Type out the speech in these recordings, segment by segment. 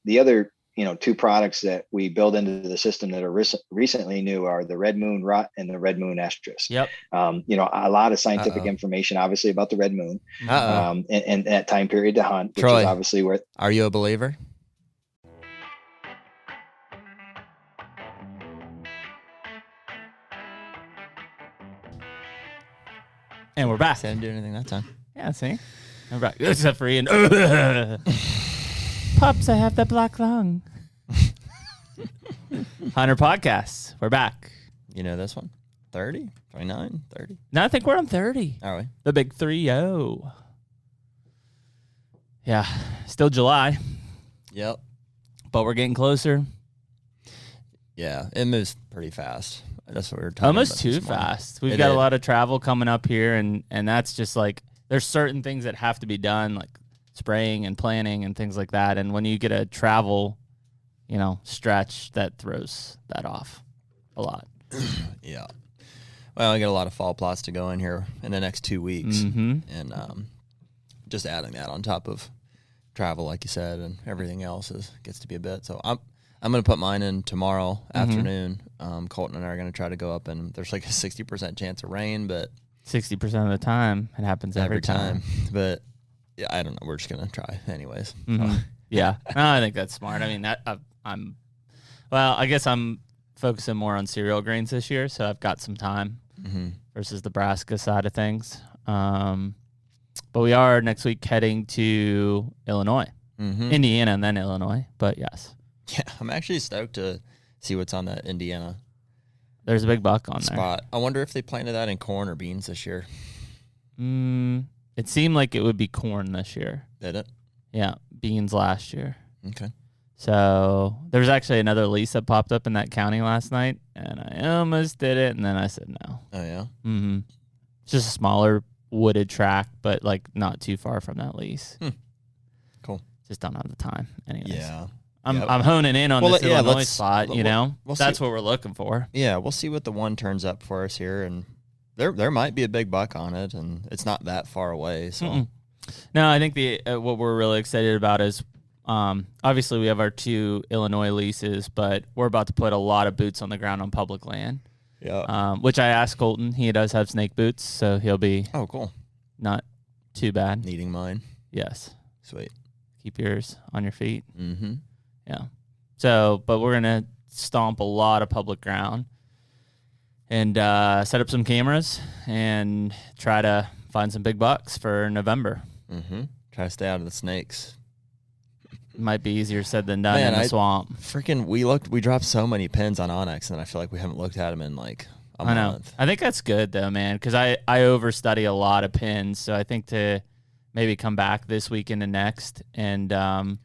the other, two products that we build into the system that are recently new are the Red Moon Rut and the Red Moon Estrus. Yep. A lot of scientific information, obviously, about the Red Moon, and that time period to hunt, which Troy, is obviously where. Are you a believer? And we're back. I didn't do anything that time. Yeah, see? We're back. Except for Ian. Pups, I have the black lung. HUNTR Podcast. We're back. You know this one? 30? 29? 30? No, I think we're on 30. Are we? The big 3-0. Yeah. Still July. Yep. But we're getting closer. Yeah, it moves pretty fast. That's what we were talking Almost about too this morning. fast. We've got a lot of travel coming up here, and that's just like, there's certain things that have to be done, like spraying and planning and things like that. And when you get a travel, stretch, that throws that off a lot. Yeah. Well, I got a lot of fall plots to go in here in the next 2 weeks. Mm-hmm. And just adding that on top of travel, like you said, and everything else gets to be a bit. So I'm going to put mine in tomorrow afternoon. Colton and I are going to try to go up, and there's like a 60% chance of rain, but 60% of the time it happens every time. But yeah, I don't know. We're just going to try anyways. Mm-hmm. Yeah. No, I think that's smart. I mean, I guess I'm focusing more on cereal grains this year, so I've got some time versus the Nebraska side of things. But we are next week heading to Illinois, Indiana, and then Illinois. But yes. Yeah, I'm actually stoked to see what's on that Indiana. There's a big buck on spot. I wonder if they planted that in corn or beans this year. It seemed like it would be corn this year. Did it? Yeah, beans last year. Okay. So there's actually another lease that popped up in that county last night, and I almost did it, and then I said no. Oh, yeah? Mm-hmm. It's just a smaller wooded tract, but like not too far from that lease. Cool. Just don't have the time anyways. Yeah. I'm honing in on this Illinois spot, We'll That's what we're looking for. Yeah, we'll see what the one turns up for us here, and there might be a big buck on it, and it's not that far away. So, No, I think what we're really excited about is obviously we have our 2 Illinois leases, but we're about to put a lot of boots on the ground on public land. Yeah. Which I asked Colton. He does have snake boots, so he'll be cool. Not too bad. Needing mine. Yes. Sweet. Keep yours on your feet. Mm-hmm. Yeah. So, but we're going to stomp a lot of public ground and set up some cameras and try to find some big bucks for November. Mm-hmm. Try to stay out of the snakes. Might be easier said than done in the swamp. Freaking, we dropped so many pins on Onyx, and I feel like we haven't looked at them in like a month. I think that's good though, man, because I overstudy a lot of pins, so I think to maybe come back this weekend and next and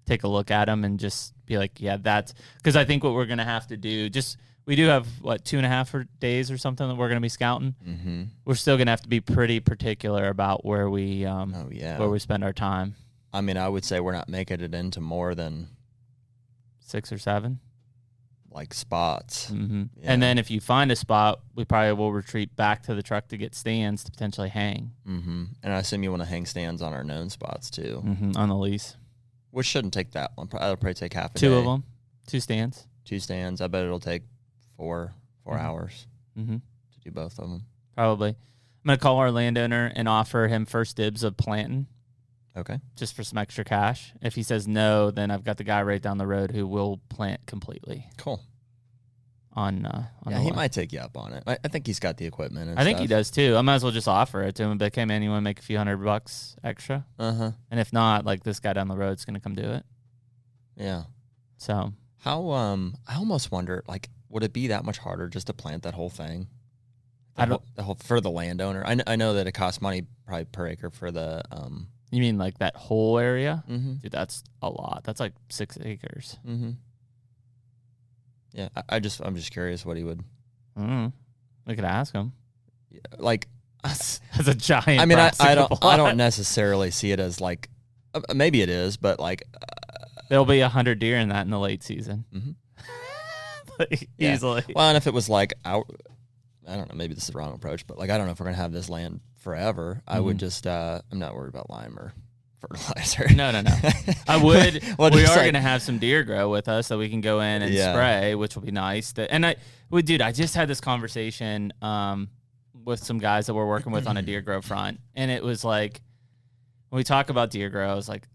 take a look at them and just be like, yeah, that's because I think what we're gonna have to do. We do have 2.5 days or something that we're gonna be scouting. Mm-hmm. We're still gonna have to be pretty particular about where we where we spend our time. I mean, I would say we're not making it into more than 6 or 7 like spots. Mm-hmm. Yeah. And then if you find a spot, we probably will retreat back to the truck to get stands to potentially hang. Mm-hmm. And I assume you want to hang stands on our known spots too. Mm-hmm. On the lease. Which shouldn't take that long. That'll probably take half a day. 2 of them. 2 stands. 2 stands. I bet it'll take 4 hours to do both of them. Probably. I'm going to call our landowner and offer him first dibs of planting. Okay. Just for some extra cash. If he says no, then I've got the guy right down the road who will plant completely. Cool. He might take you up on it. I think he's got the equipment. I think he does too. I might as well just offer it to him. But, hey, man, you want to make a few $100 extra? Uh-huh. And if not, like this guy down the road is going to come do it. Yeah. So how I almost wonder, like, would it be that much harder just to plant that whole thing? For the landowner. I know that it costs money probably per acre for the You mean like that whole area? Mm-hmm. Dude, that's a lot. That's like 6 acres. Mm-hmm. Yeah, I'm just curious what he would. We could ask him. Yeah, like that's a giant. I mean, I don't necessarily see it as like maybe it is, but like there'll be 100 deer in that in the late season. Mm-hmm. Like, easily. Well, and if it was like I don't know, maybe this is the wrong approach, but like I don't know if we're gonna have this land forever. I would just I'm not worried about lime or fertilizer. No. I would. Well, we just are like- going to have some deer grow with us that we can go in and spray, which will be nice. Dude, I just had this conversation with some guys that we're working with on a deer grow front, and it was like, when we talk about deer grow, I was like,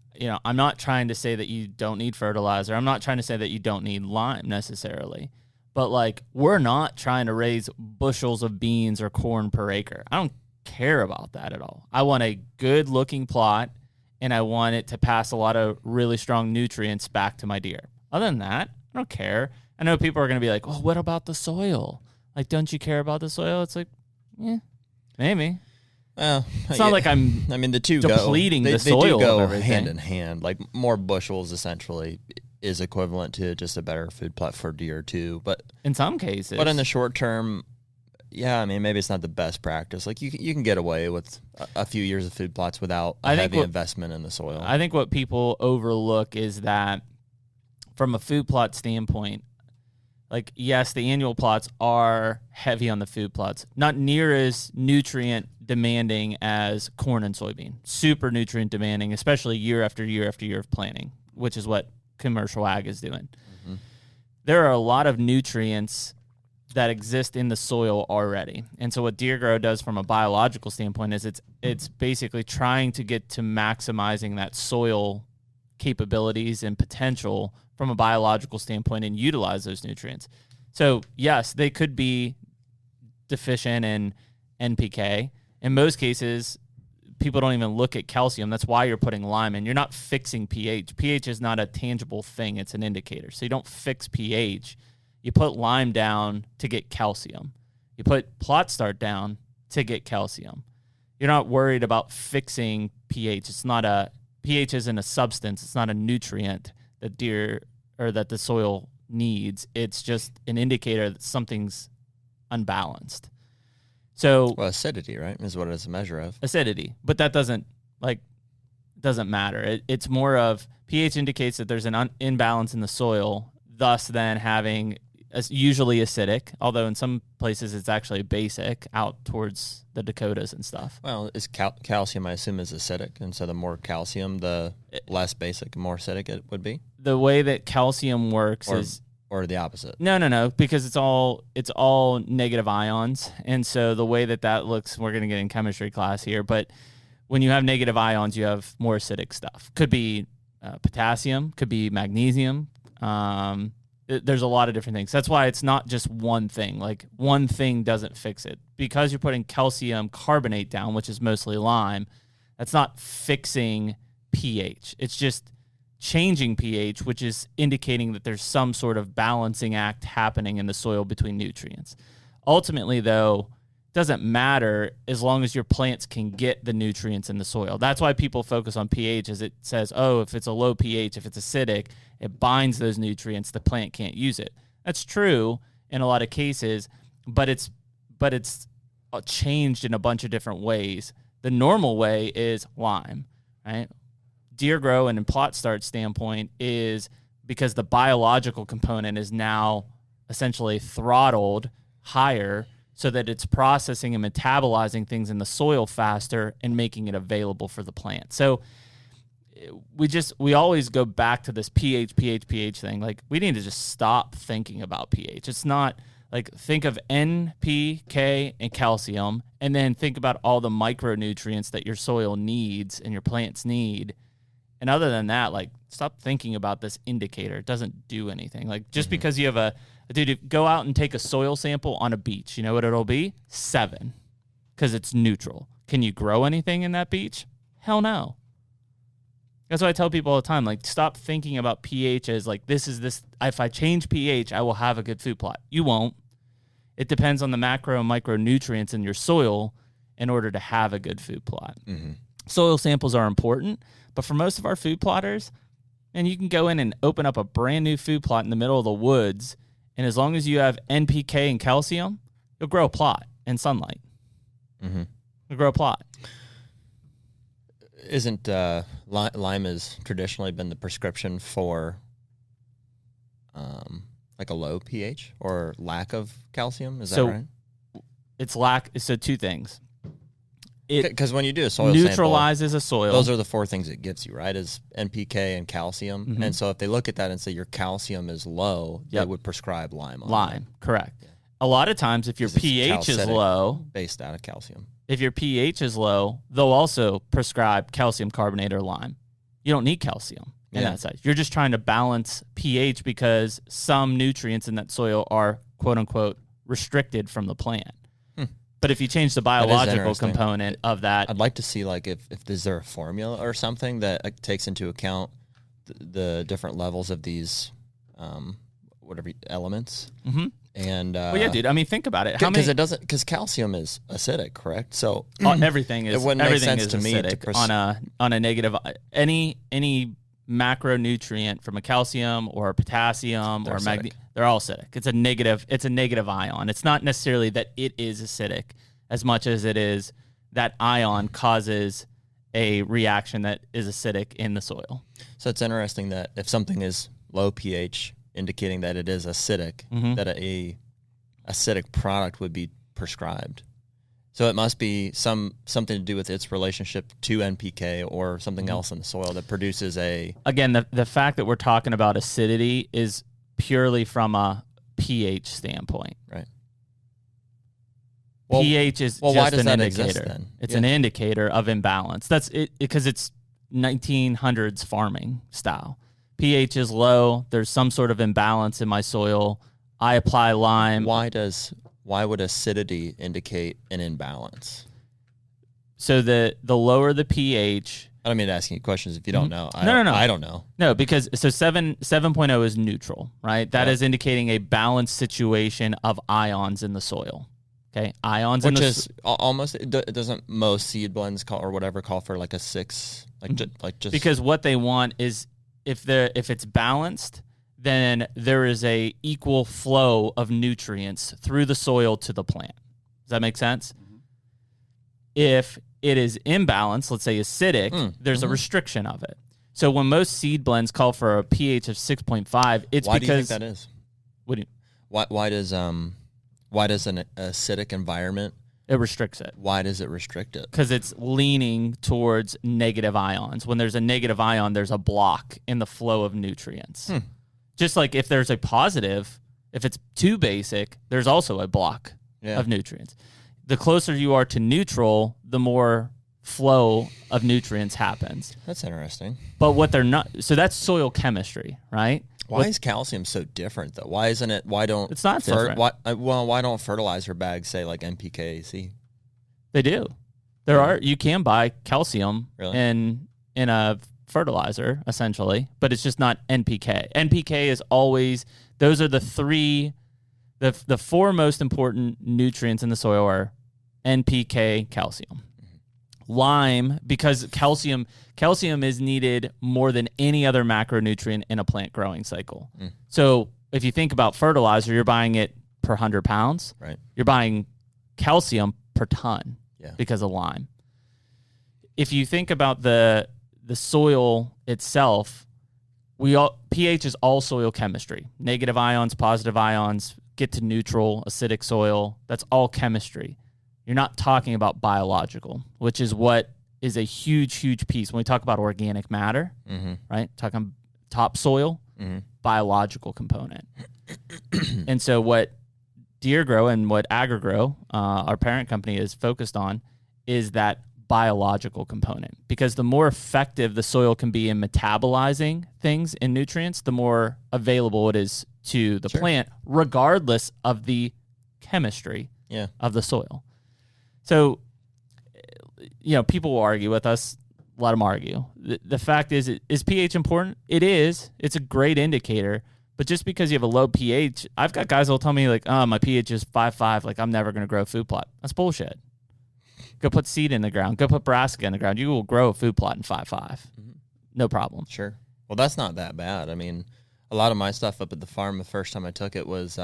I'm not trying to say that you don't need fertilizer. I'm not trying to say that you don't need lime necessarily. But, like, we're not trying to raise bushels of beans or corn per acre. I don't care about that at all. I want a good-looking plot, and I want it to pass a lot of really strong nutrients back to my deer. Other than that, I don't care. I know people are going to be like, what about the soil? Like, don't you care about the soil? It's like, yeah, maybe. Well, it's not like I'm the two depleting go, the they soil do go of everything. hand in hand. Like, more bushels essentially is equivalent to just a better food plot for deer too. But in some cases, but in the short term, yeah, maybe it's not the best practice. Like, you can get away with a few years of food plots without a heavy investment in the soil. I think what people overlook is that from a food plot standpoint, like, yes, the annual plots are heavy on the food plots, not near as nutrient demanding as corn and soybean. Super nutrient demanding, especially year after year after year of planting, which is what commercial ag is doing. Mm-hmm. There are a lot of nutrients that exist in the soil already. And so what deer grow does from a biological standpoint is it's basically trying to get to maximizing that soil capabilities and potential from a biological standpoint and utilize those nutrients. So yes, they could be deficient in NPK. In most cases, people don't even look at calcium. That's why you're putting lime in. You're not fixing pH. pH is not a tangible thing. It's an indicator. So you don't fix pH. You put lime down to get calcium. You put plot start down to get calcium. You're not worried about fixing pH. pH isn't a substance. It's not a nutrient that that the soil needs. It's just an indicator that something's unbalanced. So, well, acidity, right, is what it's a measure of. Acidity, but that doesn't matter. It's more of pH indicates that there's an imbalance in the soil, thus then having usually acidic, although in some places it's actually basic out towards the Dakotas and stuff. Well, is calcium, I assume, is acidic, and so the more calcium, the less basic, more acidic it would be? The way that calcium works is... Or the opposite? No, because it's all negative ions, and so the way that looks, we're going to get in chemistry class here, but when you have negative ions, you have more acidic stuff. Could be potassium, could be magnesium. There's a lot of different things. That's why it's not just one thing. Like, one thing doesn't fix it. Because you're putting calcium carbonate down, which is mostly lime, that's not fixing pH. It's just changing pH, which is indicating that there's some sort of balancing act happening in the soil between nutrients. Ultimately, though, it doesn't matter as long as your plants can get the nutrients in the soil. That's why people focus on pH, as it says, if it's a low pH, if it's acidic, it binds those nutrients, the plant can't use it. That's true in a lot of cases, but it's changed in a bunch of different ways. The normal way is lime, right? Deer grow and in plot start standpoint is because the biological component is now essentially throttled higher so that it's processing and metabolizing things in the soil faster and making it available for the plant. So we always go back to this pH thing. Like, we need to just stop thinking about pH. It's not like, think of N, P, K, and calcium, and then think about all the micronutrients that your soil needs and your plants need. And other than that, like, stop thinking about this indicator. It doesn't do anything. Like, just because you have dude, go out and take a soil sample on a beach. You know what it'll be? 7, because it's neutral. Can you grow anything in that beach? Hell no. That's why I tell people all the time, like, stop thinking about pH as like, this. If I change pH, I will have a good food plot. You won't. It depends on the macro and micronutrients in your soil in order to have a good food plot. Mm-hmm. Soil samples are important, but for most of our food plotters, and you can go in and open up a brand new food plot in the middle of the woods, and as long as you have NPK and calcium, you'll grow a plot in sunlight. Mm-hmm. You'll grow a plot. Isn't lime has traditionally been the prescription for like a low pH or lack of calcium? Is that right? So 2 things. Because when you do a soil neutralizes sample, a soil. those are the 4 things it gives you, right? Is NPK and calcium. Mm-hmm. And so if they look at that and say your calcium is low, they would prescribe lime. Lime, correct. Yeah. A lot of times if your pH is low, based out of calcium. If your pH is low, they'll also prescribe calcium carbonate or lime. You don't need calcium in that side. You're just trying to balance pH because some nutrients in that soil are quote unquote restricted from the plant. But if you change the biological component of that, I'd like to see like if is there a formula or something that takes into account the different levels of these whatever elements. Mm-hmm. And well, yeah, dude. I mean, think about it. Because calcium is acidic, correct? So everything is acidic on a negative. Any macronutrient from a calcium or a potassium or magnesium, they're all acidic. It's a negative ion. It's not necessarily that it is acidic as much as it is that ion causes a reaction that is acidic in the soil. So it's interesting that if something is low pH, indicating that it is acidic, that a acidic product would be prescribed. So it must be something to do with its relationship to NPK or something else in the soil that produces a... Again, the fact that we're talking about acidity is purely from a pH standpoint. Right. pH is just why does an that indicator. Exist, then? It's an indicator of imbalance. That's it because it's 1900s farming style. pH is low. There's some sort of imbalance in my soil. I apply lime. Why would acidity indicate an imbalance? So the lower the pH. I don't mean asking you questions if you don't know. No. I don't know. No, because 7.0 is neutral, right? That is indicating a balanced situation of ions in the soil. Okay, ions which is almost. It doesn't most seed blends call for like a 6, just because what they want is if it's balanced, then there is a equal flow of nutrients through the soil to the plant. Does that make sense? Mm-hmm. If it is imbalanced, let's say acidic, there's a restriction of it. So when most seed blends call for a pH of 6.5, it's why because... do you think that is? What do you... Why does an acidic environment... It restricts it. Why does it restrict it? Because it's leaning towards negative ions. When there's a negative ion, there's a block in the flow of nutrients. Just like if there's a positive, if it's too basic, there's also a block of nutrients. The closer you are to neutral, the more flow of nutrients happens. That's interesting. But what they're not, so that's soil chemistry, right? Why is calcium so different though? Why isn't it? Why don't it's not different? Why don't fertilizer bags say like NPK? They do. You can buy calcium in a fertilizer essentially, but it's just not NPK. NPK is always, those are the 4 most important nutrients in the soil are NPK, calcium. Lime, because calcium is needed more than any other macronutrient in a plant growing cycle. So if you think about fertilizer, you're buying it per 100 pounds. Right. You're buying calcium per ton because of lime. If you think about the soil itself, pH is all soil chemistry. Negative ions, positive ions, get to neutral, acidic soil. That's all chemistry. You're not talking about biological, which is what is a huge, huge piece. When we talk about organic matter, right? Talking topsoil, biological component. And so what Deer Grow and what AgriGrow, our parent company, is focused on is that biological component. Because the more effective the soil can be in metabolizing things in nutrients, the more available it is to the plant, regardless of the chemistry of the soil. So, people will argue with us. Let them argue. The fact is pH important? It is. It's a great indicator. But just because you have a low pH, I've got guys that will tell me, like, oh, my pH is 5.5, like, I'm never going to grow a food plot. That's bullshit. Go put seed in the ground. Go put brassica in the ground. You will grow a food plot in 5.5. No problem. Sure. Well, that's not that bad. I mean, a lot of my stuff up at the farm, the first time I took it was...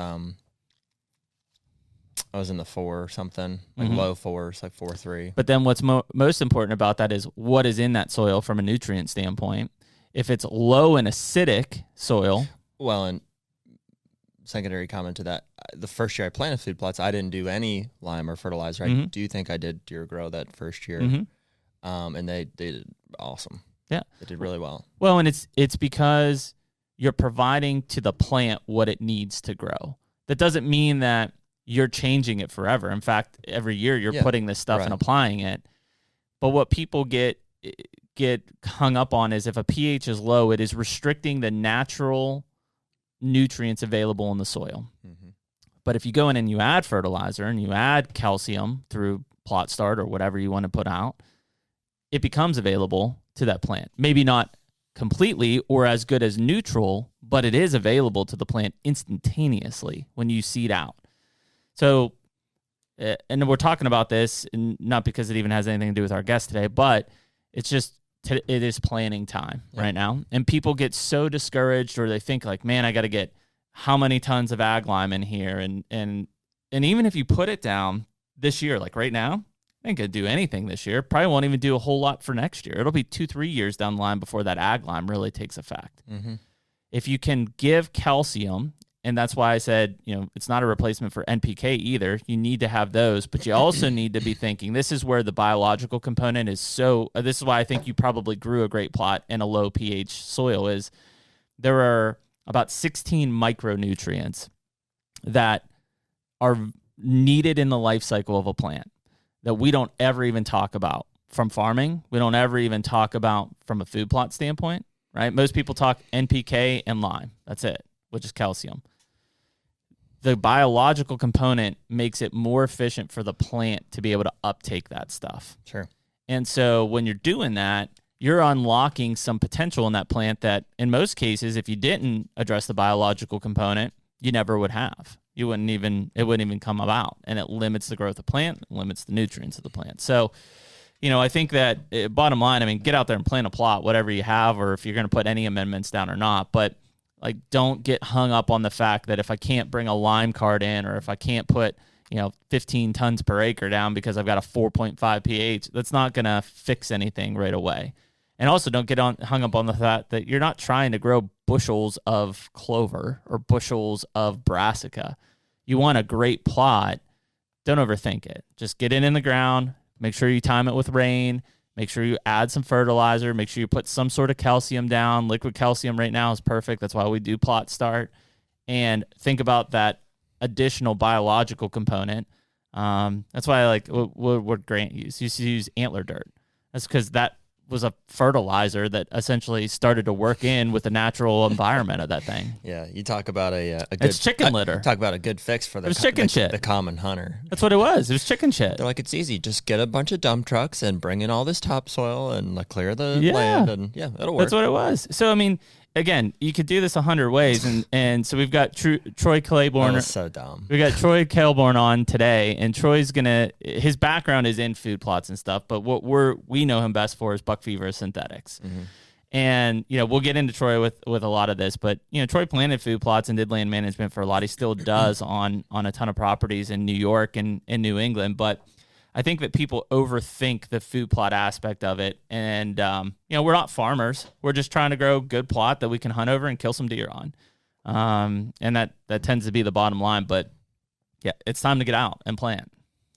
I was in the 4 or something, like low 4s, like 4.3. But then what's most important about that is what is in that soil from a nutrient standpoint. If it's low in acidic soil... Well, and secondary comment to that. The first year I planted food plots, I didn't do any lime or fertilizer. I do think I did Deer Grow that first year. And they did awesome. Yeah. They did really well. Well, and it's because you're providing to the plant what it needs to grow. That doesn't mean that you're changing it forever. In fact, every year you're putting this stuff and applying it. But what people get hung up on is if a pH is low, it is restricting the natural nutrients available in the soil. But if you go in and you add fertilizer and you add calcium through plot start or whatever you want to put out, it becomes available to that plant. Maybe not completely or as good as neutral, but it is available to the plant instantaneously when you seed out. So, and we're talking about this, and not because it even has anything to do with our guest today, but it's just, it is planning time right now. And people get so discouraged, or they think like, man, I got to get how many tons of ag lime in here. And even if you put it down this year, like right now, I ain't going to do anything this year. Probably won't even do a whole lot for next year. It'll be 2-3 years down the line before that ag lime really takes effect. If you can give calcium, and that's why I said, it's not a replacement for NPK either. You need to have those, but you also need to be thinking, this is where the biological component is this is why I think you probably grew a great plot in a low pH soil, is there are about 16 micronutrients that are needed in the life cycle of a plant that we don't ever even talk about from farming. We don't ever even talk about from a food plot standpoint, right? Most people talk NPK and lime. That's it, which is calcium. The biological component makes it more efficient for the plant to be able to uptake that stuff. Sure. And so when you're doing that, you're unlocking some potential in that plant that in most cases, if you didn't address the biological component, you never would have. It wouldn't even come about, and it limits the growth of the plant, limits the nutrients of the plant. So, I think that bottom line, get out there and plant a plot, whatever you have, or if you're going to put any amendments down or not, but like, don't get hung up on the fact that if I can't bring a lime cart in, or if I can't put, 15 tons per acre down because I've got a 4.5 pH, that's not going to fix anything right away. And also don't get hung up on the fact that you're not trying to grow bushels of clover or bushels of brassica. You want a great plot. Don't overthink it. Just get it in the ground. Make sure you time it with rain. Make sure you add some fertilizer. Make sure you put some sort of calcium down. Liquid calcium right now is perfect. That's why we do plot start. And think about that additional biological component. That's why I like what Grant used. He used to use antler dirt. That's because that was a fertilizer that essentially started to work in with the natural environment of that thing. Yeah, you talk about a good... It's chicken litter. Talk about a good fix for chicken shit. The common hunter. That's what it was. It was chicken shit. They're like, it's easy. Just get a bunch of dump trucks and bring in all this topsoil and clear the land, and it'll work. That's what it was. So, again, you could do this 100 ways, and so we've got Troy Kailbourne. That was so dumb. We got Troy Kailbourne on today, and Troy's his background is in food plots and stuff, but what we know him best for is buck fever synthetics. And we'll get into Troy with a lot of this, but Troy planted food plots and did land management for a lot. He still does on a ton of properties in New York and in New England, but I think that people overthink the food plot aspect of it. And, we're not farmers. We're just trying to grow a good plot that we can hunt over and kill some deer on. And that tends to be the bottom line. But, yeah, it's time to get out and plant.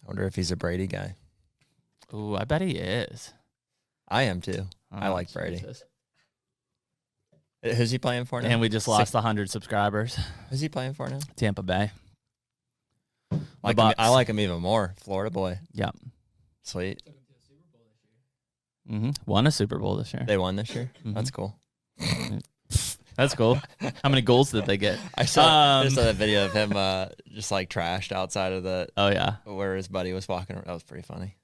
I wonder if he's a Brady guy. Ooh, I bet he is. I am, too. I like Brady. Jesus. Who's he playing for now? And we just lost 100 subscribers. Who's he playing for now? Tampa Bay. I like him even more. Florida boy. Yeah. Sweet. Won a Super Bowl this year. They won this year? That's cool. That's cool. How many goals did they get? I saw that video of him just like trashed outside of where his buddy was walking around. That was pretty funny.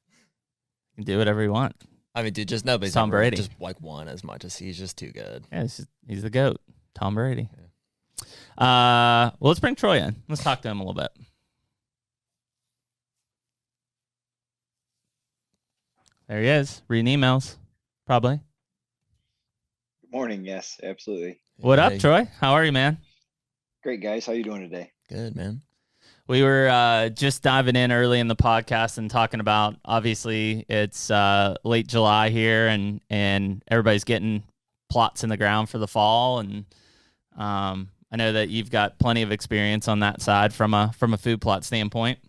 You can do whatever you want. Dude, just nobody's Tom Brady. Just like won as much as he's just too good. Yeah, he's the GOAT. Tom Brady. Yeah. Well, let's bring Troy in. Let's talk to him a little bit. There he is, reading emails, probably. Good morning. Yes, absolutely. What up, Troy? How are you, man? Great, guys. How you doing today? Good, man. We were just diving in early in the podcast and talking about, obviously, it's late July here, and everybody's getting plots in the ground for the fall. And I know that you've got plenty of experience on that side from a food plot standpoint.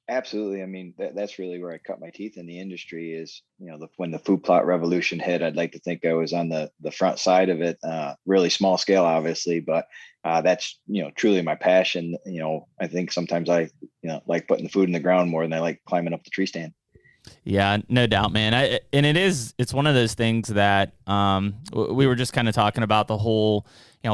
Absolutely. I mean, that's really where I cut my teeth in the industry is, when the food plot revolution hit. I'd like to think I was on the front side of it, really small scale, obviously, but that's, truly my passion. I think sometimes I, like putting the food in the ground more than I like climbing up the tree stand. Yeah, no doubt, man. It's one of those things that we were just kind of talking about the whole,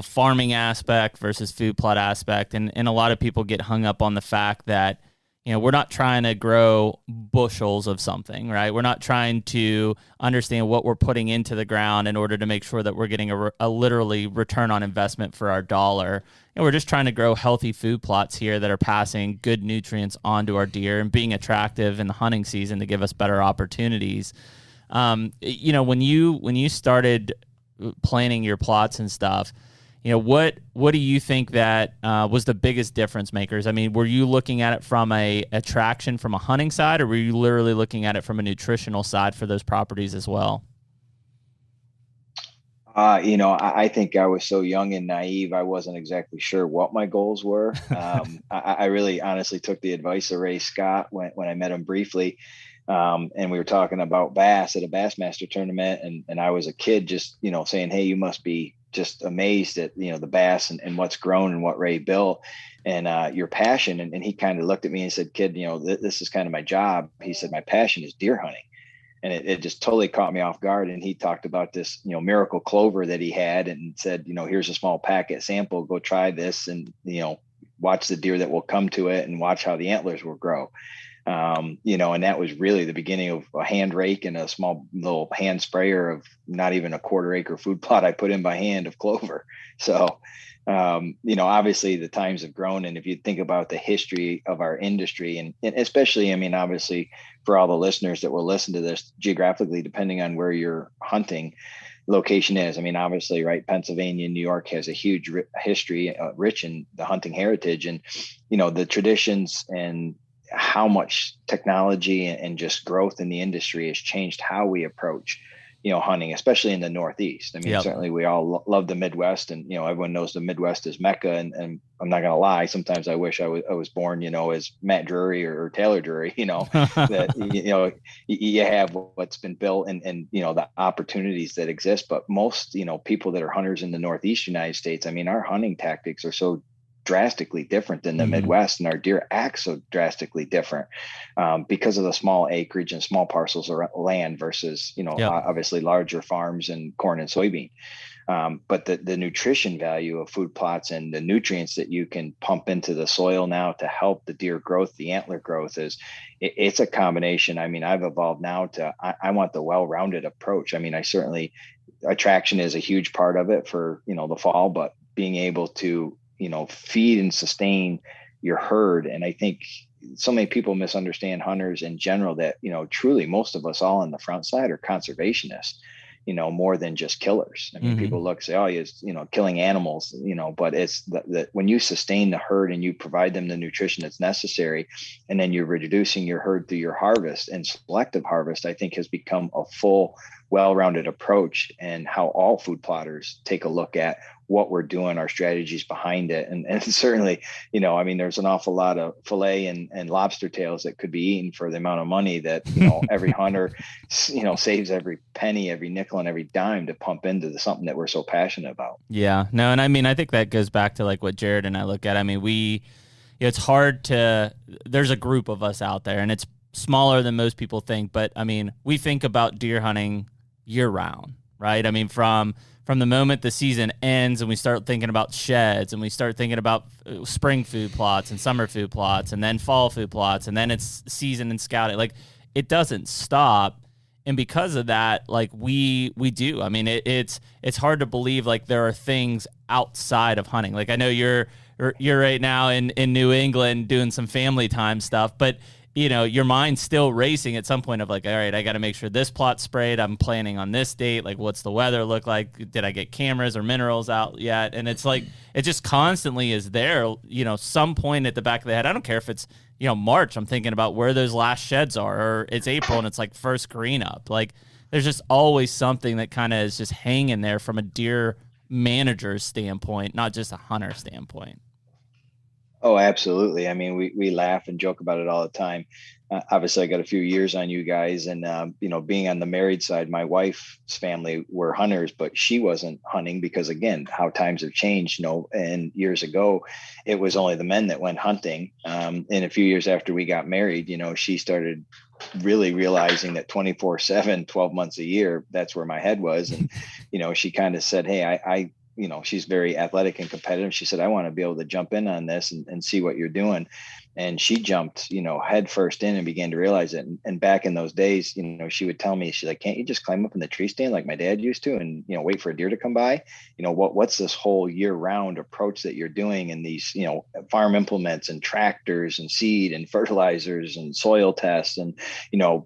farming aspect versus food plot aspect. And a lot of people get hung up on the fact that, we're not trying to grow bushels of something, right? We're not trying to understand what we're putting into the ground in order to make sure that we're getting a literally return on investment for our dollar. And we're just trying to grow healthy food plots here that are passing good nutrients onto our deer and being attractive in the hunting season to give us better opportunities. When you started planning your plots and stuff, what do you think that was the biggest difference makers? I mean, were you looking at it from a attraction from a hunting side, or were you literally looking at it from a nutritional side for those properties as well? I think I was so young and naive, I wasn't exactly sure what my goals were. I really honestly took the advice of Ray Scott when I met him briefly. And we were talking about bass at a Bassmaster tournament. And I was a kid just, saying, hey, you must be just amazed at, the bass and what's grown and what Ray built and your passion. And he kind of looked at me and said, kid, this is kind of my job. He said, my passion is deer hunting. And it just totally caught me off guard. And he talked about this, miracle clover that he had and said, here's a small packet sample, go try this and, watch the deer that will come to it and watch how the antlers will grow. And that was really the beginning of a hand rake and a small little hand sprayer of not even a quarter acre food plot I put in by hand of clover. So, obviously the times have grown. And if you think about the history of our industry and especially, obviously for all the listeners that will listen to this geographically, depending on where your hunting location is. Obviously, right. Pennsylvania and New York has a huge history, rich in the hunting heritage and, the traditions and how much technology and just growth in the industry has changed how we approach, hunting, especially in the Northeast. Yep. Certainly we all love the Midwest and, everyone knows the Midwest is Mecca. And I'm not going to lie. Sometimes I wish I was born, as Matt Drury or Taylor Drury, that, you have what's been built and, the opportunities that exist. But most, people that are hunters in the Northeast United States, our hunting tactics are so drastically different than the Midwest, and our deer act so drastically different because of the small acreage and small parcels of land versus, obviously larger farms and corn and soybean. But the nutrition value of food plots and the nutrients that you can pump into the soil now to help the deer growth, the antler growth it's a combination. I've evolved now to, I want the well-rounded approach. I certainly attraction is a huge part of it for, the fall, but being able to, feed and sustain your herd. And I think so many people misunderstand hunters in general that, truly most of us all on the front side are conservationists, more than just killers. People look, say, oh, he's, killing animals, but it's that when you sustain the herd and you provide them the nutrition that's necessary, and then you're reducing your herd through your harvest and selective harvest, I think has become a full, well-rounded approach and how all food plotters take a look at what we're doing, our strategies behind it. And certainly, there's an awful lot of filet and lobster tails that could be eaten for the amount of money that, every hunter, saves every penny, every nickel and every dime to pump into something that we're so passionate about. Yeah, no. And I think that goes back to like what Jared and I look at. It's hard there's a group of us out there and it's smaller than most people think, but we think about deer hunting year round, right? From the moment the season ends and we start thinking about sheds and we start thinking about spring food plots and summer food plots and then fall food plots and then it's season and scouting, like it doesn't stop. And because of that, like we do, it's hard to believe like there are things outside of hunting. Like I know you're right now in New England doing some family time stuff, but your mind's still racing at some point of like, all right, I got to make sure this plot's sprayed. I'm planning on this date. Like, what's the weather look like? Did I get cameras or minerals out yet? And it's like, it just constantly is there, some point at the back of the head. I don't care if it's, March, I'm thinking about where those last sheds are, or it's April and it's like first green up. Like there's just always something that kind of is just hanging there from a deer manager's standpoint, not just a hunter standpoint. Oh, absolutely. I mean, we laugh and joke about it all the time. Obviously, I got a few years on you guys, and being on the married side, my wife's family were hunters, but she wasn't hunting because, again, how times have changed. And years ago, it was only the men that went hunting. And a few years after we got married, she started really realizing that 24/7, 12 months a year, that's where my head was. And she kind of said, "Hey, I she's very athletic and competitive. She said, I want to be able to jump in on this and see what you're doing." And she jumped, head first in and began to realize it. And back in those days, she would tell me, she's like, "Can't you just climb up in the tree stand like my dad used to and, wait for a deer to come by? What's this whole year round approach that you're doing in these, farm implements and tractors and seed and fertilizers and soil tests and,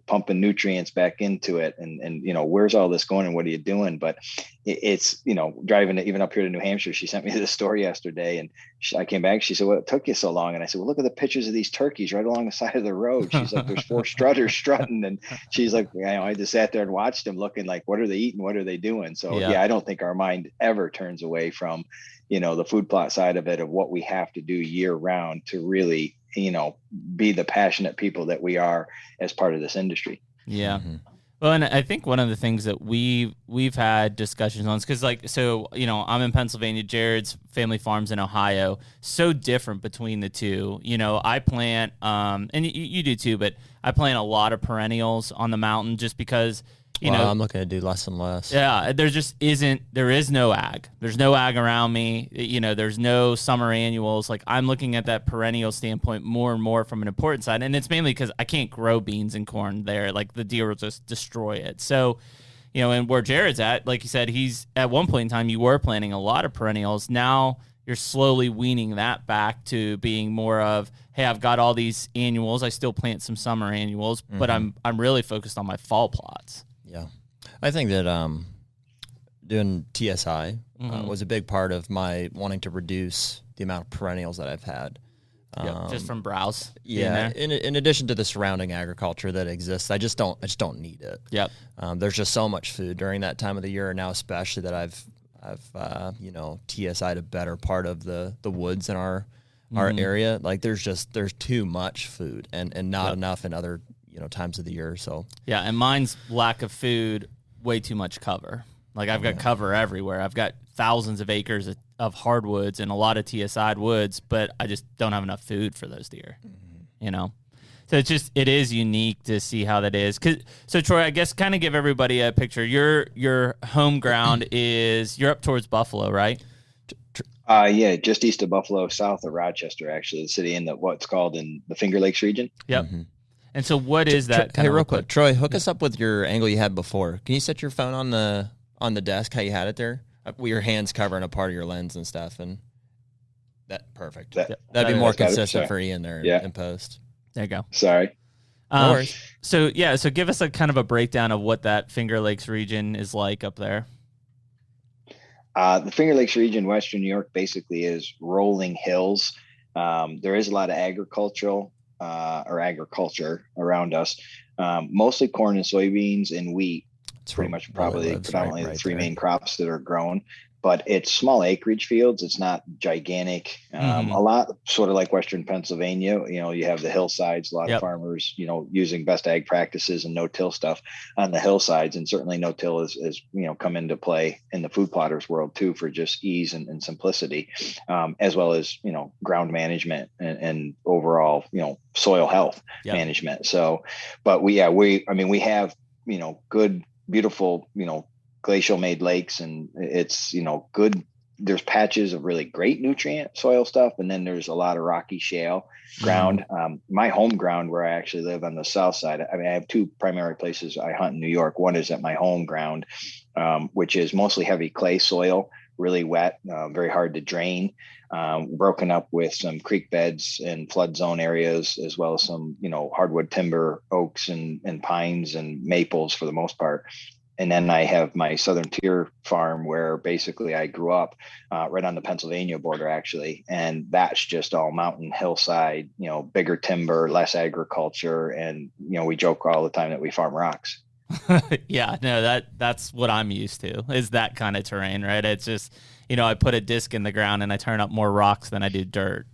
pumping nutrients back into it. And where's all this going and what are you doing?" But it's, driving it even up here to New Hampshire. She sent me this story yesterday and I came back. She said, "Well, it took you so long." And I said, "Well, look at the pictures of these turkeys right along the side of the road." She's like, "There's 4 strutters strutting." And she's like, I just sat there and watched them looking like, what are they eating? What are they doing? So I don't think our mind ever turns away from, the food plot side of it, of what we have to do year round to really, be the passionate people that we are as part of this industry. Yeah. Mm-hmm. Well, and I think one of the things that we've had discussions on is because, I'm in Pennsylvania, Jared's family farms in Ohio, so different between the two. I plant, and you do too, but I plant a lot of perennials on the mountain just because, I'm looking to do less and less. Yeah, there is no ag. There's no ag around me. There's no summer annuals. Like, I'm looking at that perennial standpoint more and more from an important side. And it's mainly because I can't grow beans and corn there. Like, the deer will just destroy it. So, and where Jared's at, like you said, he's at one point in time, you were planting a lot of perennials. Now you're slowly weaning that back to being more of, hey, I've got all these annuals. I still plant some summer annuals, but I'm really focused on my fall plots. Yeah, I think that doing TSI was a big part of my wanting to reduce the amount of perennials that I've had. Just from browse. Yeah, in addition to the surrounding agriculture that exists, I just don't need it. Yep. There's just so much food during that time of the year, and now especially that I've TSI'd a better part of the woods in our area. Like, there's too much food and not enough in other times of the year. So yeah, and mine's lack of food, way too much cover. Like, I've got cover everywhere. I've got thousands of acres of hardwoods and a lot of TSI'd woods, but I just don't have enough food for those deer. So it is unique to see how that is. So Troy, I guess kind of give everybody a picture. Your home ground you're up towards Buffalo, right? Yeah, just east of Buffalo, south of Rochester, actually, the city in what's called in the Finger Lakes region. Yep. Mm-hmm. And so what is that? Hey, real quick, Troy, hook us up with your angle you had before. Can you set your phone on the desk, how you had it there? With your hands covering a part of your lens and stuff, and that perfect. That'd be more consistent for Ian there in post. There you go. Sorry. No worries. So give us a kind of a breakdown of what that Finger Lakes region is like up there. The Finger Lakes region, Western New York, basically is rolling hills. There is a lot of agriculture around us, mostly corn and soybeans and wheat. It's pretty much predominantly the three main crops that are grown. But it's small acreage fields. It's not gigantic. A lot sort of like Western Pennsylvania. You have the hillsides, a lot of farmers, using best ag practices and no-till stuff on the hillsides. And certainly no-till is come into play in the food plotters world too, for just ease and simplicity, as well as, ground management and overall, soil health management. So, but we have, good, beautiful, glacial made lakes, and it's good. There's patches of really great nutrient soil stuff, and then there's a lot of rocky shale ground. My home ground, where I actually live on the south side, I have 2 primary places I hunt in New York. One is at my home ground, which is mostly heavy clay soil, really wet, very hard to drain, broken up with some creek beds and flood zone areas, as well as some hardwood timber, oaks and pines and maples for the most part. And then I have my southern tier farm, where basically I grew up right on the Pennsylvania border, actually. And that's just all mountain, hillside, bigger timber, less agriculture. And, we joke all the time that we farm rocks. Yeah, no, that's what I'm used to, is that kind of terrain, right? It's just, I put a disc in the ground and I turn up more rocks than I do dirt.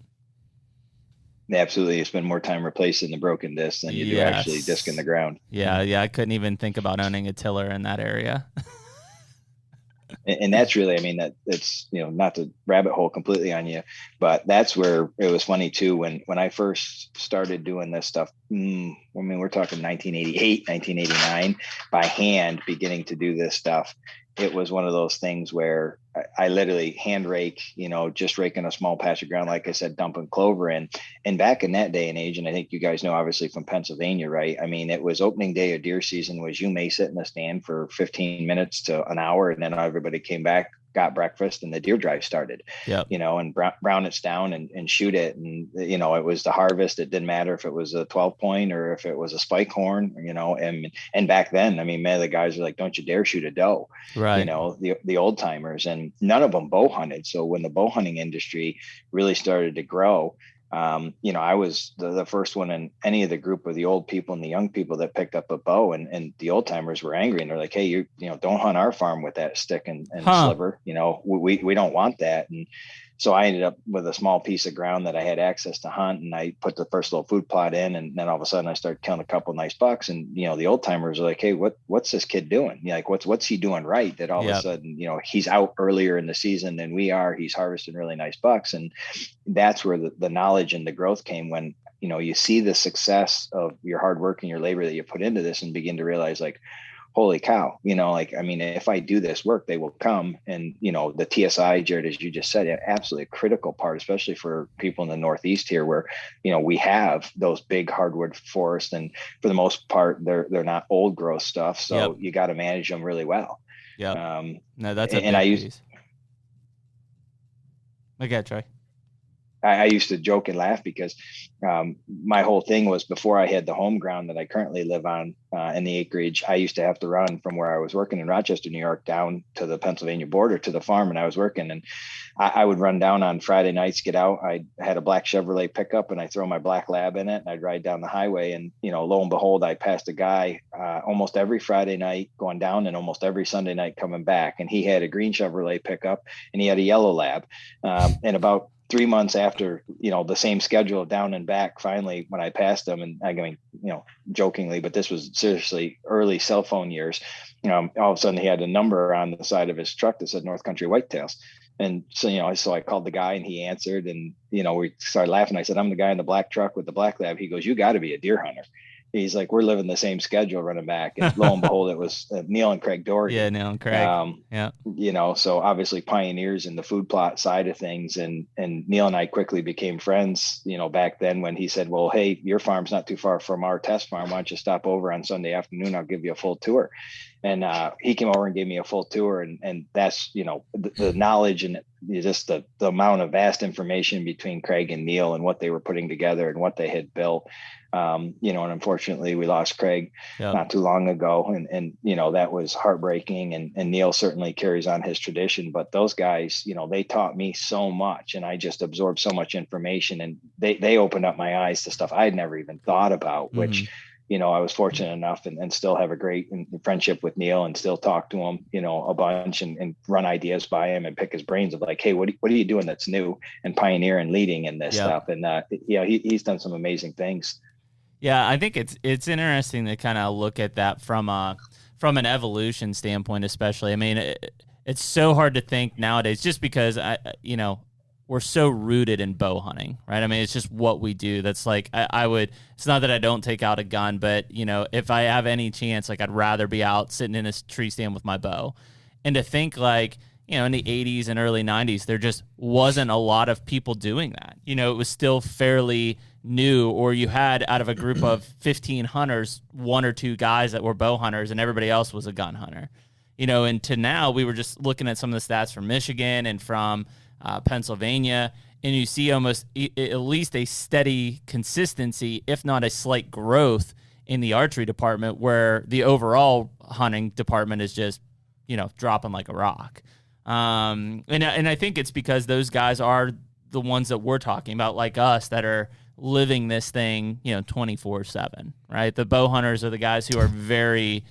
Absolutely. You spend more time replacing the broken disc than you do actually disc in the ground. Yeah. I couldn't even think about owning a tiller in that area. And that's really, I mean, it's, not to rabbit hole completely on you, but that's where it was funny too. When I first started doing this stuff, we're talking 1988, 1989, by hand, beginning to do this stuff. It was one of those things where I literally hand rake, just raking a small patch of ground, like I said, dumping clover in. And back in that day and age, and I think you guys know, obviously from Pennsylvania, right? I mean, it was opening day of deer season was you may sit in the stand for 15 minutes to an hour, and then everybody came back, got breakfast, and the deer drive started. And brown it down and shoot it. And, it was the harvest. It didn't matter if it was a 12 point or if it was a spike horn, and back then, I mean, man, the guys were like, don't you dare shoot a doe, right? The old timers, and none of them bow hunted. So when the bow hunting industry really started to grow, I was the first one in any of the group of the old people and the young people that picked up a bow, and the old timers were angry, and they're like, hey, don't hunt our farm with that stick and sliver. We don't want that. And so I ended up with a small piece of ground that I had access to hunt, and I put the first little food plot in, and then all of a sudden I started killing a couple of nice bucks. And the old timers are like, hey, what's this kid doing? Like, what's he doing right? That all of a sudden, he's out earlier in the season than we are. He's harvesting really nice bucks, and that's where the knowledge and the growth came when you see the success of your hard work and your labor that you put into this, and begin to realize, like, holy cow, if I do this work, they will come. And, the TSI, Jared, as you just said, absolutely a critical part, especially for people in the Northeast here, where, we have those big hardwood forests, and for the most part, they're not old growth stuff. So you got to manage them really well. Yeah. No, that's a and I used. piece. Okay, Troy. I used to joke and laugh because my whole thing was, before I had the home ground that I currently live on in the acreage, I used to have to run from where I was working in Rochester, New York, down to the Pennsylvania border to the farm. And I was working, and I would run down on Friday nights, get out. I had a black Chevrolet pickup, and I throw my black lab in it, and I'd ride down the highway. And, lo and behold, I passed a guy almost every Friday night going down, and almost every Sunday night coming back. And he had a green Chevrolet pickup, and he had a yellow lab. And about 3 months after, the same schedule down and back, finally, when I passed him, and I mean, jokingly, but this was seriously early cell phone years, all of a sudden he had a number on the side of his truck that said North Country Whitetails. And so, so I called the guy, and he answered, and, we started laughing. I said, I'm the guy in the black truck with the black lab. He goes, you got to be a deer hunter. He's like, we're living the same schedule running back. And lo and behold, it was Neil and Craig Doherty. Yeah, Neil and Craig. So obviously pioneers in the food plot side of things. And Neil and I quickly became friends, back then, when he said, well, hey, your farm's not too far from our test farm. Why don't you stop over on Sunday afternoon? I'll give you a full tour. And he came over and gave me a full tour. And that's, the knowledge and just the amount of vast information between Craig and Neil and what they were putting together and what they had built. And unfortunately we lost Craig not too long ago. And that was heartbreaking. And Neil certainly carries on his tradition, but those guys, they taught me so much, and I just absorbed so much information, and they opened up my eyes to stuff I'd never even thought about, which, I was fortunate enough and still have a great friendship with Neil, and still talk to him, a bunch, and run ideas by him and pick his brains of like, hey, what are you doing that's new, and pioneer and leading in this stuff. And, he's done some amazing things. Yeah, I think it's interesting to kind of look at that from an evolution standpoint, especially. I mean, it's so hard to think nowadays, just because we're so rooted in bow hunting, right? I mean, it's just what we do. That's like, it's not that I don't take out a gun, but if I have any chance, like, I'd rather be out sitting in a tree stand with my bow. And to think, like, in the 80s and early 90s, there just wasn't a lot of people doing that. It was still fairly new, or you had, out of a group of 15 hunters, 1 or 2 guys that were bow hunters, and everybody else was a gun hunter. And to now, we were just looking at some of the stats from Michigan and from Pennsylvania, and you see almost at least a steady consistency, if not a slight growth, in the archery department, where the overall hunting department is just, dropping like a rock. And I think it's because those guys are the ones that we're talking about, like us, that are living this thing, 24/7, right? The bow hunters are the guys who are very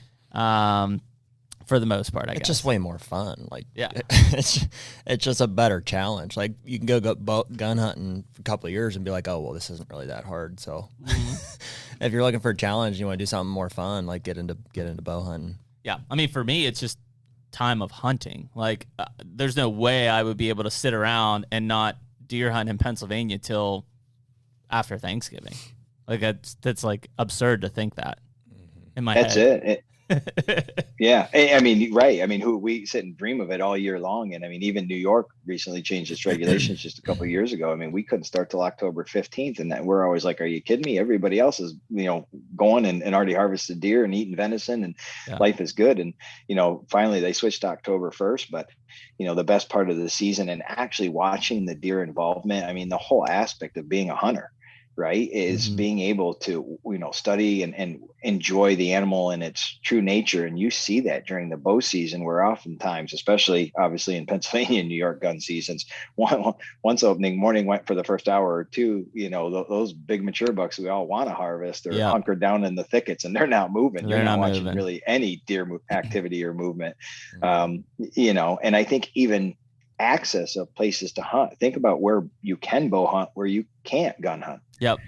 for the most part, I guess. It's just way more fun. Like, yeah, it's just a better challenge. Like, you can go gun hunting for a couple of years and be like, oh, well, this isn't really that hard. So if you're looking for a challenge and you want to do something more fun, like get into bow hunting. Yeah. I mean, for me, it's just time of hunting. Like, there's no way I would be able to sit around and not deer hunt in Pennsylvania till after Thanksgiving. Like, that's like absurd to think that in my head. That's it. Yeah. I mean, right. I mean, we sit and dream of it all year long. And I mean, even New York recently changed its regulations just a couple of years ago. I mean, we couldn't start till October 15th. And we're always like, are you kidding me? Everybody else is, going and already harvested deer and eating venison, and life is good. And, finally they switched to October 1st, but the best part of the season and actually watching the deer involvement. I mean, the whole aspect of being a hunter, right, is being able to, study and enjoy the animal in its true nature. And you see that during the bow season, where oftentimes, especially obviously in Pennsylvania and New York gun seasons, once opening morning went for the first hour or two, those big mature bucks we all want to harvest are hunkered down in the thickets and they're not moving. You're not watching really any deer activity or movement. And I think even access of places to hunt. Think about where you can bow hunt, where you can't gun hunt. Yep.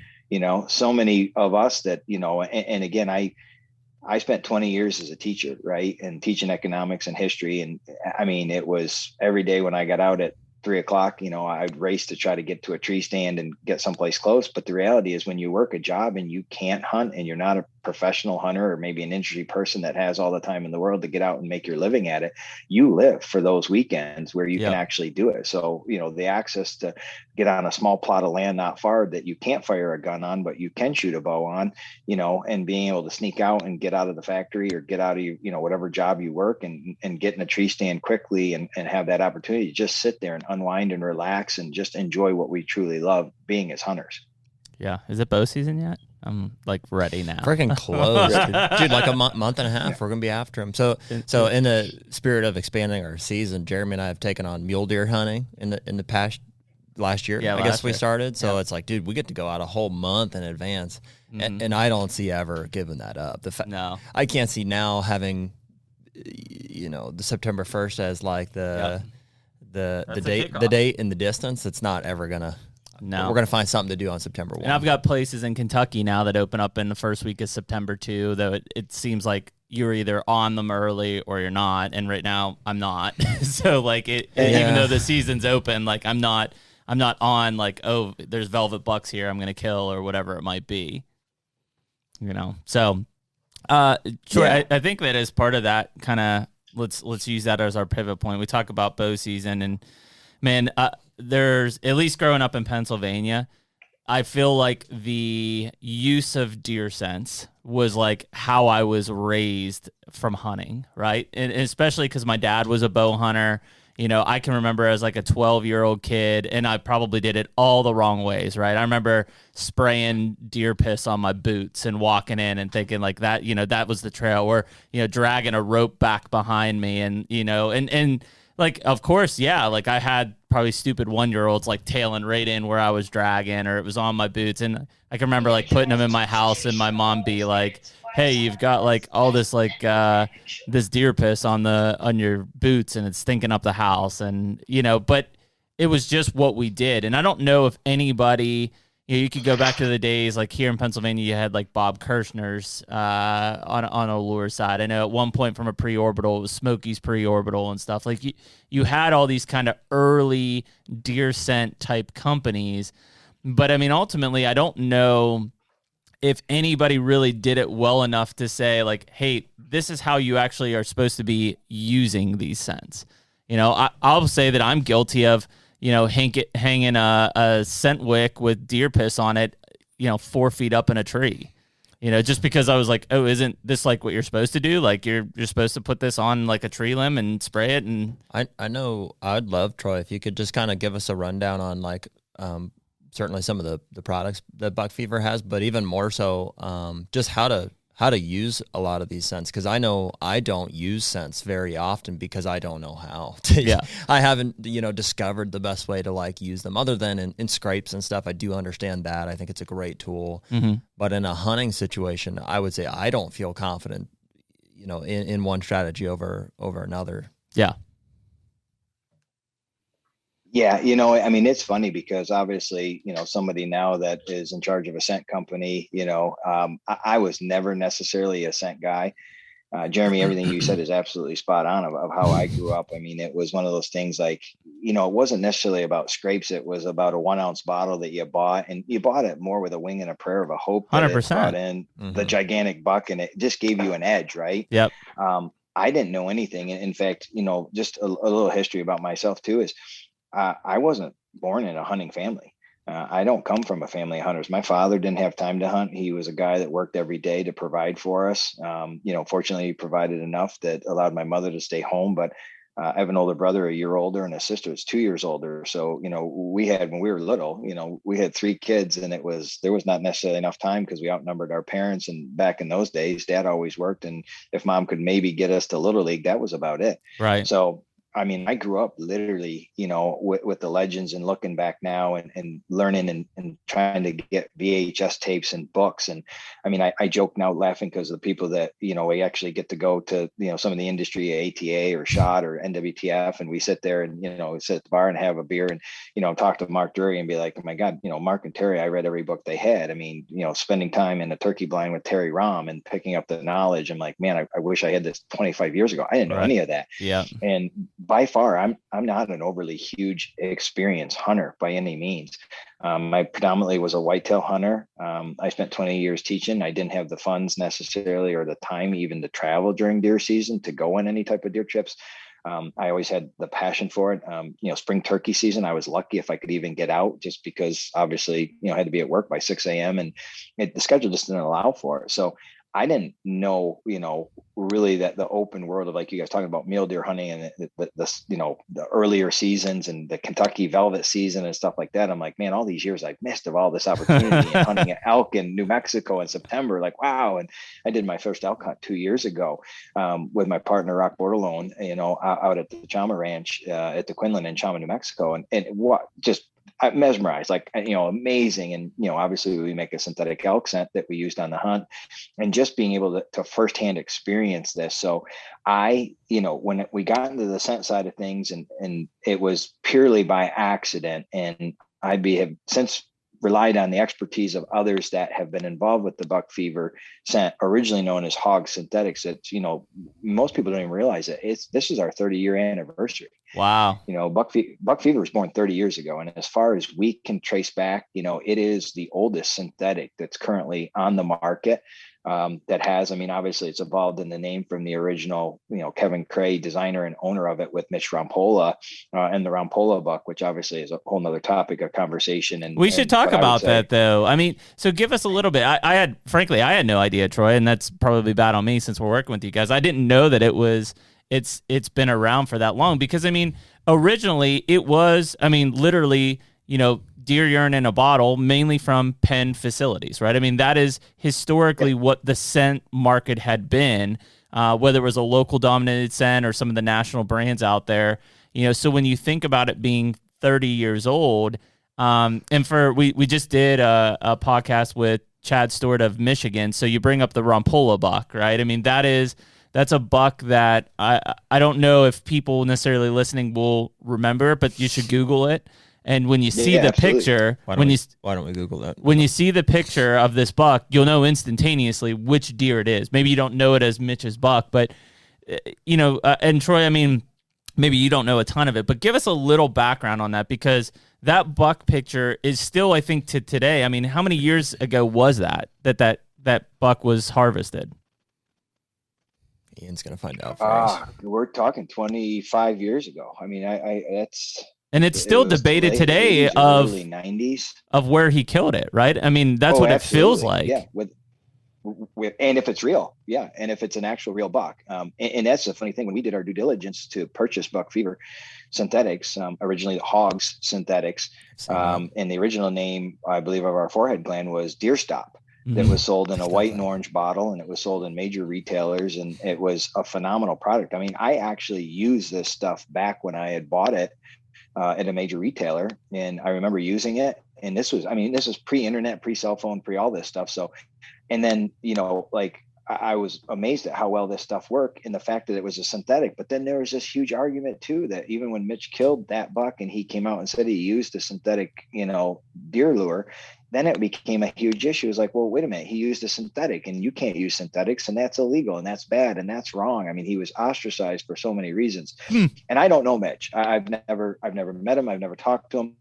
So many of us that, and again, I spent 20 years as a teacher, right? And teaching economics and history. And I mean, it was every day when I got out at 3:00, I'd race to try to get to a tree stand and get someplace close. But the reality is, when you work a job and you can't hunt, and you're not a professional hunter or maybe an industry person that has all the time in the world to get out and make your living at it, you live for those weekends where you can actually do it. So, the access to get on a small plot of land not far that you can't fire a gun on, but you can shoot a bow on, and being able to sneak out and get out of the factory or get out of your, whatever job you work and get in a tree stand quickly and have that opportunity to just sit there and unwind and relax and just enjoy what we truly love, being as hunters. Yeah. Is it bow season yet? I'm like ready now. Freaking close, dude. Like a month and a half, we're gonna be after him. So in the spirit of expanding our season, Jeremy and I have taken on mule deer hunting in the past last year. I guess we started. So it's like, dude, we get to go out a whole month in advance, and I don't see ever giving that up. No, I can't see now having, the September 1st as like the date in the distance. It's not ever gonna. No, we're going to find something to do on September 1. And I've got places in Kentucky now that open up in the first week of September too, though it seems like you're either on them early or you're not. And right now I'm not. So like even though the season's open, like I'm not on like, oh, there's velvet bucks here I'm going to kill or whatever it might be. So Troy, I think that as part of that kind of, let's use that as our pivot point. We talk about bow season, and man, there's, at least growing up in Pennsylvania, I feel like the use of deer sense was like how I was raised from hunting, right? And especially because my dad was a bow hunter. I can remember as like a 12-year-old kid, and I probably did it all the wrong ways, right? I remember spraying deer piss on my boots and walking in and thinking like that, that was the trail, or, dragging a rope back behind me and, and like, of course, like I had probably stupid 1-year-olds like tailing right in where I was dragging, or it was on my boots. And I can remember like putting them in my house and my mom be like, hey, you've got like all this like this deer piss on your boots and it's stinking up the house. And, but it was just what we did. And I don't know if anybody, you could go back to the days like here in Pennsylvania, you had like Bob Kirshner's on a lure side. I know at one point from a pre-orbital, it was Smokey's pre-orbital and stuff. Like you had all these kind of early deer scent type companies. But I mean, ultimately, I don't know if anybody really did it well enough to say like, hey, this is how you actually are supposed to be using these scents. I'll say that I'm guilty of, hanging a scent wick with deer piss on it, 4 feet up in a tree, just because I was like, oh, isn't this like what you're supposed to do? Like you're supposed to put this on like a tree limb and spray it. And I know I'd love, Troy, if you could just kind of give us a rundown on like, certainly some of the products that Buck Fever has, but even more so, just how to use a lot of these scents. Cause I know I don't use scents very often because I don't know how to, I haven't, discovered the best way to like use them other than in scrapes and stuff. I do understand that. I think it's a great tool, but in a hunting situation, I would say I don't feel confident, in one strategy over another. Yeah. Yeah. I mean, it's funny because obviously, somebody now that is in charge of a scent company, I was never necessarily a scent guy. Jeremy, everything you said is absolutely spot on of how I grew up. I mean, it was one of those things like, it wasn't necessarily about scrapes. It was about a 1 ounce bottle that you bought, and you bought it more with a wing and a prayer of a hope that 100%. it brought in the gigantic buck, and it just gave you an edge, right? Yep. I didn't know anything. In fact, just a little history about myself too is I wasn't born in a hunting family. I don't come from a family of hunters. My father didn't have time to hunt. He was a guy that worked every day to provide for us. Fortunately, he provided enough that allowed my mother to stay home. But I have an older brother, a year older, and a sister is 2 years older. So, we had, when we were little, we had 3 kids, and there was not necessarily enough time because we outnumbered our parents. And back in those days, Dad always worked. And if Mom could maybe get us to Little League, that was about it. Right. So, I mean, I grew up literally, with the legends, and looking back now and learning and trying to get VHS tapes and books. And I mean, I joke now laughing because of the people that, we actually get to go to, some of the industry, ATA or SHOT or NWTF. And we sit there and, sit at the bar and have a beer and, talk to Mark Drury and be like, oh my God, Mark and Terry, I read every book they had. I mean, spending time in a turkey blind with Terry Rahm and picking up the knowledge. I'm like, man, I wish I had this 25 years ago. I didn't know any of that. Yeah. And by far, I'm not an overly huge experienced hunter by any means. I predominantly was a whitetail hunter. I spent 20 years teaching. I didn't have the funds necessarily or the time even to travel during deer season to go on any type of deer trips. I always had the passion for it. Spring turkey season, I was lucky if I could even get out, just because obviously, I had to be at work by 6 a.m. and the schedule just didn't allow for it. So I didn't know, really that the open world of, like you guys talking about mule deer hunting and the earlier seasons and the Kentucky velvet season and stuff like that. I'm like, man, all these years I've missed of all this opportunity and hunting elk in New Mexico in September. Like, wow. And I did my first elk hunt 2 years ago with my partner, Rock Bordelone, out at the Chama Ranch at the Quinlan in Chama, New Mexico. And what just, I'm mesmerized, like, amazing. And, obviously we make a synthetic elk scent that we used on the hunt, and just being able to firsthand experience this. So I, when we got into the scent side of things, and it was purely by accident, and have since relied on the expertise of others that have been involved with the buck fever scent, originally known as hog synthetics. It's, most people don't even realize it. This is our 30-year anniversary. Wow. Buck fever was born 30 years ago. And as far as we can trace back, it is the oldest synthetic that's currently on the market. That has, obviously it's evolved in the name from the original, Kevin Cray, designer and owner of it, with Mitch Rampolla and the Rampolla buck, which obviously is a whole nother topic of conversation. And we should talk about that though. So give us a little bit. I had no idea, Troy, and that's probably bad on me since we're working with you guys. I didn't know that it's been around for that long, because originally it was, literally, deer urine in a bottle, mainly from pen facilities, right? That is historically what the scent market had been, whether it was a local dominated scent or some of the national brands out there. So when you think about it being 30 years old, and we just did a podcast with Chad Stewart of Michigan. So you bring up the Rampolla buck, right? That's a buck that I don't know if people necessarily listening will remember, but you should Google it. And when you see the absolutely. picture, why don't we Google that? When you see the picture of this buck, you'll know instantaneously which deer it is. Maybe you don't know it as Mitch's buck, but and Troy, maybe you don't know a ton of it, but give us a little background on that, because that buck picture is still, I think, to today. How many years ago was that buck was harvested? Ian's gonna find out for us. We're talking 25 years ago. That's. And it's still debated today of early 90s of where he killed it, right? That's what absolutely. It feels like. Yeah, with and if it's real, yeah, and if it's an actual real buck, and that's the funny thing. When we did our due diligence to purchase buck fever synthetics, originally the hogs synthetics, and the original name, I believe, of our forehead gland was Deer Stop. That was sold in a white and orange bottle, and it was sold in major retailers, and it was a phenomenal product. I actually used this stuff back when I had bought it at a major retailer, and I remember using it. And this was pre-internet, pre-cell phone, pre all this stuff. So, and then, I was amazed at how well this stuff worked and the fact that it was a synthetic. But then there was this huge argument too, that even when Mitch killed that buck and he came out and said he used a synthetic, deer lure, then it became a huge issue. It was like, well, wait a minute, he used a synthetic and you can't use synthetics, and that's illegal and that's bad and that's wrong. I mean, he was ostracized for so many reasons. And I don't know Mitch. I've never met him. I've never talked to him.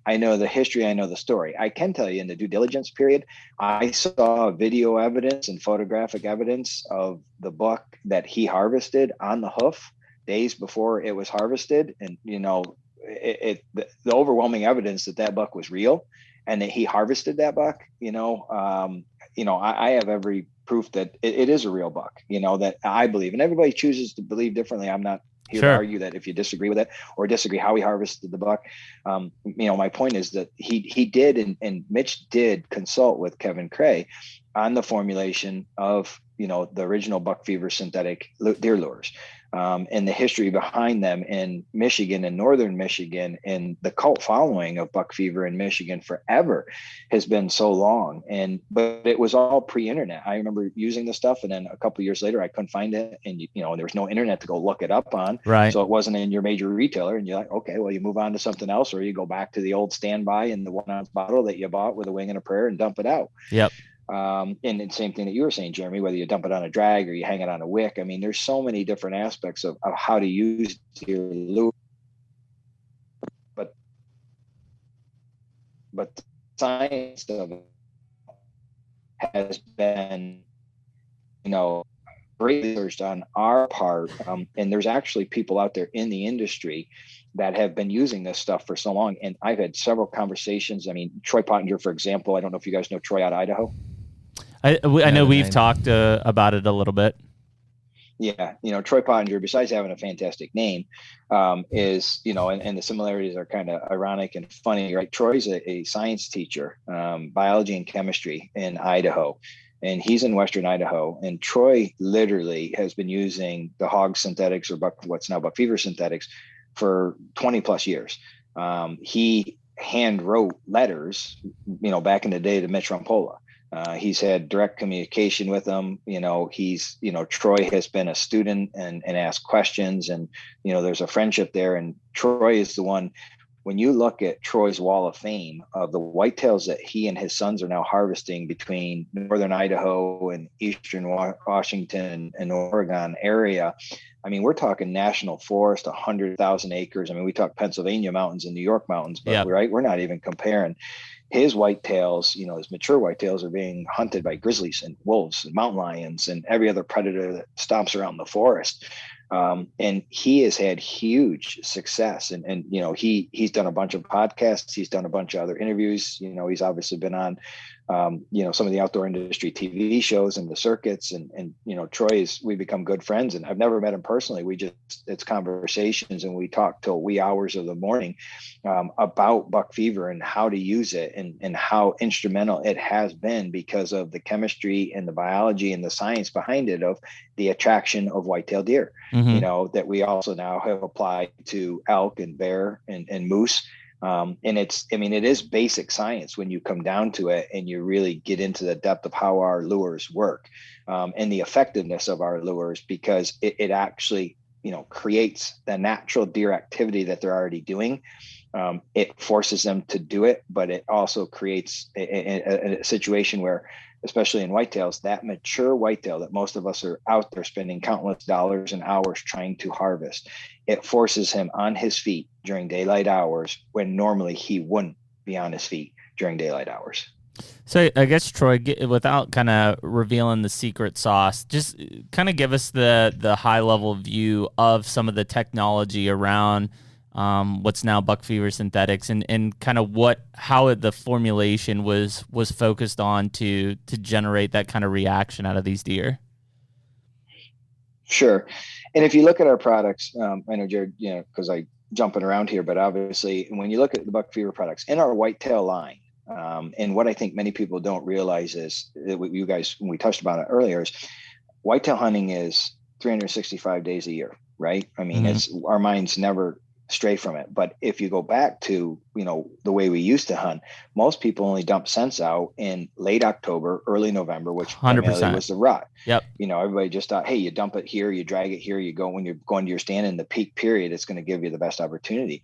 I know the history. I know the story. I can tell you in the due diligence period, I saw video evidence and photographic evidence of the buck that he harvested on the hoof days before it was harvested. And, the overwhelming evidence that buck was real and that he harvested that buck, I have every proof that it is a real buck, that I believe, and everybody chooses to believe differently. I'm not here to argue that if you disagree with it or disagree how he harvested the buck. My point is that he did, and Mitch did consult with Kevin Cray on the formulation of, the original buck fever synthetic deer lures, and the history behind them in Michigan and northern Michigan, and the cult following of buck fever in Michigan forever has been so long. But it was all pre-internet. I remember using the stuff, and then a couple of years later, I couldn't find it, and there was no internet to go look it up on. Right. So it wasn't in your major retailer, and you're like, okay, well, you move on to something else, or you go back to the old standby in the 1 ounce bottle that you bought with a wing and a prayer and dump it out. Yep. And the same thing that you were saying, Jeremy, whether you dump it on a drag or you hang it on a wick. I mean, there's so many different aspects of how to use your lure. But the science of it has been, great research on our part. And there's actually people out there in the industry that have been using this stuff for so long. And I've had several conversations. I mean, Troy Pottinger, for example, I don't know if you guys know Troy out of Idaho. I know we've talked about it a little bit. Yeah. Troy Pottinger, besides having a fantastic name, is, and the similarities are kind of ironic and funny, right? Troy's a science teacher, biology and chemistry in Idaho, and he's in Western Idaho. And Troy literally has been using the hog synthetics, or what's now buck fever synthetics, for 20 plus years. He hand wrote letters, back in the day to Mitch Rampolla. He's had direct communication with them. Troy has been a student and asked questions, and, there's a friendship there. And Troy is the one, when you look at Troy's wall of fame of the whitetails that he and his sons are now harvesting between northern Idaho and eastern Washington and Oregon area, I mean, we're talking national forest, 100,000 acres. I mean, we talk Pennsylvania mountains and New York mountains, but right, we're not even comparing. His whitetails, his mature whitetails are being hunted by grizzlies and wolves and mountain lions and every other predator that stomps around the forest. And he has had huge success, and he's done a bunch of podcasts. He's done a bunch of other interviews. He's obviously been on, some of the outdoor industry TV shows and the circuits, and we've become good friends, and I've never met him personally. It's conversations, and we talk till wee hours of the morning, about buck fever and how to use it, and how instrumental it has been because of the chemistry and the biology and the science behind it, of the attraction of whitetail deer, that we also now have applied to elk and bear and moose. And it is basic science when you come down to it and you really get into the depth of how our lures work, and the effectiveness of our lures, because it actually, creates the natural deer activity that they're already doing. It forces them to do it, but it also creates a situation where, especially in whitetails, that mature whitetail that most of us are out there spending countless dollars and hours trying to harvest, it forces him on his feet during daylight hours when normally he wouldn't be on his feet during daylight hours. So I guess, Troy, without kind of revealing the secret sauce, just kind of give us the high level view of some of the technology around what's now buck fever synthetics, and kind of how the formulation was focused on to generate that kind of reaction out of these deer. Sure. And if you look at our products, I know, Jared, because I jumping around here, but obviously when you look at the buck fever products in our whitetail line, and what I think many people don't realize is that you guys, when we touched about it earlier, is whitetail hunting is 365 days a year, right? I mean, our minds never stray from it. But if you go back to, the way we used to hunt, most people only dump scents out in late October, early November, which 100% primarily was the rut. Yep. Everybody just thought, hey, you dump it here, you drag it here, you go when you're going to your stand in the peak period, it's going to give you the best opportunity.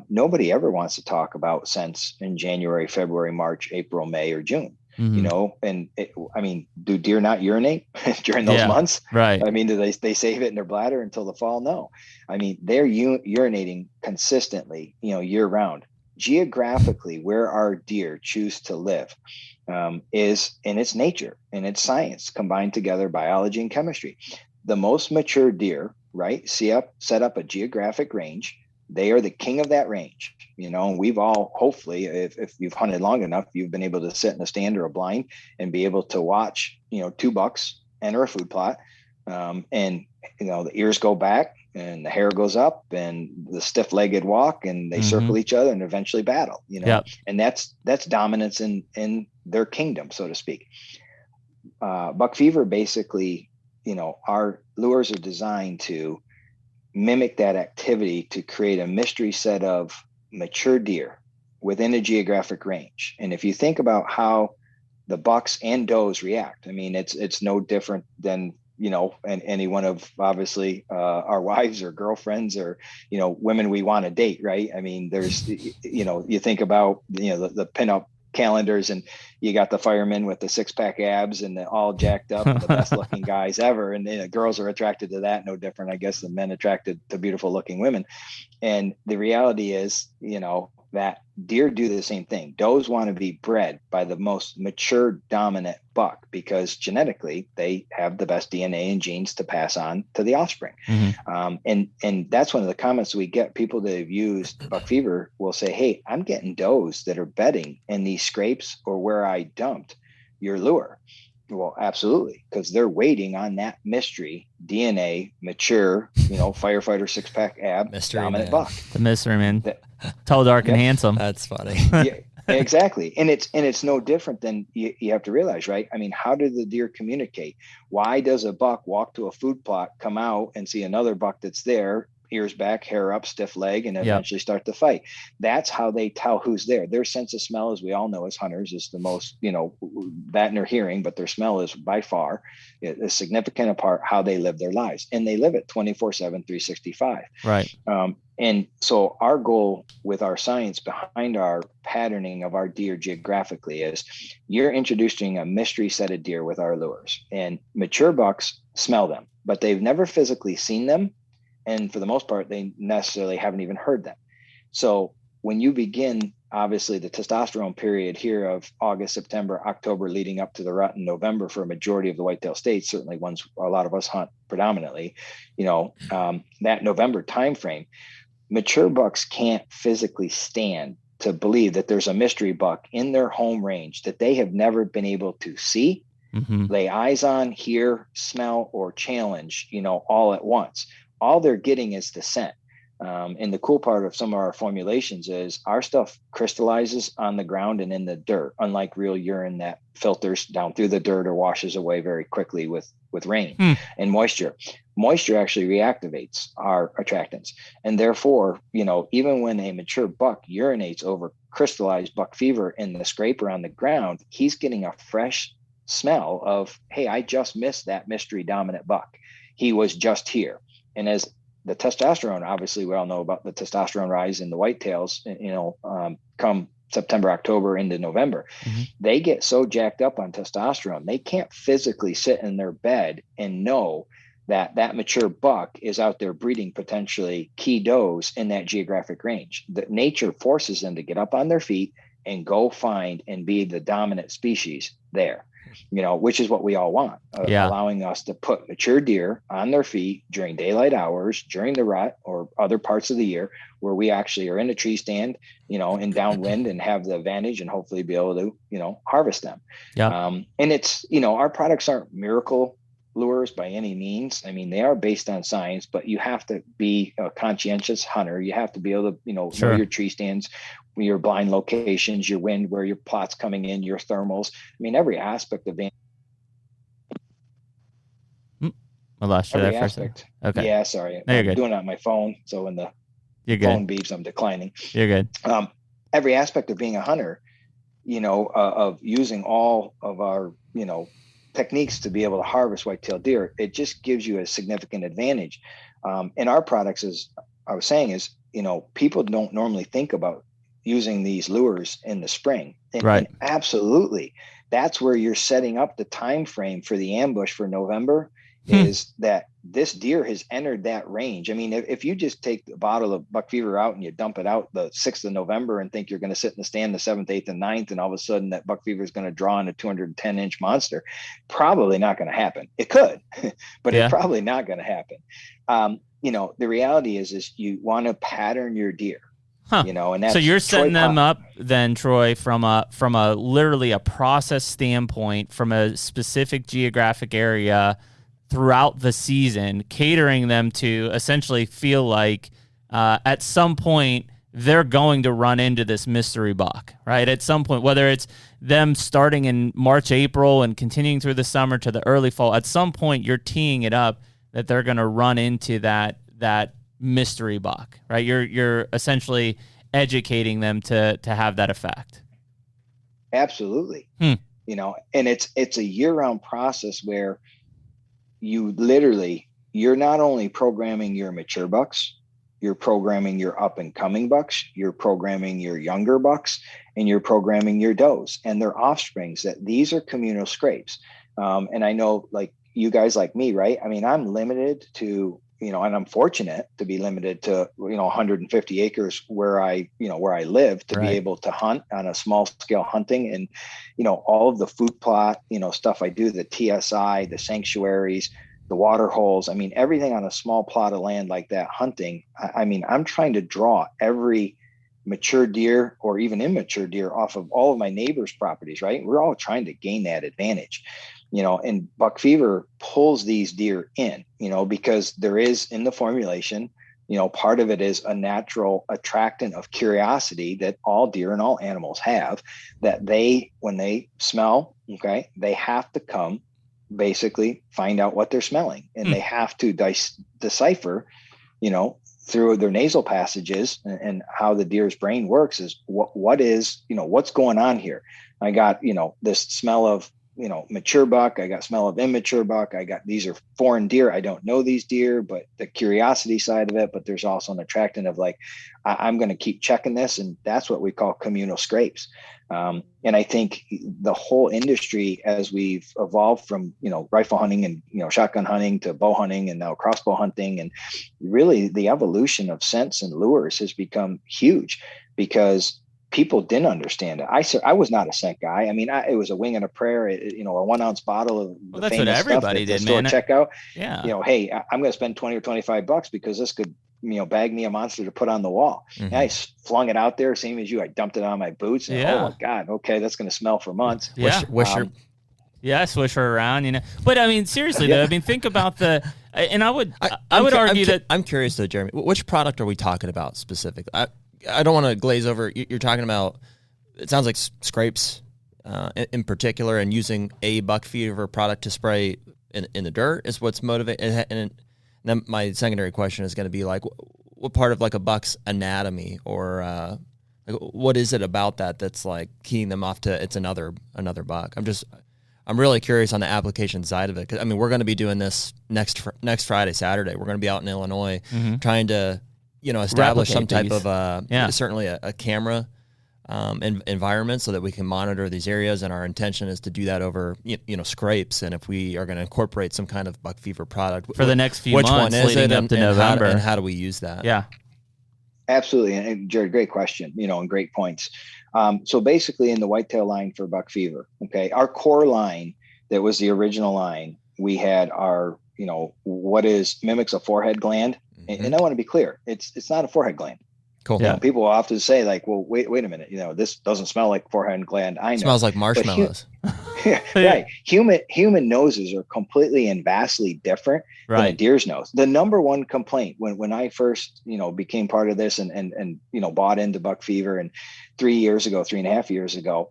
Nobody ever wants to talk about scents in January, February, March, April, May, or June. And do deer not urinate during those months? Right. Do they save it in their bladder until the fall? No. They're urinating consistently, year round. Geographically, where our deer choose to live is in its nature and its science combined together, biology and chemistry. The most mature deer, right, set up a geographic range. They are the king of that range, and we've all, hopefully, if you've hunted long enough, you've been able to sit in a stand or a blind and be able to watch, 2 bucks enter a food plot. And the ears go back and the hair goes up and the stiff-legged walk and they circle each other and eventually battle, and that's dominance in their kingdom, so to speak. Buck fever, basically, our lures are designed to mimic that activity to create a mystery set of mature deer within a geographic range. And if you think about how the bucks and does react, it's no different than, and any one of, obviously, our wives or girlfriends or, women we want to date, right? There's, you think about, the pinup calendars and you got the firemen with the 6-pack abs and the all jacked up and the best looking guys ever. And girls are attracted to that, no different, I guess, than men attracted to beautiful looking women. And the reality is, that deer do the same thing. Does want to be bred by the most mature dominant buck because genetically they have the best DNA and genes to pass on to the offspring. And that's one of the comments we get. People that have used buck fever will say, hey, I'm getting does that are bedding in these scrapes or where I dumped your lure. Well, absolutely, because they're waiting on that mystery DNA, mature, firefighter 6-pack ab, mystery dominant man. buck. The mystery man, tall, dark, and handsome. That's funny. Yeah, exactly, and it's no different than you have to realize, right? How do the deer communicate? Why does a buck walk to a food plot, come out, and see another buck that's there? Ears back, hair up, stiff leg, and eventually start to fight. That's how they tell who's there. Their sense of smell, as we all know as hunters, is the most, that and their hearing, but their smell is by far a significant part how they live their lives. And they live it 24/7, 365. Right. And so our goal with our science behind our patterning of our deer geographically is you're introducing a mystery set of deer with our lures. And mature bucks smell them, but they've never physically seen them. And for the most part, they necessarily haven't even heard them. So when you begin, obviously, the testosterone period here of August, September, October, leading up to the rut in November for a majority of the whitetail states, certainly ones a lot of us hunt predominantly, that November timeframe, mature bucks can't physically stand to believe that there's a mystery buck in their home range that they have never been able to see, lay eyes on, hear, smell, or challenge, all at once. All they're getting is the scent. And the cool part of some of our formulations is our stuff crystallizes on the ground and in the dirt, unlike real urine that filters down through the dirt or washes away very quickly with rain and moisture. Moisture actually reactivates our attractants. And therefore, even when a mature buck urinates over crystallized buck fever in the scraper on the ground, he's getting a fresh smell of, hey, I just missed that mystery dominant buck. He was just here. And as the testosterone, obviously, we all know about the testosterone rise in the whitetails, come September, October into November, they get so jacked up on testosterone, they can't physically sit in their bed and know that that mature buck is out there breeding potentially key does in that geographic range. That nature forces them to get up on their feet and go find and be the dominant species there. Which is what we all want, allowing us to put mature deer on their feet during daylight hours, during the rut or other parts of the year where we actually are in a tree stand, in downwind and have the advantage and hopefully be able to, harvest them. And it's, our products aren't miracle lures by any means. They are based on science, but you have to be a conscientious hunter. You have to be able to, know your tree stands, your blind locations, your wind, where your plot's coming in, your thermals. every aspect of I lost you there for a second. Okay. Yeah, sorry. No, you're I'm good. doing it on my phone. So when the You're good. Phone beeps. I'm declining. You're good. Every aspect of being a hunter, of using all of our, techniques to be able to harvest whitetail deer, it just gives you a significant advantage. And our products, as I was saying, is, people don't normally think about using these lures in the spring. And absolutely, that's where you're setting up the time frame for the ambush for November, is that this deer has entered that range. I mean, if you just take the bottle of buck fever out and you dump it out the 6th of November and think you're going to sit in the stand the 7th, 8th, and 9th, and all of a sudden that buck fever is going to draw in a 210-inch monster, probably not going to happen. It could, but it's probably not going to happen. The reality is you want to pattern your deer. And that's so you're setting them up then, Troy, from a literally a process standpoint, from a specific geographic area throughout the season, catering them to essentially feel like at some point they're going to run into this mystery buck, right? At some point, whether it's them starting in March, April and continuing through the summer to the early fall, at some point you're teeing it up that they're going to run into that mystery buck, right? You're essentially educating them to have that effect. Absolutely. And it's a year-round process where you're not only programming your mature bucks, you're programming your up and coming bucks, you're programming your younger bucks, and you're programming your does and their offsprings. That these are communal scrapes. And I know, like you guys, like me, right? I mean, I'm limited to, and I'm fortunate to be limited to, 150 acres where I live, to be able to hunt on a small scale hunting, and, all of the food plot, stuff I do, the TSI, the sanctuaries, the water holes. I mean, everything on a small plot of land like that hunting. I mean, I'm trying to draw every mature deer or even immature deer off of all of my neighbors' properties, right? We're all trying to gain that advantage. And buck fever pulls these deer in, because there is in the formulation, part of it is a natural attractant of curiosity that all deer and all animals have, that when they smell, they have to come basically find out what they're smelling, and they have to decipher, through their nasal passages and how the deer's brain works, is what is, what's going on here. I got, this smell of, mature buck. I got smell of immature buck. I got, these are foreign deer. I don't know these deer, but the curiosity side of it, but there's also an attractant of like, I'm going to keep checking this. And that's what we call communal scrapes. And I think the whole industry, as we've evolved from, rifle hunting and, shotgun hunting to bow hunting and now crossbow hunting, and really the evolution of scents and lures has become huge because people didn't understand it. I was not a scent guy. I mean, it was a wing and a prayer, a 1 ounce bottle of well, that's what everybody did, man. Checkout. Yeah. Hey, I'm going to spend $20 or $25 because this could, bag me a monster to put on the wall. Mm-hmm. And I flung it out there, same as you. I dumped it on my boots. And, oh my God, okay, that's going to smell for months. Yeah. Swish her around, But I mean, seriously though, I mean, think about and I would argue that I'm curious though, Jeremy, which product are we talking about specifically? I don't want to glaze over. You're talking about, it sounds like scrapes in particular, and using a buck fever product to spray in the dirt is what's motivating. And then my secondary question is going to be like, what part of like a buck's anatomy or what is it about that's like keying them off to it's another buck? I'm really curious on the application side of it. 'Cause, I mean, we're going to be doing this next Friday, Saturday. We're going to be out in Illinois trying to, establish some type of certainly a camera environment so that we can monitor these areas. And our intention is to do that over, scrapes. And if we are going to incorporate some kind of buck fever product for the next few months leading up to November, and how do we use that? Yeah, absolutely. And Jared, great question, and great points. So basically in the whitetail line for buck fever, our core line that was the original line, we had our, what mimics a forehead gland. And I want to be clear, it's not a forehead gland. Cool. Yeah. People often say like, well, wait a minute, this doesn't smell like forehead gland. I know. It smells like marshmallows. Right. Human noses are completely and vastly different than a deer's nose. The number one complaint when I first, became part of this and bought into buck fever, and 3.5 years ago,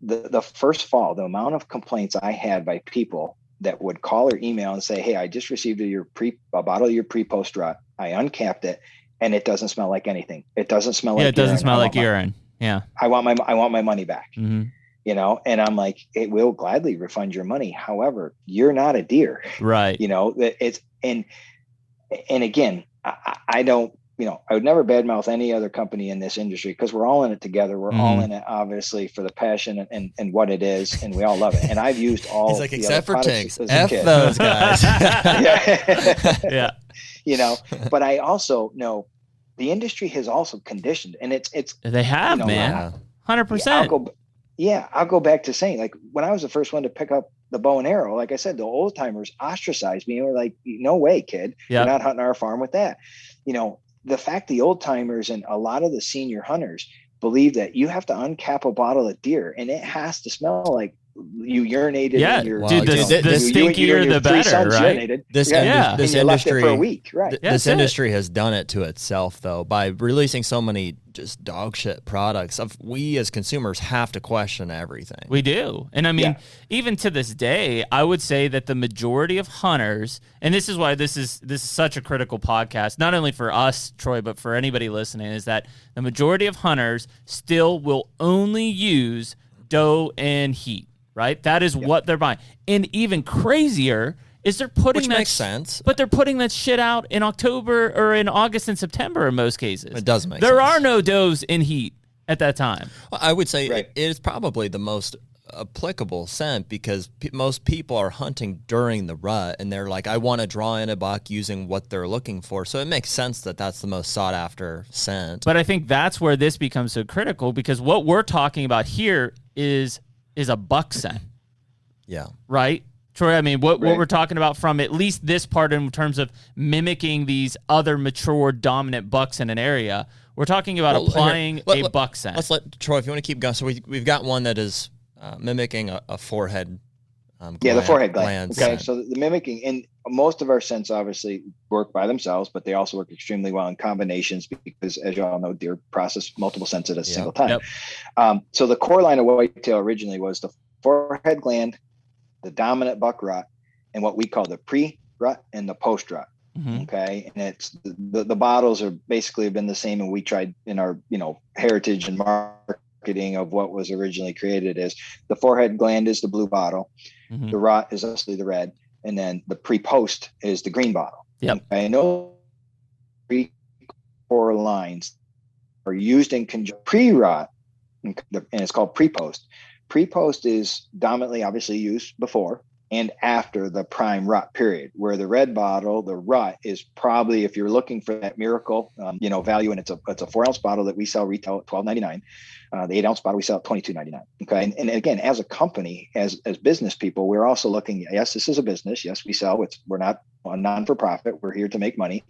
the first fall, the amount of complaints I had by people that would call or email and say, hey, I just received a bottle of your pre-post rut. I uncapped it and it doesn't smell like anything. It doesn't smell like it doesn't urine. smell like urine. Yeah. I want my money back. Mm-hmm. You know, and I'm like, it will gladly refund your money. However, you're not a deer. Right. You know, it's, and again, I don't, you know, I would never badmouth any other company in this industry because we're all in it together. We're all in it, obviously, for the passion and what it is, and we all love it. And I've used all. He's like, except for tanks, F those guys. Yeah. You know, but I also know the industry has also conditioned, and it's they have, you know, man, 100%. I'll go back to saying, like, when I was the first one to pick up the bow and arrow, like I said, the old timers ostracized me and were like, no way, kid, you're not hunting our farm with that. You know, the fact the old timers and a lot of the senior hunters believe that you have to uncap a bottle of deer and it has to smell like you urinated. Yeah, in your, dude, the stinkier the better, right? This industry left it for a week, right? This industry has done it to itself, though, by releasing so many just dog shit products. We as consumers have to question everything. We do, and I mean, even to this day, I would say that the majority of hunters, and this is why this is such a critical podcast, not only for us, Troy, but for anybody listening, is that the majority of hunters still will only use doe and heat. Right, that is what they're buying, and even crazier is they're putting which that makes sense, but they're putting that shit out in October or in August and September in most cases. It does make there sense. are no does in heat at that time. Well, I would say it is probably the most applicable scent because most people are hunting during the rut, and they're like, I want to draw in a buck using what they're looking for. So it makes sense that that's the most sought after scent. But I think that's where this becomes so critical because what we're talking about here is a buck scent. Yeah. Right? Troy, I mean, what we're talking about from at least this part in terms of mimicking these other mature dominant bucks in an area, we're talking about applying a buck scent. Let's let Troy, if you want to keep going. So we've got one that is mimicking a forehead gland. The forehead gland. Okay, scent. so the mimicking, and most of our scents obviously work by themselves, but they also work extremely well in combinations because, as you all know, deer process multiple scents at a single time. Yep. So the core line of whitetail originally was the forehead gland, the dominant buck rut, and what we call the pre-rut and the post-rut. Mm-hmm. Okay, and it's the bottles are basically been the same, and we tried in our heritage and marketing of what was originally created is the forehead gland is the blue bottle, the rut is obviously the red, and then the pre-post is the green bottle. Yep. I know 3 core lines are used in conjunction. Pre-rut, and it's called pre-post. Pre-post is dominantly obviously used before and after the prime rut period, where the red bottle, the rut, is probably, if you're looking for that miracle, value, and it's a 4-ounce bottle that we sell retail at $12.99. The 8-ounce bottle we sell at $22.99. Okay, and again, as a company, as business people, we're also looking. Yes, this is a business. Yes, we sell. We're not a non-for-profit. We're here to make money,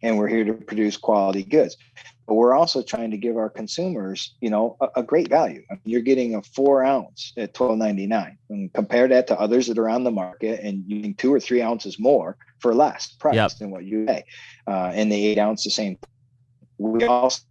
and we're here to produce quality goods. But we're also trying to give our consumers, a great value. I mean, you're getting a 4-ounce at $12.99, and compare that to others that are on the market, and you getting 2 or 3 ounces more for less price than what you pay. And the 8-ounce, the same. We also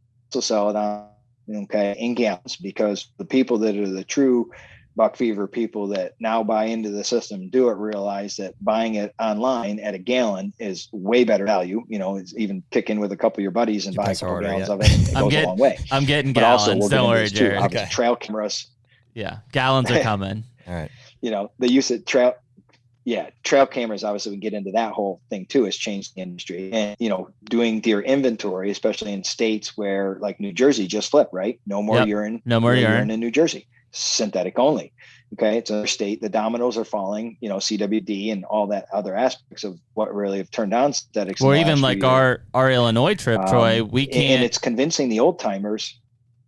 sell it on, in gallons, because the people that are the true buck fever people that now buy into the system realize that buying it online at a gallon is way better value. It's even kick in with a couple of your buddies and buy a couple gallons of it. It goes a long way. I'm getting gallons. Don't worry, Jerry. Okay. Trail cameras. Yeah. Gallons are coming. All right. The use of trail cameras, obviously we get into that whole thing too, has changed the industry. And, doing deer inventory, especially in states where, like New Jersey, just flipped, right? No more urine. No more urine in New Jersey. Synthetic only. Okay. It's a state. The dominoes are falling, CWD and all that other aspects of what really have turned down synthetics. Or even like our Illinois trip, Troy, we can't. And it's convincing the old timers.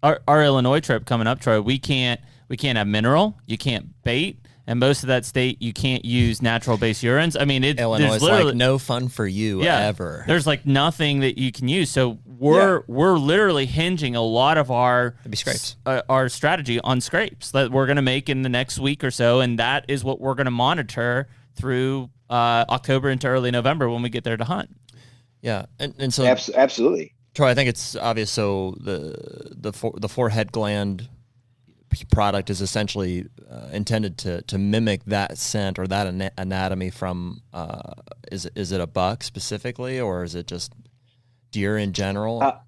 Our Illinois trip coming up, Troy, we can't have mineral. You can't bait. And most of that state, you can't use natural-based urines. I mean, Illinois is like no fun for you ever. There's like nothing that you can use. So we're literally hinging a lot of our scrapes, our strategy on scrapes that we're going to make in the next week or so, and that is what we're going to monitor through October into early November when we get there to hunt. Yeah, and so absolutely, Troy, I think it's obvious. So the forehead gland product is essentially intended to mimic that scent or that anatomy from is it a buck specifically, or is it just deer in general?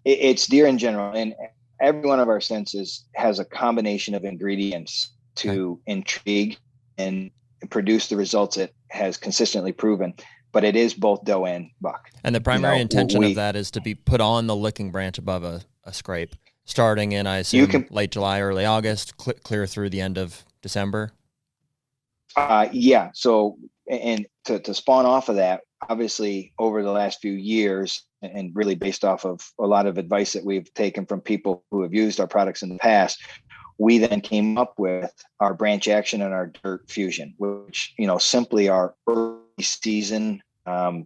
It's deer in general, and every one of our senses has a combination of ingredients to intrigue and produce the results it has consistently proven. But it is both doe and buck. And the primary intention of that is to be put on the licking branch above a scrape, starting in, I assume, late July, early August, clear through the end of December. Yeah. So, and to spawn off of that, obviously over the last few years, and really based off of a lot of advice that we've taken from people who have used our products in the past, we then came up with our branch action and our dirt fusion, which, simply are early season,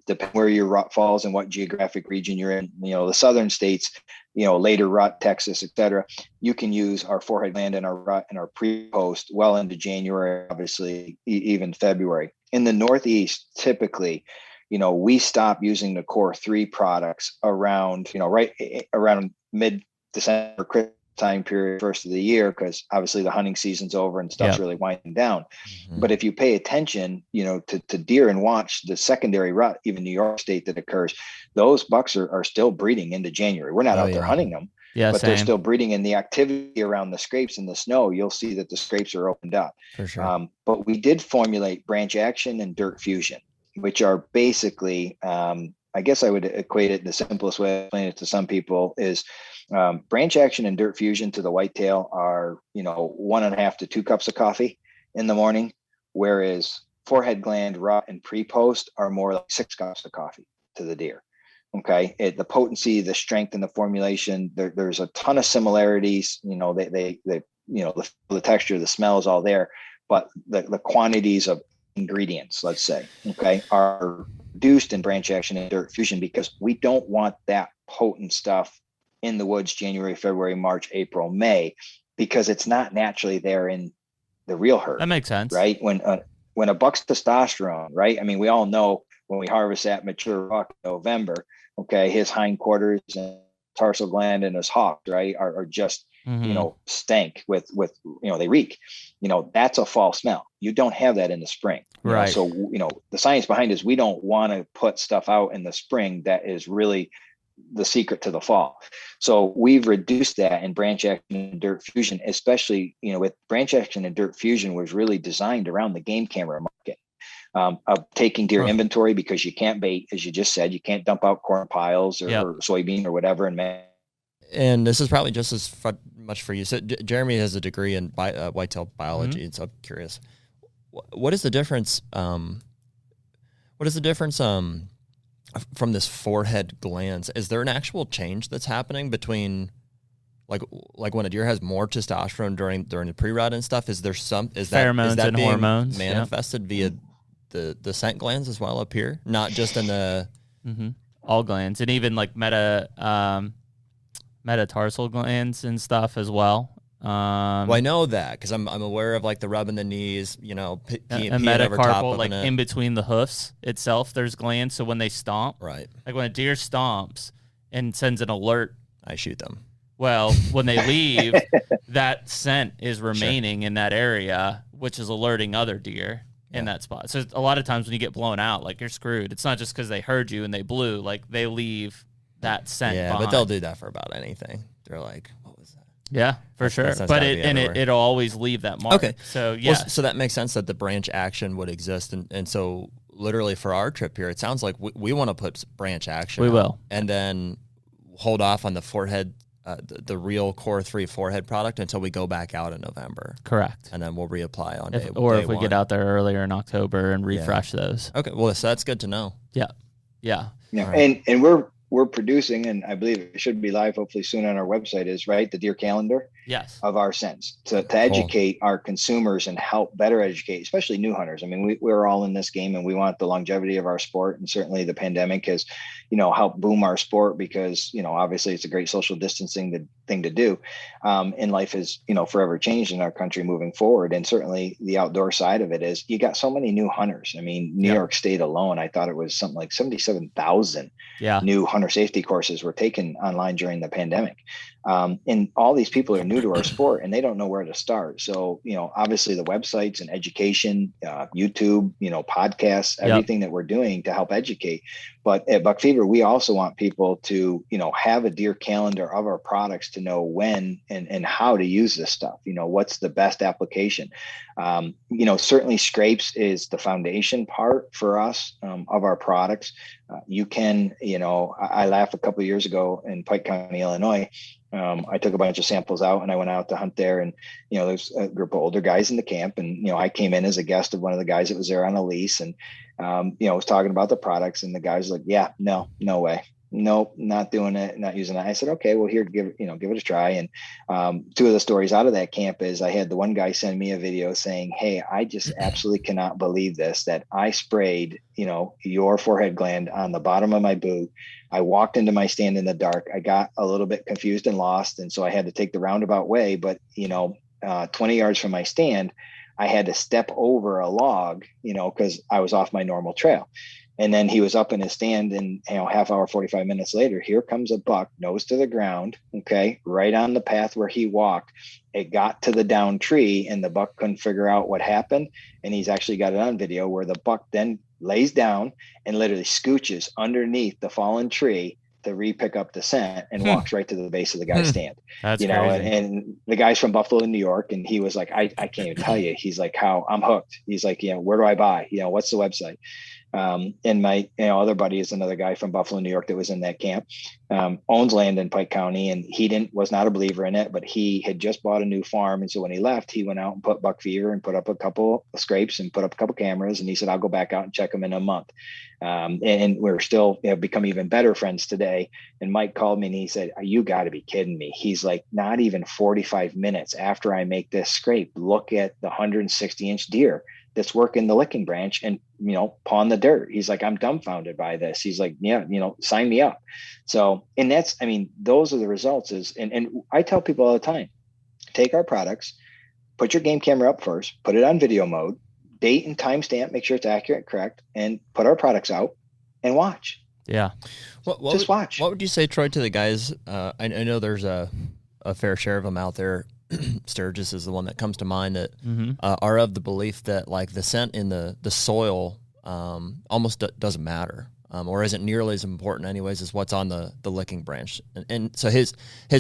depending where your rut falls and what geographic region you're in, the southern states, later rut, Texas, etc. You can use our forehead gland and our rut and our pre-post well into January, obviously even February. In the Northeast, typically, we stop using the core 3 products around, right around mid-December time period, first of the year, because obviously the hunting season's over and stuff's really winding down. Mm-hmm. But if you pay attention, to deer and watch the secondary rut, even New York State, that occurs, those bucks are still breeding into January. We're not out there hunting them, but they're still breeding, in the activity around the scrapes in the snow. You'll see that the scrapes are opened up. For sure. But we did formulate branch action and dirt fusion, which are basically, I guess I would equate it, the simplest way to explain it to some people is branch action and dirt fusion to the whitetail are, 1.5 to 2 cups of coffee in the morning, whereas forehead gland, rut, and pre-post are more like 6 cups of coffee to the deer. Okay. The potency, the strength, and the formulation, there's a ton of similarities. The texture, the smell is all there, but the quantities of ingredients, let's say, are reduced in branch action and dirt fusion, because we don't want that potent stuff in the woods January, February, March, April, May, because it's not naturally there in the real herd. That makes sense, right? When a buck's testosterone, right? I mean, we all know when we harvest that mature buck in November, his hindquarters and tarsal gland and his hocks, right, are just stank with they reek. That's a fall smell. You don't have that in the spring, right? So the science behind it is we don't want to put stuff out in the spring that is really the secret to the fall. So we've reduced that in branch action and dirt fusion, especially with branch action and dirt fusion was really designed around the game camera market. Of taking deer inventory, because you can't bait, as you just said, you can't dump out corn piles or soybean or whatever. And this is probably just as much for you. So Jeremy has a degree in whitetail biology, and so I'm curious, what is the difference? From this forehead glands? Is there an actual change that's happening between, like when a deer has more testosterone during the pre-rut and stuff? Is there pheromones and being hormones manifested via the scent glands as well up here, not just in the all glands, and even like metatarsal glands and stuff as well. Well, I know that because I'm aware of like the rubbing the knees, and metacarpal, like in between the hoofs itself, there's glands. So when they stomp, right, like when a deer stomps and sends an alert, I shoot them. Well, when they leave, that scent is remaining in that area, which is alerting other deer in that spot. So a lot of times when you get blown out, like, you're screwed. It's not just because they heard you and they blew, like they leave that scent behind. But they'll do that for about anything. They're like, what was that? Yeah, for sure. But it'll always leave that mark. Okay. So yeah. Well, so that makes sense that the branch action would exist. And so literally for our trip here, it sounds like we want to put branch action. We will. And then hold off on the forehead, the real core 3 forehead product until we go back out in November. Correct. And then we'll reapply on if we one. get out there earlier in October and refresh those. Okay. Well, so that's good to know. Yeah. Yeah. Right. And we're producing, and I believe it should be live hopefully soon on our website, is the deer calendar of our scents to educate our consumers and help better educate, especially new hunters. I mean, we're all in this game and we want the longevity of our sport. And certainly the pandemic has, helped boom our sport because, obviously it's a great social distancing thing to do. And life is, forever changed in our country moving forward. And certainly the outdoor side of it is you got so many new hunters. I mean, New York State alone, I thought it was something like 77,000 new hunter safety courses were taken online during the pandemic. And all these people are new to our sport and they don't know where to start. So, obviously the websites and education, YouTube, podcasts, everything that we're doing to help educate. But at Buck Fever, we also want people to, have a deer calendar of our products to know when and how to use this stuff. What's the best application? Certainly scrapes is the foundation part for us of our products. You can, I laughed a couple of years ago in Pike County, Illinois. I took a bunch of samples out and I went out to hunt there, and there's a group of older guys in the camp, and I came in as a guest of one of the guys that was there on a lease, and was talking about the products, and the guys were like, yeah, no way, nope, not doing it, not using it. I said, okay, well, here, give it a try. And two of the stories out of that camp is I had the one guy send me a video saying, hey, I just absolutely cannot believe this, that I sprayed your forehead gland on the bottom of my boot. I walked into my stand in the dark. I got a little bit confused and lost, and so I had to take the roundabout way. But 20 yards from my stand, I had to step over a log, because I was off my normal trail. And then he was up in his stand, and half hour, 45 minutes later, here comes a buck, nose to the ground, okay, right on the path where he walked. It got to the down tree, and the buck couldn't figure out what happened. And he's actually got it on video where the buck then lays down and literally scooches underneath the fallen tree to re-pick up the scent and walks right to the base of the guy's stand. That's crazy. And the guy's from Buffalo, New York, and he was like, I can't even tell you. He's like, how I'm hooked. He's like, where do I buy? What's the website? And my other buddy is another guy from Buffalo, New York, that was in that camp, owns land in Pike County, and he was not a believer in it, but he had just bought a new farm. And so when he left, he went out and put Buck Fever and put up a couple of scrapes and put up a couple cameras. And he said, I'll go back out and check them in a month. And we're still become even better friends today. And Mike called me and he said, you got to be kidding me. He's like, not even 45 minutes after I make this scrape, look at the 160-inch deer that's working the licking branch and, pawing the dirt. He's like, I'm dumbfounded by this. He's like, yeah, sign me up. So, and that's, those are the results and I tell people all the time, take our products, put your game camera up first, put it on video mode, date and timestamp, make sure it's accurate, correct, and put our products out and watch. Yeah. Just watch. What would you say, Troy, to the guys? I know there's a fair share of them out there. Sturgis is the one that comes to mind that are of the belief that like the scent in the soil almost doesn't matter or isn't nearly as important anyways as what's on the licking branch. And so his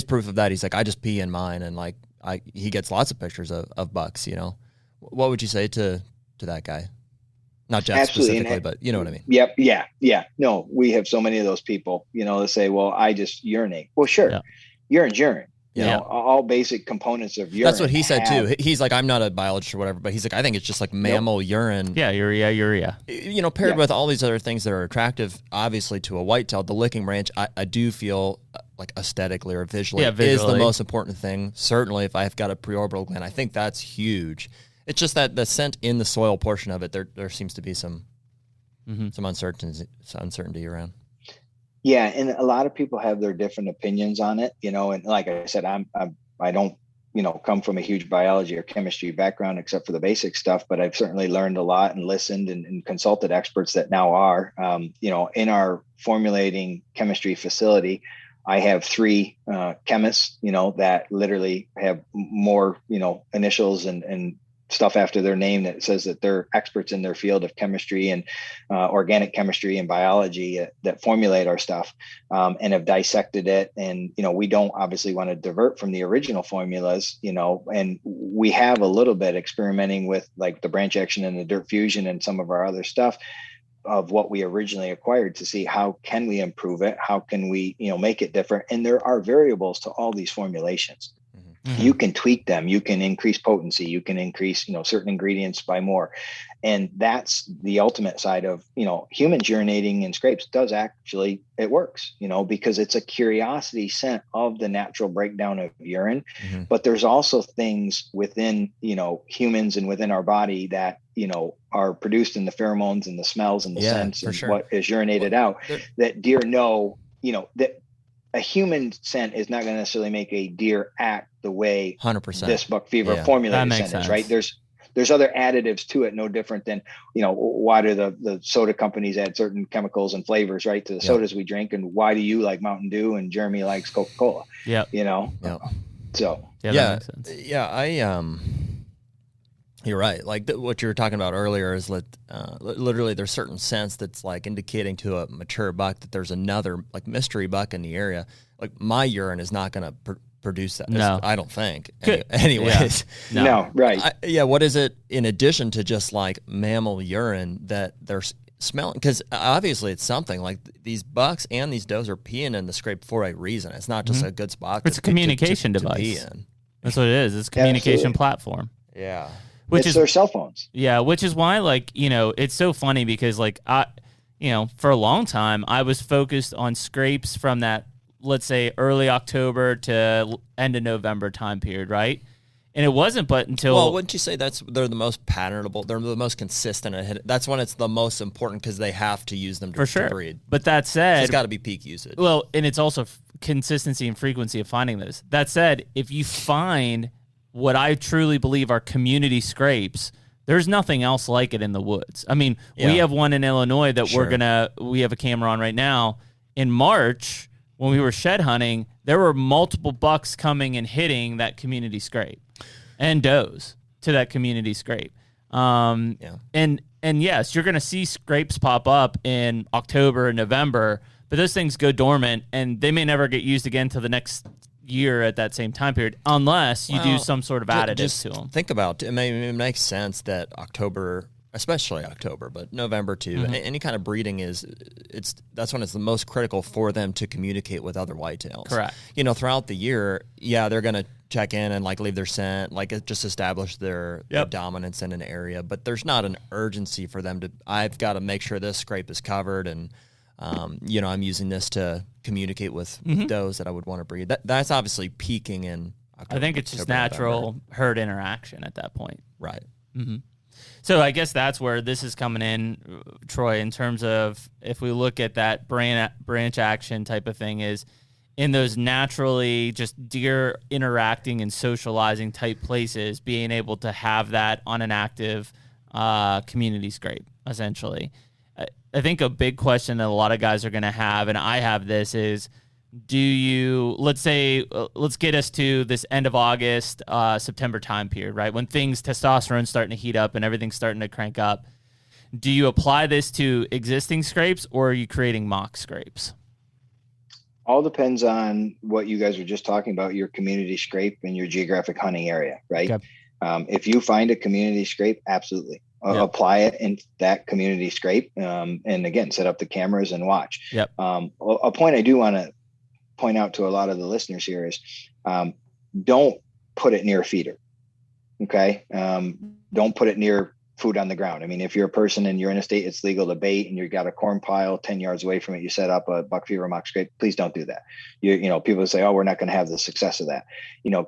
proof of that, he's like, I just pee in mine, and like he gets lots of pictures of bucks. What would you say to that guy? Not Jeff specifically, but you know what I mean? Yep. Yeah. No, we have so many of those people, that say, well, I just urinate. Well, sure. Urine's urine. All basic components of urine. That's what he said too. He's like, I'm not a biologist or whatever, but he's like, I think it's just like mammal urine. Yeah, urea. Paired with all these other things that are attractive, obviously, to a whitetail. The licking branch, I do feel like aesthetically or visually is the most important thing. Certainly, if I've got a preorbital gland, I think that's huge. It's just that the scent in the soil portion of it, there seems to be some uncertainty around. Yeah, and a lot of people have their different opinions on it, and like I said, I don't, come from a huge biology or chemistry background except for the basic stuff, but I've certainly learned a lot and listened and consulted experts that now are, in our formulating chemistry facility. I have 3 chemists, that literally have more, initials and stuff after their name that says that they're experts in their field of chemistry and organic chemistry and biology that formulate our stuff and have dissected it. And, we don't obviously want to divert from the original formulas, and we have a little bit experimenting with like the branch action and the dirt fusion and some of our other stuff of what we originally acquired to see how can we improve it? How can we, make it different? And there are variables to all these formulations. Mm-hmm. You can tweak them. You can increase potency. You can increase, certain ingredients by more. And that's the ultimate side of, humans urinating in scrapes does actually, it works, because it's a curiosity scent of the natural breakdown of urine. Mm-hmm. But there's also things within, humans and within our body that, are produced in the pheromones and the smells and the scents and what is urinated out that deer know, that a human scent is not going to necessarily make a deer act the way 100% this Buck Fever formulated scent is, right? there's other additives to it, no different than, why do the soda companies add certain chemicals and flavors, right, to the sodas we drink, and why do you like Mountain Dew and Jeremy likes Coca-Cola? So that makes sense. You're right. Like what you were talking about earlier is literally there's certain sense that's like indicating to a mature buck that there's another like mystery buck in the area. Like my urine is not going to produce that. No, I don't think. Anyways, no, right. What is it in addition to just like mammal urine that they're smelling? Because obviously it's something like these bucks and these does are peeing in the scrape for a reason. It's not just a good spot. It's a communication device. To pee in. That's what it is. It's a communication platform. Yeah. Which is their cell phones. Yeah, which is why, like, it's so funny because, like, for a long time, I was focused on scrapes from that, let's say, early October to end of November time period, right? And it wasn't but until... Well, wouldn't you say they're the most patternable, they're the most consistent? That's when it's the most important because they have to use them to breed. But that said... So it's got to be peak usage. Well, and it's also consistency and frequency of finding those. That said, if you find... what I truly believe are community scrapes, there's nothing else like it in the woods. I mean, we have one in Illinois that we have a camera on right now. In March, when we were shed hunting, there were multiple bucks coming and hitting that community scrape and does to that community scrape. And yes, you're going to see scrapes pop up in October and November, but those things go dormant and they may never get used again till the next year at that same time period, unless you do some sort of additive to them. Think about it. It makes sense that October, especially October, but November too. Any kind of breeding that's when it's the most critical for them to communicate with other whitetails. Correct. Throughout the year, they're going to check in and like leave their scent, like just establish their dominance in an area. But there's not an urgency for them to. I've got to make sure this scrape is covered and. I'm using this to communicate with does that I would want to breed. That's obviously peaking in October. I think it's just natural herd interaction at that point. Right. Mm-hmm. So I guess that's where this is coming in, Troy, in terms of if we look at that branch action type of thing is in those naturally just deer interacting and socializing type places, being able to have that on an active community scrape, essentially. I think a big question that a lot of guys are going to have, and I have this, is let's get us to this end of August, September time period, right? When testosterone's starting to heat up and everything's starting to crank up. Do you apply this to existing scrapes or are you creating mock scrapes? All depends on what you guys were just talking about, your community scrape and your geographic hunting area, right? Okay. If you find a community scrape, absolutely. Apply it in that community scrape. And again, set up the cameras and watch. Yep. A point I do want to point out to a lot of the listeners here is don't put it near a feeder. Okay. Don't put it near food on the ground. I mean, if you're a person and you're in a state it's legal to bait and you've got a corn pile 10 yards away from it, you set up a buck fever mock scrape, please don't do that. People say, oh, we're not going to have the success of that.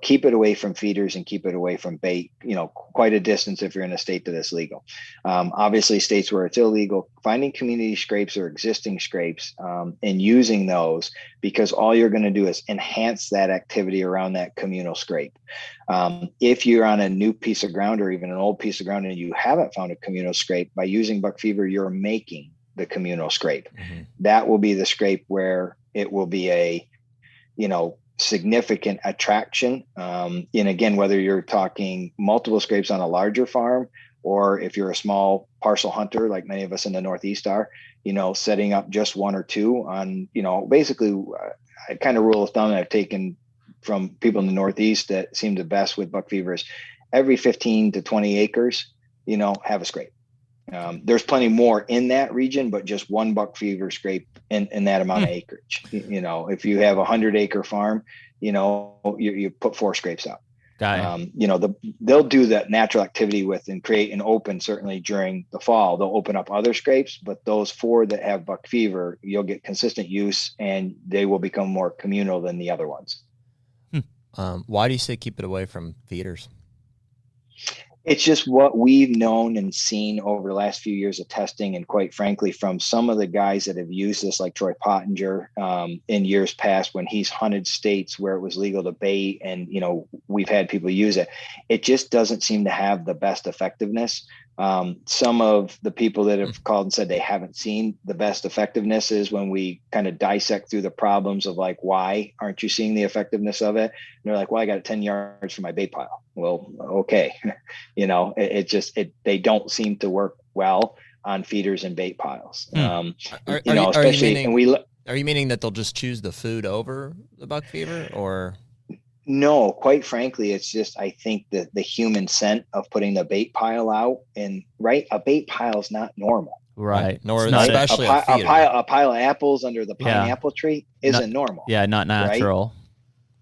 Keep it away from feeders and keep it away from bait, quite a distance if you're in a state that is legal. Obviously states where it's illegal, finding community scrapes or existing scrapes and using those, because all you're going to do is enhance that activity around that communal scrape. If you're on a new piece of ground or even an old piece of ground and you haven't found a communal scrape, by using buck fever, you're making the communal scrape. That will be the scrape where it will be a, significant attraction. And again, whether you're talking multiple scrapes on a larger farm, or if you're a small parcel hunter, like many of us in the Northeast are, setting up just one or two on, basically I kind of rule of thumb that I've taken from people in the Northeast that seem the best with buck fever is every 15 to 20 acres, have a scrape. There's plenty more in that region, but just one buck fever scrape in that amount of acreage. If you have 100-acre farm, you put 4 scrapes out. They'll do that natural activity with and create an open, certainly during the fall. They'll open up other scrapes, but those 4 that have buck fever, you'll get consistent use and they will become more communal than the other ones. Why do you say keep it away from feeders? It's just what we've known and seen over the last few years of testing. And quite frankly, from some of the guys that have used this, like Troy Pottinger, in years past, when he's hunted states where it was legal to bait, and, we've had people use it, it just doesn't seem to have the best effectiveness. Some of the people that have called and said they haven't seen the best effectiveness is when we kind of dissect through the problems of like, why aren't you seeing the effectiveness of it? And they're like, well, I got it 10 yards from my bait pile. Well, okay. They don't seem to work well on feeders and bait piles. Are you meaning that they'll just choose the food over the buck feeder, or? No, quite frankly, it's just, I think that the human scent of putting the bait pile out, and a bait pile is not normal. Right. Nor especially a pile of apples under the pineapple tree isn't normal. Yeah. Not natural. Right?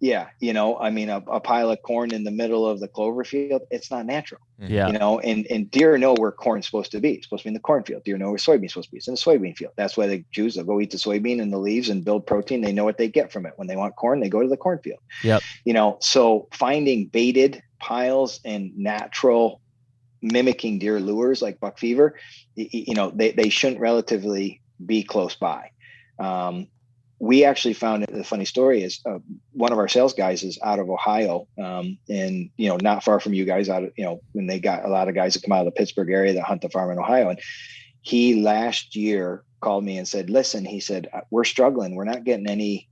Yeah. A pile of corn in the middle of the clover field, it's not natural. Yeah. And deer know where corn's supposed to be. It's supposed to be in the cornfield. Deer know where soybean's supposed to be. It's in the soybean field. That's why they choose to go eat the soybean and the leaves and build protein. They know what they get from it. When they want corn, they go to the cornfield. Yep. So finding baited piles and natural mimicking deer lures like buck fever, they shouldn't relatively be close by. We actually found the funny story is one of our sales guys is out of Ohio, and not far from you guys, when they got a lot of guys that come out of the Pittsburgh area that hunt the farm in Ohio. And he last year called me and said, listen, he said, we're struggling. We're not getting any,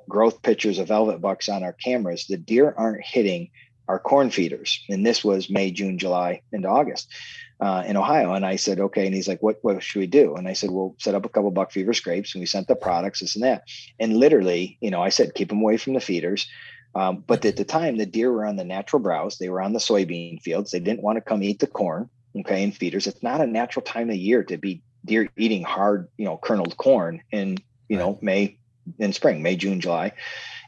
growth pictures of velvet bucks on our cameras. The deer aren't hitting our corn feeders. And this was May, June, July into August. In Ohio. And I said, okay. And he's like, what should we do? And I said, we'll set up a couple buck fever scrapes, and we sent the products, this and that. And literally, I said, keep them away from the feeders. But at the time, the deer were on the natural browse. They were on the soybean fields. They didn't want to come eat the corn. Okay. And feeders. It's not a natural time of year to be deer eating hard, kerneled corn in, May and spring, May, June, July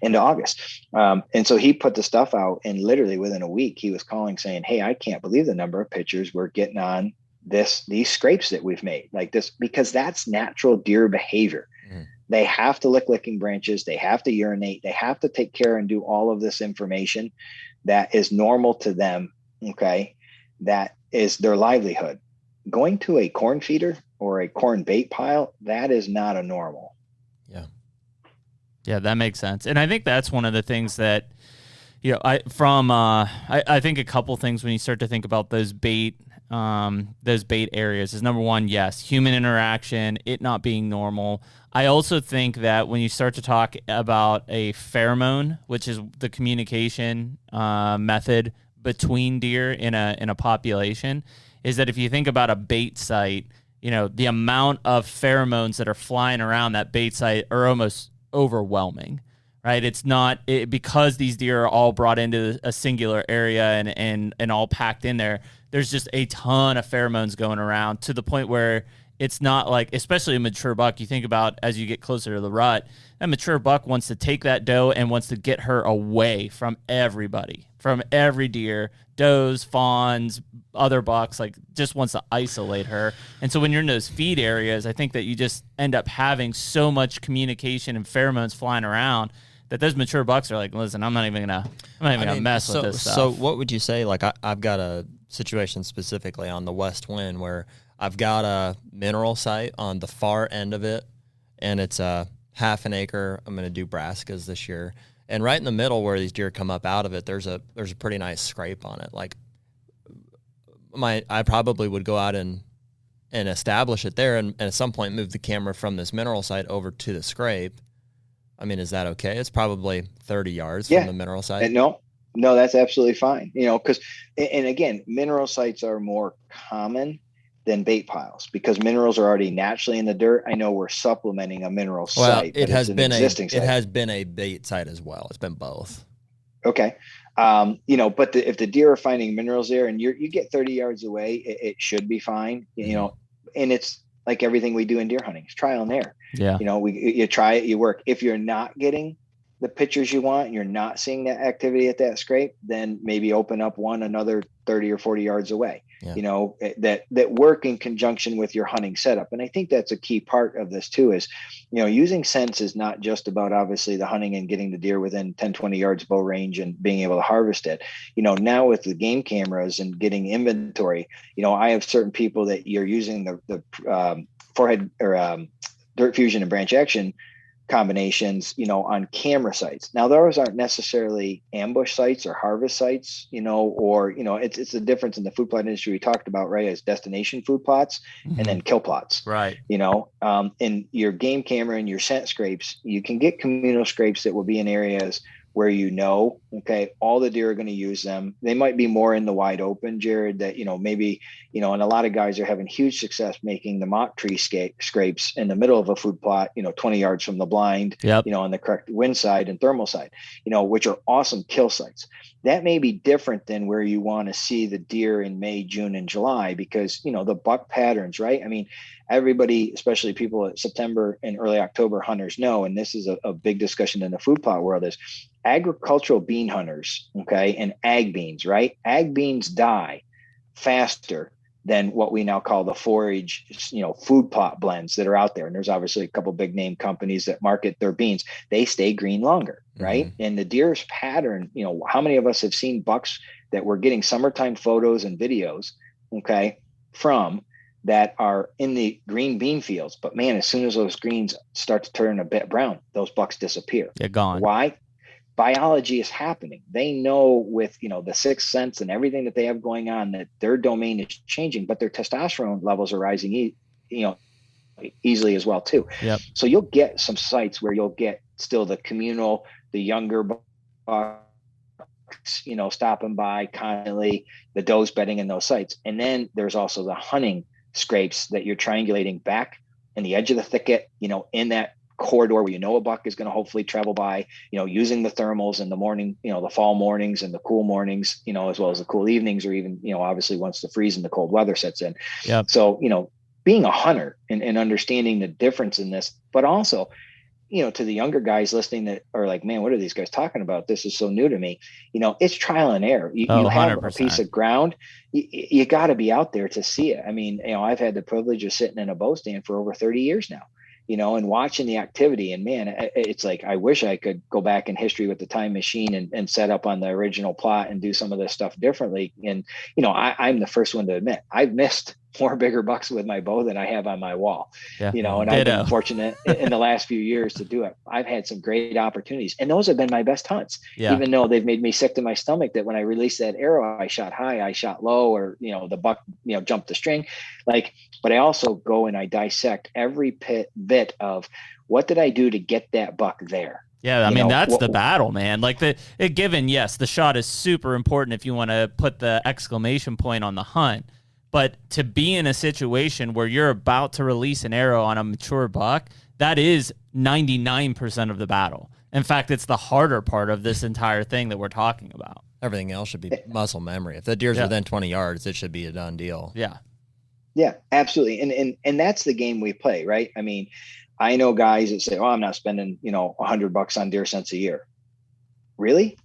into August. And so he put the stuff out, and literally within a week he was calling saying, hey, I can't believe the number of pictures we're getting on these scrapes that we've made like this, because that's natural deer behavior. They have to lick licking branches. They have to urinate. They have to take care and do all of this information that is normal to them. Okay. That is their livelihood. Going to a corn feeder or a corn bait pile, that is not a normal. Yeah, that makes sense. And I think that's one of the things that, I think a couple things when you start to think about those bait areas is, number one, yes, human interaction, it not being normal. I also think that when you start to talk about a pheromone, which is the communication method between deer in a population, is that if you think about a bait site, the amount of pheromones that are flying around that bait site are almost overwhelming, right? It's not because these deer are all brought into a singular area and all packed in there. There's just a ton of pheromones going around to the point where it's not like, especially a mature buck, you think about as you get closer to the rut, that mature buck wants to take that doe and wants to get her away from everybody, from every deer, does, fawns, other bucks, like just wants to isolate her. And so when you're in those feed areas, I think that you just end up having so much communication and pheromones flying around that those mature bucks are like, listen, I'm not even gonna mess with this stuff. So what would you say? Like I've got a situation specifically on the West Wind where I've got a mineral site on the far end of it, and it's a half an acre. I'm going to do brassicas this year. And right in the middle where these deer come up out of it, there's a pretty nice scrape on it. Like I probably would go out and establish it there, and at some point move the camera from this mineral site over to the scrape. I mean, is that okay? It's probably 30 yards from the mineral site. No, that's absolutely fine. Because, and again, mineral sites are more common than bait piles because minerals are already naturally in the dirt. I know we're supplementing a mineral site. It has been a bait site as well. It's been both. Okay. But if the deer are finding minerals there and you get 30 yards away, it should be fine, and it's like everything we do in deer hunting, it's trial and error. Yeah. You try it, you work. If you're not getting the pictures you want and you're not seeing that activity at that scrape, then maybe open up one another 30 or 40 yards away, that work in conjunction with your hunting setup. And I think that's a key part of this too, is, using scents is not just about obviously the hunting and getting the deer within 10, 20 yards bow range and being able to harvest it. Now with the game cameras and getting inventory, I have certain people that you're using the forehead or dirt fusion and branch action combinations, on camera sites. Now, those aren't necessarily ambush sites or harvest sites, or, it's the difference in the food plot industry we talked about, right, as destination food plots and then kill plots, right? In your game camera and your scent scrapes, you can get communal scrapes that will be in areas where, okay, all the deer are going to use them. They might be more in the wide open, Jared, that, maybe, and a lot of guys are having huge success making the mock tree scrapes in the middle of a food plot, 20 yards from the blind, on the correct wind side and thermal side, which are awesome kill sites. That may be different than where you want to see the deer in May, June, and July, because, the buck patterns, right? I mean, everybody, especially people at September and early October hunters know, and this is a big discussion in the food plot world, is agricultural bean hunters, okay, and ag beans, right? Ag beans die faster than what we now call the forage, food plot blends that are out there. And there's obviously a couple big name companies that market their beans. They stay green longer, right? Mm-hmm. And the deer's pattern, how many of us have seen bucks that we're getting summertime photos and videos, okay, from that are in the green bean fields. But man, as soon as those greens start to turn a bit brown, those bucks disappear. They're gone. Why? Biology is happening. They know with, the sixth sense and everything that they have going on that their domain is changing, but their testosterone levels are rising, easily as well too. Yep. So you'll get some sites where you'll get still the communal, the younger bucks, stopping by constantly, the does bedding in those sites. And then there's also the hunting scrapes that you're triangulating back in the edge of the thicket, in that corridor where a buck is going to hopefully travel by, using the thermals in the morning, the fall mornings and the cool mornings, as well as the cool evenings, or even, obviously once the freeze and the cold weather sets in. Yep. So, being a hunter and understanding the difference in this, but also, to the younger guys listening that are like, man, what are these guys talking about? This is so new to me. It's trial and error. You have 100%. A piece of ground. You got to be out there to see it. I mean, I've had the privilege of sitting in a bow stand for over 30 years now, and watching the activity. And man, it's like, I wish I could go back in history with the time machine and set up on the original plot and do some of this stuff differently. And, I'm the first one to admit I've missed more bigger bucks with my bow than I have on my wall, and I've been fortunate in the last few years to do it. I've had some great opportunities, and those have been my best hunts, even though they've made me sick to my stomach that when I released that arrow, I shot high, I shot low, or, the buck, jumped the string. But I also go and I dissect every bit of what did I do to get that buck there? Yeah, I mean, that's the battle, man. Yes, the shot is super important if you want to put the exclamation point on the hunt. But to be in a situation where you're about to release an arrow on a mature buck, that is 99% of the battle. In fact, it's the harder part of this entire thing that we're talking about. Everything else should be muscle memory. If the deer's within 20 yards, it should be a done deal. Yeah. Yeah, absolutely. And that's the game we play, right? I mean, I know guys that say, oh, I'm not spending, $100 on deer scents a year. Really?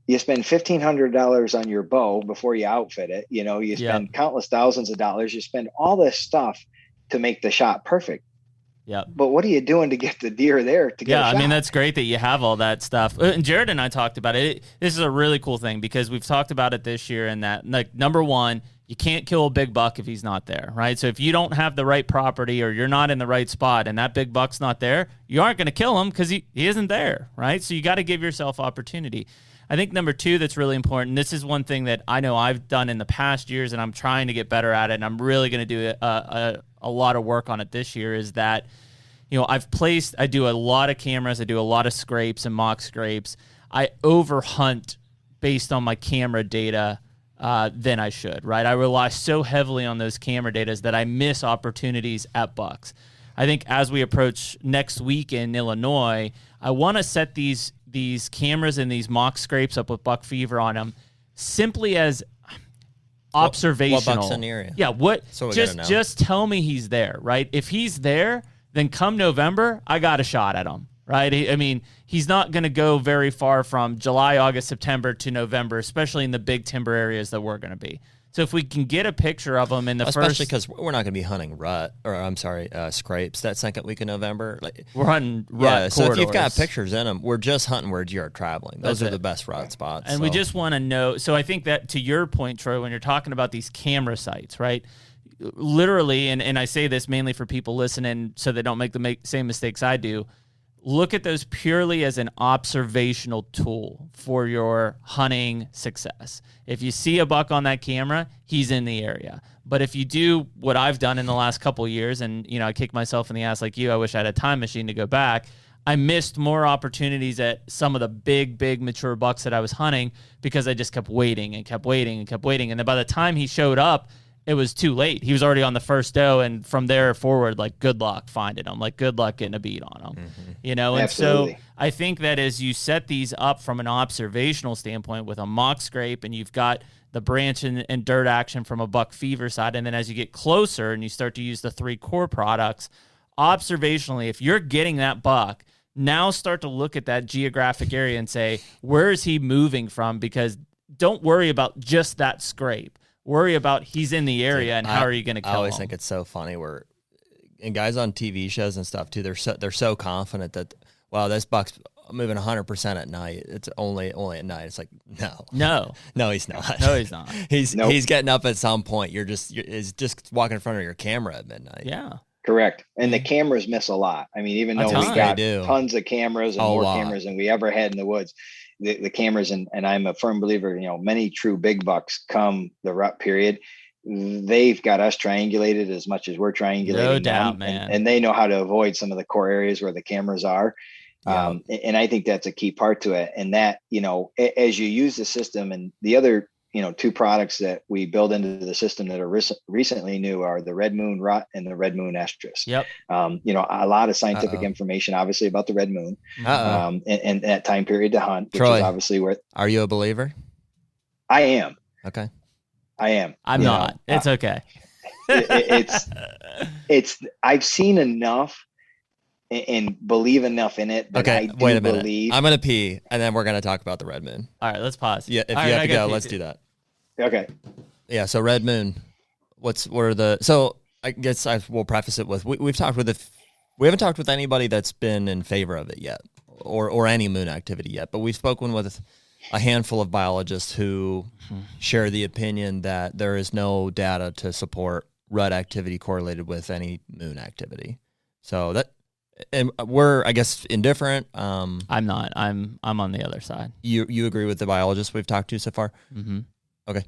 You spend $1,500 on your bow before you outfit it. You spend countless thousands of dollars. You spend all this stuff to make the shot perfect. Yeah. But what are you doing to get the deer there to get a shot? I mean, that's great that you have all that stuff. And Jared and I talked about it. This is a really cool thing because we've talked about it this year, and that, number one, you can't kill a big buck if he's not there, right? So if you don't have the right property or you're not in the right spot and that big buck's not there, you aren't going to kill him because he isn't there, right? So you got to give yourself opportunity. I think number two that's really important, this is one thing that I know I've done in the past years and I'm trying to get better at it, and I'm really going to do a lot of work on it this year, is that, I do a lot of cameras, I do a lot of scrapes and mock scrapes. I overhunt based on my camera data than I should, right? I rely so heavily on those camera data that I miss opportunities at bucks. I think as we approach next week in Illinois, I want to set these cameras and these mock scrapes up with buck fever on them simply as observational. What buck's in the area? Yeah, just tell me he's there, right? If he's there, then come November, I got a shot at him, right? I mean, he's not going to go very far from July, August, September to November, especially in the big timber areas that we're going to be. So if we can get a picture of him in the especially because we're not going to be hunting scrapes that second week of November. We're hunting rut so corridors. if you've got pictures in them, we're just hunting where you're traveling. Those are the best rut spots. And we just want to know. So I think that to your point, Troy, when you're talking about these camera sites, right? Literally, and I say this mainly for people listening so they don't make the same mistakes I do. Look at those purely as an observational tool for your hunting success. If you see a buck on that camera, he's in the area. But if you do what I've done in the last couple of years, and I kick myself in the ass like you, I wish I had a time machine to go back. I missed more opportunities at some of the big mature bucks that I was hunting because I just kept waiting and kept waiting and kept waiting. And then by the time he showed up, it was too late. He was already on the first doe, and from there forward, like, good luck finding him. Like, good luck getting a beat on him. And Absolutely. So I think that as you set these up from an observational standpoint with a mock scrape, and you've got the branch and dirt action from a buck fever side, and then as you get closer and you start to use the 3 core products, observationally, if you're getting that buck, now start to look at that geographic area and say, where is he moving from? Because don't worry about just that scrape. Worry about he's in the area and how are you going to kill him. I always think it's so funny and guys on TV shows and stuff too, they're so confident that, wow, this buck's moving 100% at night. It's only at night. It's like, no, he's not. No, he's not. He's getting up at some point. He's just walking in front of your camera at midnight. Yeah. Correct. And the cameras miss a lot. I mean, even though we got tons of cameras and more cameras than we ever had in the woods, the cameras, and I'm a firm believer, many true big bucks come the rut period. They've got us triangulated as much as we're triangulating. No doubt, them, man. and they know how to avoid some of the core areas where the cameras are. Yeah. And I think that's a key part to it. And that, as you use the system, and the other, 2 products that we build into the system that are recently new are the Red Moon Rut and the Red Moon Estrus. Yep. A lot of scientific information, obviously, about the Red Moon, and that time period to hunt, which Troy, is obviously where. Are you a believer? I am. Okay. I am. I'm not. It's okay. It's. I've seen enough and believe enough in it. That I do wait a minute. believe. I'm gonna pee, and then we're gonna talk about the Red Moon. All right, let's pause. Yeah, if All you right, have to go, let's do that. Okay. Yeah. So Red Moon. So I guess we'll preface it with we haven't talked with anybody that's been in favor of it yet, or any moon activity yet, but we've spoken with a handful of biologists who share the opinion that there is no data to support rut activity correlated with any moon activity. So that. And we're, I guess, indifferent. I'm not. I'm on the other side. You agree with the biologists we've talked to so far? Mm-hmm. Okay.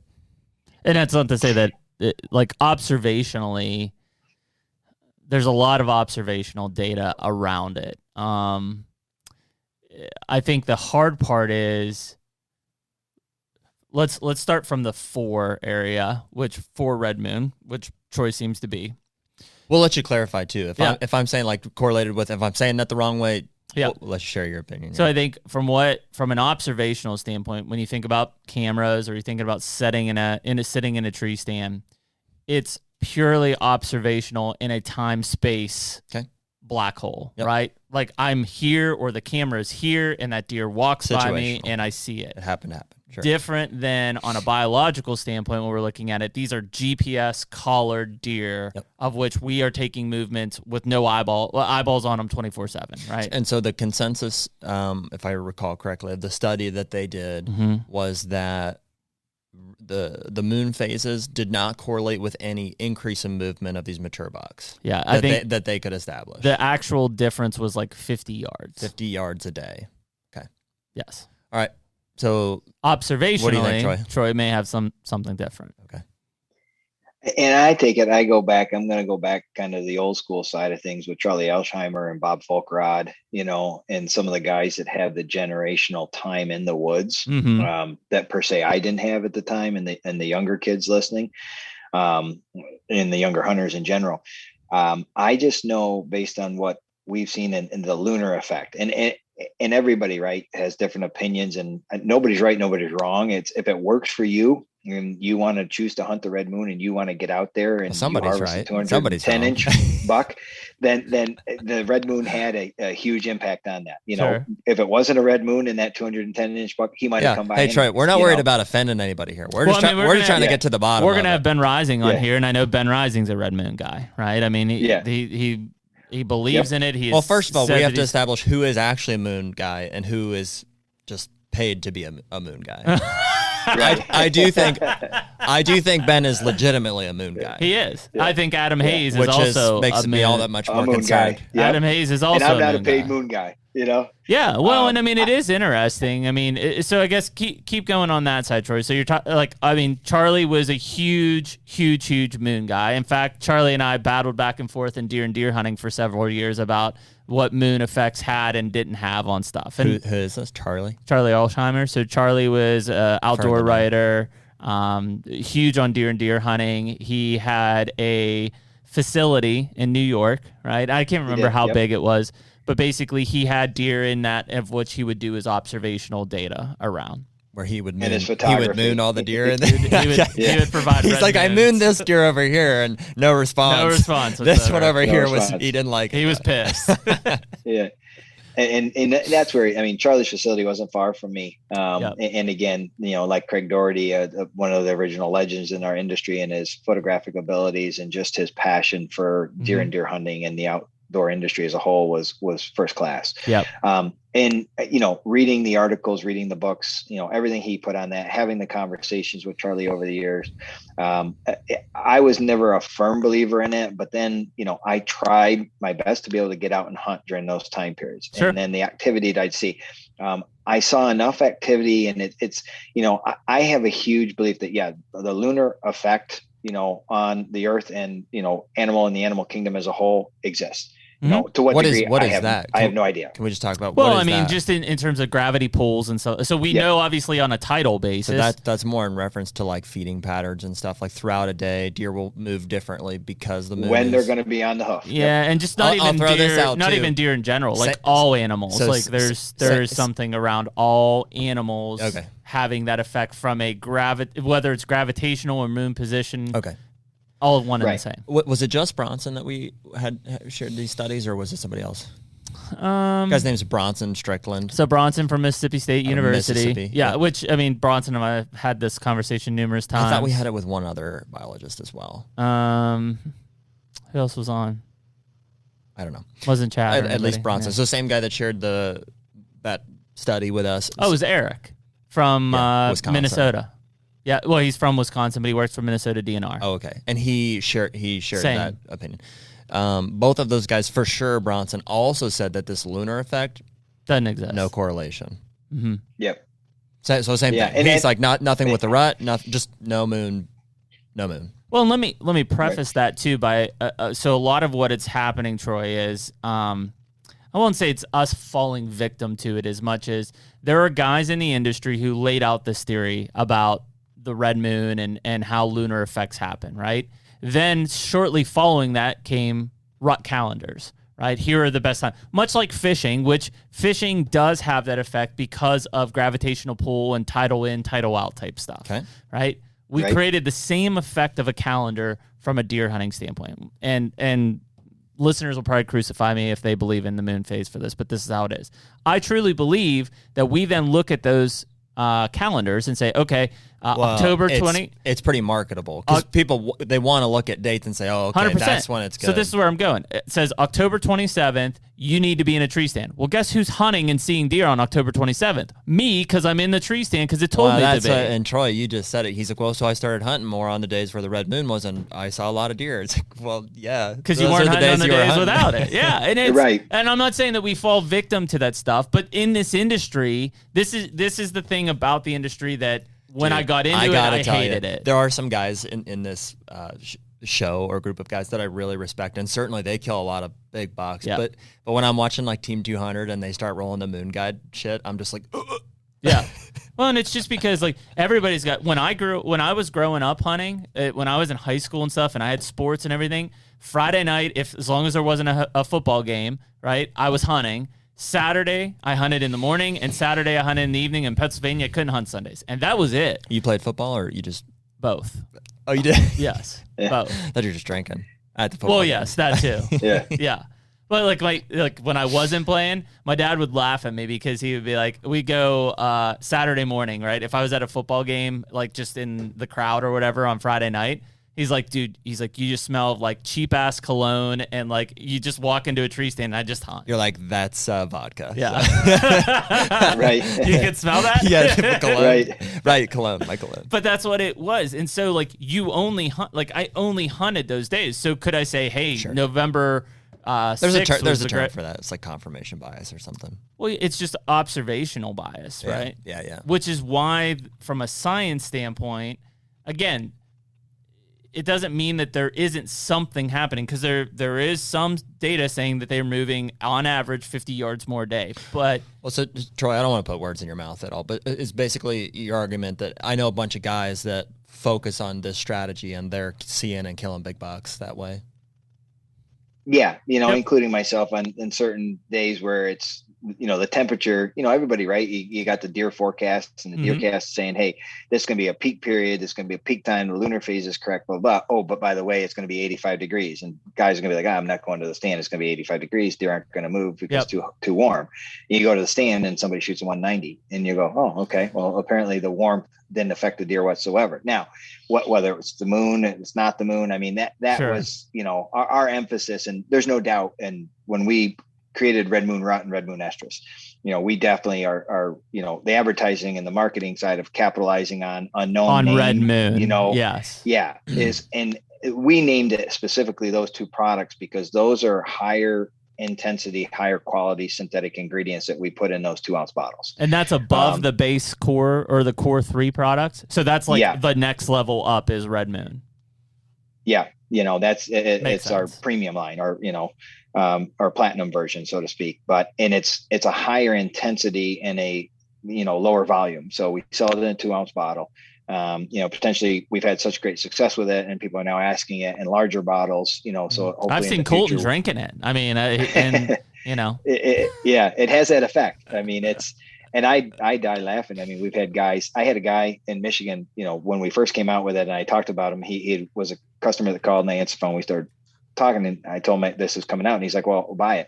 And that's not to say that, observationally, there's a lot of observational data around it. I think the hard part is, let's start from the 4 area, which 4 Red Moon, which Troy seems to be. We'll let you clarify too. If I'm saying correlated with, if I'm saying that the wrong way, let's share your opinion. So I think from an observational standpoint, when you think about cameras or you're thinking about sitting in a tree stand, it's purely observational in a time space black hole, right? Like, I'm here or the camera is here and that deer walks by me and I see it. It happened. Sure. Different than on a biological standpoint when we're looking at it. These are GPS collared deer, of which we are taking movements with no eyeballs on them 24/7, right? And so the consensus, if I recall correctly, of the study that they did was that the moon phases did not correlate with any increase in movement of these mature bucks. Yeah, I think that they could establish. The actual difference was like 50 yards. 50 yards a day. Okay. Yes. All right. So observationally, what do you think, Troy may have something different. Okay. And I take it, I'm going to go back kind of the old school side of things with Charlie Elsheimer and Bob Folkrod, and some of the guys that have the generational time in the woods, that per se I didn't have at the time, and the younger kids listening, and the younger hunters in general. I just know, based on what we've seen in the lunar effect, and everybody, right, has different opinions, and nobody's right, nobody's wrong. It's, if it works for you, and you want to choose to hunt the red moon and you want to get out there and somebody's harvest right. a 210-inch buck, then the red moon had a huge impact on that. Sure. If it wasn't a red moon and that 210-inch buck, he might have come by. Hey, Troy, we're not worried about offending anybody here. We're just trying to get to the bottom. We're going to have Ben Rising on here, and I know Ben Rising's a red moon guy, right? I mean, he believes in it. Well, first of all, we have to establish who is actually a moon guy and who is just paid to be a moon guy. I do think Ben is legitimately a moon guy. He is. Yeah. I think Adam Hayes is also makes me all that much more concerned. Yep. Adam Hayes is also. And I'm not a paid moon guy. Yeah. Well, and I mean, it is interesting. I mean, so I guess keep going on that side, Troy. So you're Charlie was a huge moon guy. In fact, Charlie and I battled back and forth in deer hunting for several years about what moon effects had and didn't have on stuff. And who is this? Charlie Alsheimer. So Charlie was an outdoor writer, huge on deer hunting. He had a facility in New York, right? I can't remember how big it was, but basically he had deer in that of which he would do his observational data around. Where he would moon all the deer. And he would provide. He's like, I mooned this deer over here, and no response. This one over here he didn't like. He was pissed. Yeah, and that's where Charlie's facility wasn't far from me. And again, like Craig Doherty, one of the original legends in our industry, and his photographic abilities and just his passion for deer and deer hunting and the outdoor industry as a whole was first class. Yeah. And, reading the articles, reading the books, everything he put on that, having the conversations with Charlie over the years. I was never a firm believer in it, but then, I tried my best to be able to get out and hunt during those time periods. Sure. And then the activity that I'd see, I saw enough activity, and it's, I have a huge belief that, the lunar effect, on the earth and, animal and the animal kingdom as a whole exists. To what degree? What is that? I have no idea. Can we just talk about? Well, just in terms of gravity pulls and so we know obviously on a tidal basis. So that's more in reference to like feeding patterns and stuff. Like throughout a day, deer will move differently because the moon they're going to be on the hoof. Yeah, and just not even deer in general, like all animals. So there's something around all animals having that effect from whether it's gravitational or moon position. Okay. All one and the same. Was it just Bronson that we had shared these studies, or was it somebody else? Guy's name's Bronson Strickland. So Bronson from Mississippi State University. Mississippi. Yeah, which, Bronson and I have had this conversation numerous times. I thought we had it with one other biologist as well. Who else was on? I don't know. Wasn't Chad. At least Bronson. Yeah. So same guy that shared that study with us. Oh, it was Eric from Minnesota. Yeah, well, he's from Wisconsin, but he works for Minnesota DNR. Oh, okay. And he shared that opinion. Both of those guys, for sure, Bronson also said that this lunar effect doesn't exist. No correlation. Mm-hmm. Yep. So same thing. And he's like, nothing with the rut, just no moon. Well, let me preface that too by so a lot of what it's happening, Troy, is I won't say it's us falling victim to it as much as there are guys in the industry who laid out this theory about the red moon and how lunar effects happen, right? Then shortly following that came rut calendars, right? Here are the best times. Much like fishing, which fishing does have that effect because of gravitational pull and tidal in, tidal out type stuff, right? We created the same effect of a calendar from a deer hunting standpoint. And listeners will probably crucify me if they believe in the moon phase for this, but this is how it is. I truly believe that we then look at those calendars and say, okay, October 20. It's pretty marketable because people, they want to look at dates and say, oh, okay, 100%. That's when it's good. So this is where I'm going. It says October 27th, you need to be in a tree stand. Well, guess who's hunting and seeing deer on October 27th? Me, because I'm in the tree stand because it told me to be. And Troy, you just said it. He's like, well, so I started hunting more on the days where the red moon was, and I saw a lot of deer. It's like, well, yeah. Because you weren't hunting on the days without it. Yeah. And it's, right. And I'm not saying that we fall victim to that stuff, but in this industry, this is the thing about the industry that when I got into I hated it. There are some guys in this show or group of guys that I really respect, and certainly they kill a lot of big bucks. Yeah. But when I'm watching like Team 200 and they start rolling the moon guide shit, I'm just like, yeah. Well, and it's just because like everybody's got. When I was growing up hunting, when I was in high school and stuff, and I had sports and everything. Friday night, as long as there wasn't a football game, right, I was hunting. Saturday, I hunted in the morning, and Saturday I hunted in the evening. In Pennsylvania, I couldn't hunt Sundays, and that was it. You played football, or you just Both. Oh, you did? Yes, Yeah. both. That you're just drinking at the football Well, game. yes, that too. Yeah. Yeah. But like when I wasn't playing, my dad would laugh at me because he would be like, we go Saturday morning, right? If I was at a football game, like just in the crowd or whatever on Friday night, he's like, dude, you just smell of like cheap ass cologne, and like you just walk into a tree stand and I just hunt. You're like, that's vodka. Yeah. Right. You can smell that? Yeah, cologne. Right. Right, cologne, my cologne. But that's what it was. And so like you only hunt, like I only hunted those days. So could I say, hey, Sure. November There's a 6th there's was a term great- for that. It's like confirmation bias or something. Well, it's just observational bias, Yeah, right? yeah. Which is why, from a science standpoint, again, it doesn't mean that there isn't something happening, because there is some data saying that they're moving on average 50 yards more a day. But Well, so Troy, I don't want to put words in your mouth at all, but it's basically your argument that I know a bunch of guys that focus on this strategy and they're seeing and killing big bucks that way. Yeah, Yep. including myself on certain days where it's, the temperature, everybody, right? You got the deer forecasts, and the deer cast saying, hey, this is going to be a peak period. This is going to be a peak time. The lunar phase is correct, blah, blah. Oh, but by the way, it's going to be 85 degrees. And guys are going to be like, I'm not going to the stand. It's going to be 85 degrees. Deer aren't going to move because it's too warm. And you go to the stand and somebody shoots a 190 and you go, oh, okay. Well, apparently the warmth didn't affect the deer whatsoever. Now, whether it's the moon, it's not the moon. I mean, that Sure. was, our emphasis, and there's no doubt. And when we created Red Moon Rut and Red Moon Estrus, we definitely are the advertising and the marketing side of capitalizing on unknown on name, Red Moon, yes, yeah, and we named it specifically those two products because those are higher intensity, higher quality synthetic ingredients that we put in those 2-ounce bottles. and that's above the base core or the core 3 products. So that's like the next level up is Red Moon. Yeah, that's it, Makes it's our sense. premium line, our platinum version, so to speak. But it's a higher intensity and a lower volume. So we sell it in a 2-ounce bottle. Potentially we've had such great success with it, and people are now asking it in larger bottles. So hopefully I've seen Colton drinking it. I mean, it has that effect. I mean, and I die laughing. I mean, we've had guys. I had a guy in Michigan, when we first came out with it, and I talked about him. He was a customer that called, and I answered the phone. We started talking, and I told him this is coming out, and he's like, "Well, we'll buy it."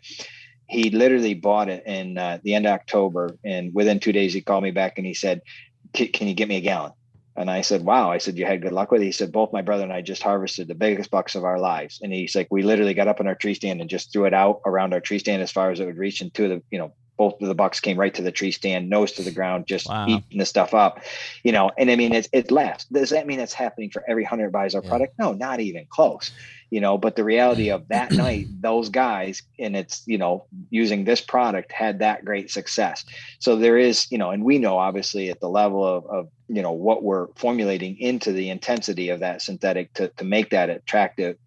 He literally bought it in the end of October, and within 2 days, he called me back and he said, "Can you get me a gallon?" And I said, "Wow." I said, "You had good luck with it?" He said, "Both my brother and I just harvested the biggest bucks of our lives." And he's like, "We literally got up in our tree stand and just threw it out around our tree stand as far as it would reach. And both of the bucks came right to the tree stand, nose to the ground, just eating the stuff up, and I mean, it lasts. Does that mean it's happening for every hunter that buys our product? No, not even close. But the reality of that night, those guys, and it's, using this product had that great success. So there is, and we know obviously at the level of what we're formulating into the intensity of that synthetic to make that attractive,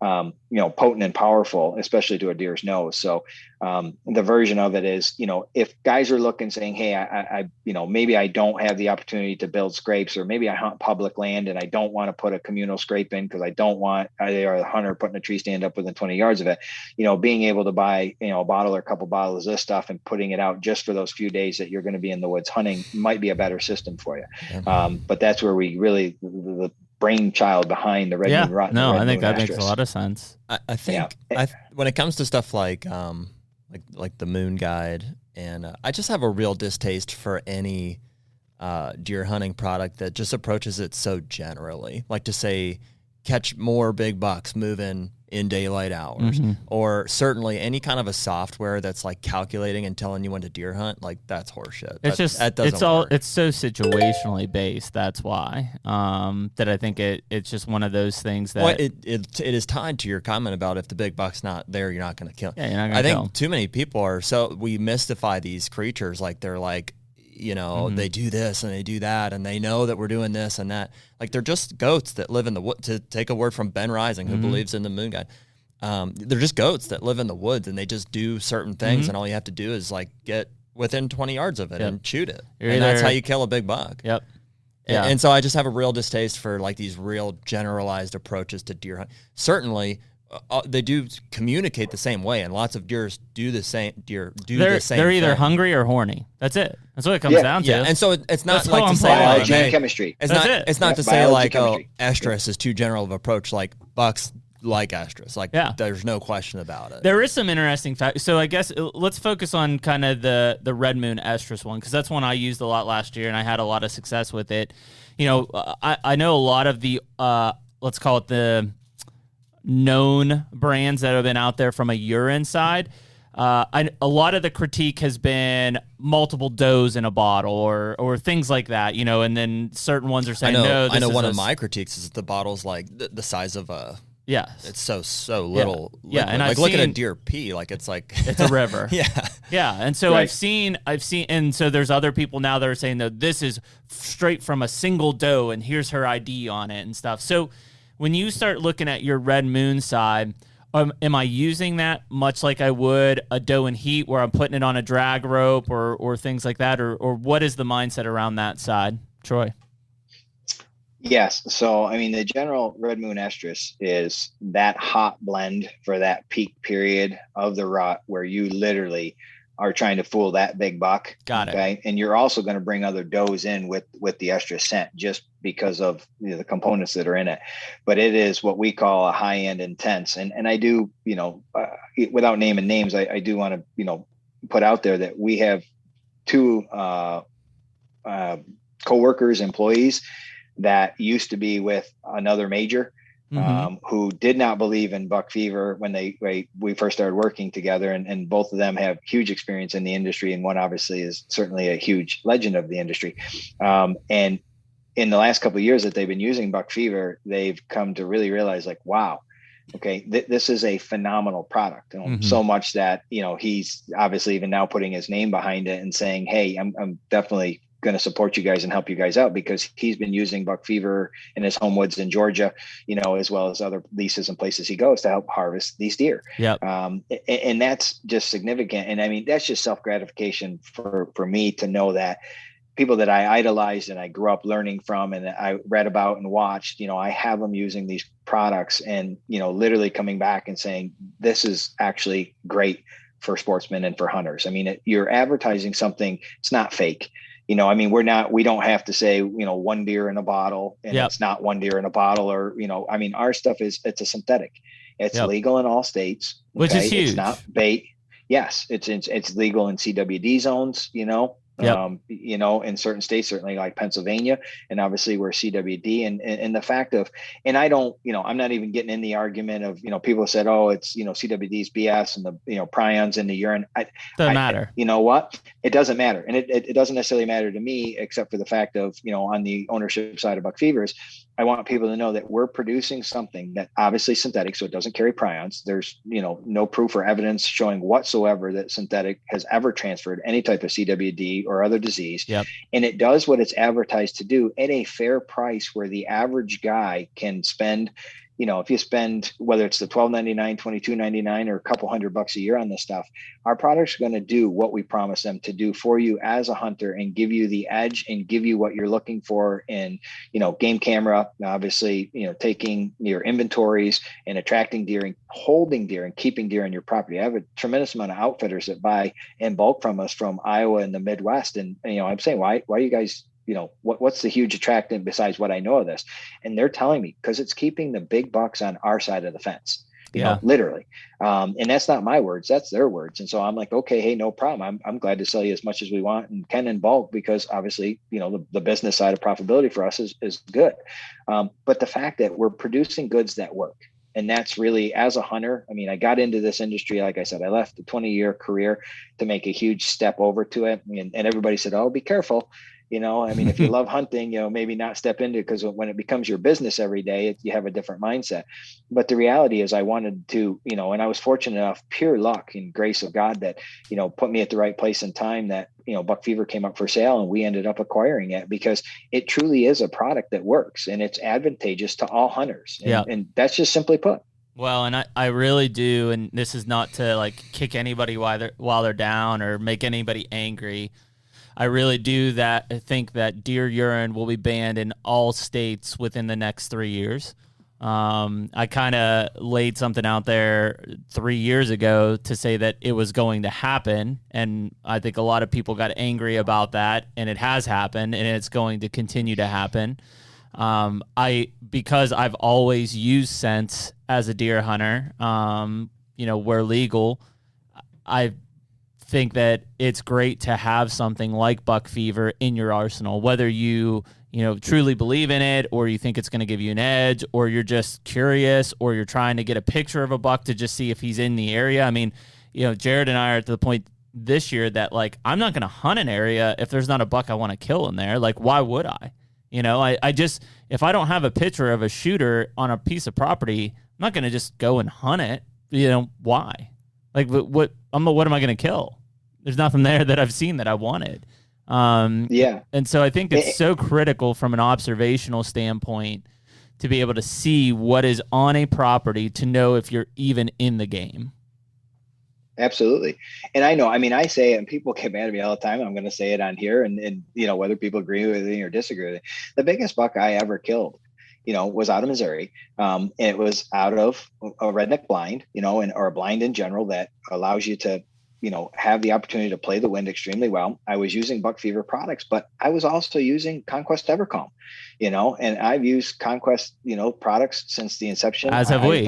potent and powerful, especially to a deer's nose. So the version of it is, if guys are looking, saying, hey, I maybe I don't have the opportunity to build scrapes, or maybe I hunt public land and I don't want to put a communal scrape in because I don't want either a hunter putting a tree stand up within 20 yards of it, being able to buy, a bottle or a couple bottles of this stuff and putting it out just for those few days that you're going to be in the woods hunting might be a better system for you. But that's where we really, the brainchild behind the Red Moon Rut. No, I think that makes a lot of sense. I think when it comes to stuff like the Moon Guide, and I just have a real distaste for any deer hunting product that just approaches it so generally, like to say catch more big bucks moving in daylight hours, or certainly any kind of a software that's like calculating and telling you when to deer hunt. Like that's horseshit. That doesn't work. It's so situationally based. That's why that I think it's just one of those things that it is tied to your comment about if the big buck's not there, you're not going to kill. Yeah, you're not gonna I kill think too many people we mystify these creatures like they're like, they do this and they do that, and they know that we're doing this and that. Like they're just goats that live in the wood. To take a word from Ben Rising, who believes in the Moon Guide, they're just goats that live in the woods, and they just do certain things, and all you have to do is like get within 20 yards of it and shoot it, and that's how you kill a big buck. Yep. Yeah. And so I just have a real distaste for like these real generalized approaches to deer hunting. Certainly, they do communicate the same way, and lots of deer do the same. They're either thing. hungry or horny. That's it. That's what it comes down to. Yeah, and so it's not That's like to say biology and chemistry. It's not to say like estrus is too general of approach. Like bucks like estrus. Like there's no question about it. There is some interesting facts. So I guess let's focus on kind of the red moon estrus one, because that's one I used a lot last year and I had a lot of success with it. You know, I know a lot of the let's call it the known brands that have been out there from a urine side. A lot of the critique has been multiple does in a bottle or things like that, you know, and then certain ones are saying, I know one of my critiques is that the bottle's like the size of a, it's so little. Yeah. And like look at a deer pee, like it's a river. Yeah. And so I've seen, and so there's other people now that are saying that this is straight from a single doe and here's her ID on it and stuff. So when you start looking at your red moon side, am I using that much like I would a doe in heat, where I'm putting it on a drag rope or things like that, or what is the mindset around that side, Troy? Yes. So, I mean, the general red moon estrus is that hot blend for that peak period of the rut where you literally are trying to fool that big buck. Got it. Okay. And you're also going to bring other does in with the estrus scent just because of the components that are in it. But it is what we call a high end intense. And I do, without naming names, I do want to, put out there that we have two coworkers, employees that used to be with another major, who did not believe in buck fever when we first started working together. And both of them have huge experience in the industry. And one obviously is certainly a huge legend of the industry. And in the last couple of years that they've been using buck fever, they've come to really realize like, wow, okay, this is a phenomenal product. So much that, he's obviously even now putting his name behind it and saying, hey, I'm definitely going to support you guys and help you guys out, because he's been using buck fever in his home woods in Georgia, as well as other leases and places he goes to help harvest these deer. And that's just significant. And I mean, that's just self-gratification for me to know that people that I idolized and I grew up learning from and I read about and watched, I have them using these products and, literally coming back and saying, this is actually great for sportsmen and for hunters. I mean, you're advertising something, it's not fake. We don't have to say, one deer in a bottle and it's not one deer in a bottle or, our stuff it's a synthetic. It's legal in all states, which is huge. It's not bait. Yes. It's legal in CWD zones, in certain states, certainly like Pennsylvania, and obviously we're CWD and the fact of, and I don't, I'm not even getting in the argument of, people said, oh, it's, CWD's BS and the, prions in the urine. Doesn't matter. You know what? It doesn't matter. And it doesn't necessarily matter to me, except for the fact of, on the ownership side of buck fevers, I want people to know that we're producing something that obviously synthetic, so it doesn't carry prions. There's, no proof or evidence showing whatsoever that synthetic has ever transferred any type of CWD or other disease. And it does what it's advertised to do at a fair price where the average guy can spend, if you spend, whether it's the $12.99, $22.99, or a couple $100 a year on this stuff, our products are going to do what we promise them to do for you as a hunter and give you the edge and give you what you're looking for in, game camera, obviously, taking your inventories and attracting deer and holding deer and keeping deer on your property. I have a tremendous amount of outfitters that buy in bulk from us from Iowa and the Midwest. And, I'm saying, why are you guys, what's the huge attractant besides what I know of this? And they're telling me, because it's keeping the big bucks on our side of the fence, literally. And that's not my words, that's their words. And so I'm like, okay, hey, no problem. I'm glad to sell you as much as we want and can in bulk, because obviously, the business side of profitability for us is good. But the fact that we're producing goods that work, and that's really, as a hunter, I got into this industry, like I said, I left a 20-year career to make a huge step over to it. And everybody said, oh, be careful. If you love hunting, maybe not step into it, because when it becomes your business every day, you have a different mindset. But the reality is I wanted to, and I was fortunate enough, pure luck and grace of God that, put me at the right place and time that, buck fever came up for sale and we ended up acquiring it because it truly is a product that works and it's advantageous to all hunters. And that's just simply put. Well, and I really do. And this is not to like kick anybody while they're down or make anybody angry. I really do think that deer urine will be banned in all states within the next 3 years. I kind of laid something out there 3 years ago to say that it was going to happen. And I think a lot of people got angry about that, and it has happened, and it's going to continue to happen. Because I've always used scents as a deer hunter, where legal, I think that it's great to have something like buck fever in your arsenal, whether you truly believe in it, or you think it's going to give you an edge, or you're just curious, or you're trying to get a picture of a buck to just see if he's in the area. I mean, Jared and I are at the point this year that, like, I'm not going to hunt an area if there's not a buck I want to kill in there. Like, why would I? I just, if I don't have a picture of a shooter on a piece of property, I'm not going to just go and hunt it. Why? Like, what am I going to kill? There's nothing there that I've seen that I wanted. And so I think it's so critical from an observational standpoint to be able to see what is on a property to know if you're even in the game. Absolutely. And I know, I say it and people get mad at me all the time. I'm going to say it on here and whether people agree with me or disagree with it. The biggest buck I ever killed, was out of Missouri. And it was out of a redneck blind, or a blind in general that allows you to, have the opportunity to play the wind extremely well. I was using buck fever products, but I was also using Conquest Evercalm, and I've used Conquest, products since the inception. As have we.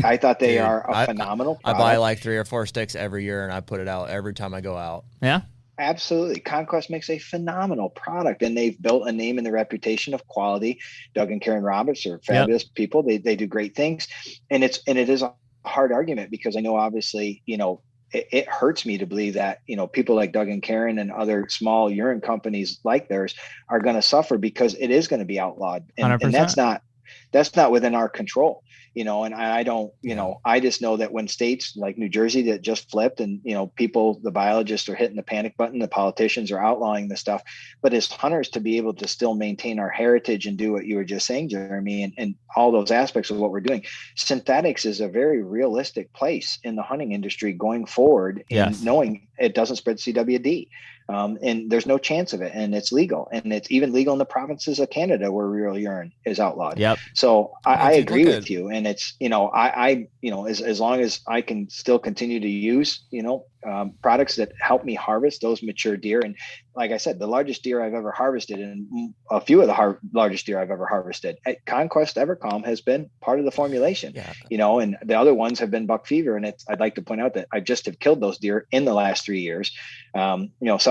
I thought they are a phenomenal product. I buy like 3 or 4 sticks every year, and I put it out every time I go out. Yeah. Absolutely. Conquest makes a phenomenal product, and they've built a name and the reputation of quality. Doug and Karen Roberts are fabulous people. They do great things. And it is a hard argument because I know, obviously, it hurts me to believe that, people like Doug and Karen and other small urine companies like theirs are going to suffer because it is going to be outlawed. And that's not within our control, and I don't, I just know that when states like New Jersey that just flipped and, people, the biologists are hitting the panic button, the politicians are outlawing the stuff, but as hunters to be able to still maintain our heritage and do what you were just saying, Jeremy, and all those aspects of what we're doing, synthetics is a very realistic place in the hunting industry going forward, and knowing it doesn't spread CWD. And there's no chance of it, and it's legal, and it's even legal in the provinces of Canada where rural urine is outlawed. Yep. So I agree with you, and it's as long as I can still continue to use products that help me harvest those mature deer, and like I said, the largest deer I've ever harvested, and a few of the largest deer I've ever harvested, Conquest Evercalm has been part of the formulation. And the other ones have been buck fever, and I'd like to point out that I just have killed those deer in the last 3 years.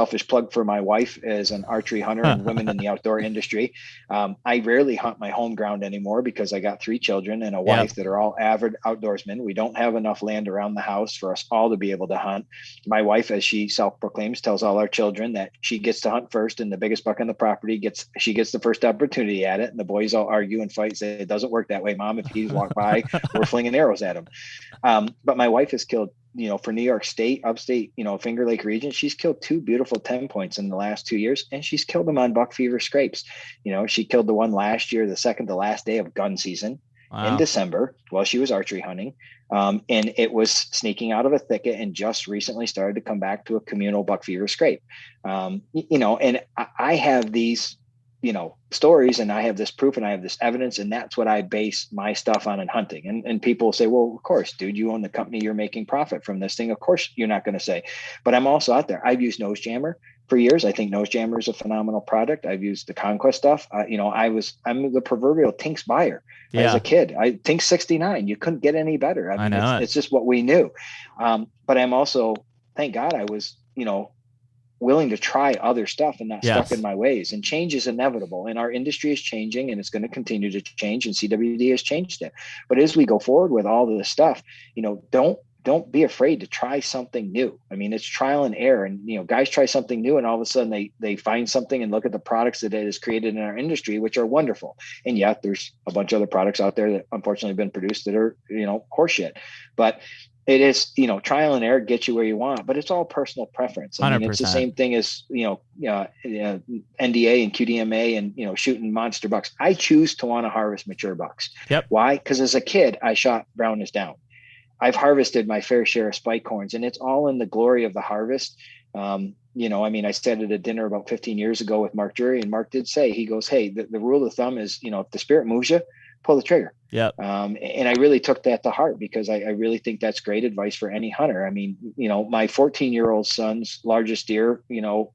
Selfish plug for my wife as an archery hunter and women in the outdoor industry. I rarely hunt my home ground anymore because I got 3 children and a wife that are all avid outdoorsmen. We don't have enough land around the house for us all to be able to hunt. My wife, as she self-proclaims, tells all our children that she gets to hunt first, and the biggest buck on the property gets the first opportunity at it. And the boys all argue and fight, say it doesn't work that way, Mom. If he's walked by, we're flinging arrows at him. But my wife has killed, for New York State, upstate, Finger Lake region, she's killed 2 beautiful 10 points in the last 2 years, and she's killed them on buck fever scrapes. She killed the one last year, the second to last day of gun season in December while she was archery hunting. And it was sneaking out of a thicket and just recently started to come back to a communal buck fever scrape. And I have these, stories, and I have this proof and I have this evidence, and that's what I base my stuff on in hunting. And people say, well, of course, dude, you own the company, you're making profit from this thing. Of course you're not going to say, but I'm also out there. I've used Nose Jammer for years. I think Nose Jammer is a phenomenal product. I've used the Conquest stuff. I'm the proverbial Tinks buyer as a kid. Tinks 69, you couldn't get any better. I know it's just what we knew. But I'm also, thank God I was, willing to try other stuff and not stuck in my ways. And change is inevitable, and our industry is changing, and it's going to continue to change, and CWD has changed it. But as we go forward with all of this stuff, don't be afraid to try something new. It's trial and error, and guys try something new, and all of a sudden they find something and look at the products that it has created in our industry, which are wonderful. And yet there's a bunch of other products out there that unfortunately have been produced that are, horseshit. But it is, trial and error gets you where you want, but it's all personal preference. It's the same thing as, NDA and QDMA and, shooting monster bucks. I choose to want to harvest mature bucks. Yep. Why? Because as a kid, I shot brownness down. I've harvested my fair share of spike horns, and it's all in the glory of the harvest. I said at a dinner about 15 years ago with Mark Jury, and Mark did say, he goes, hey, the rule of thumb is, if the spirit moves you, pull the trigger. Yep. And I really took that to heart, because I really think that's great advice for any hunter. I mean, my 14-year-old son's largest deer,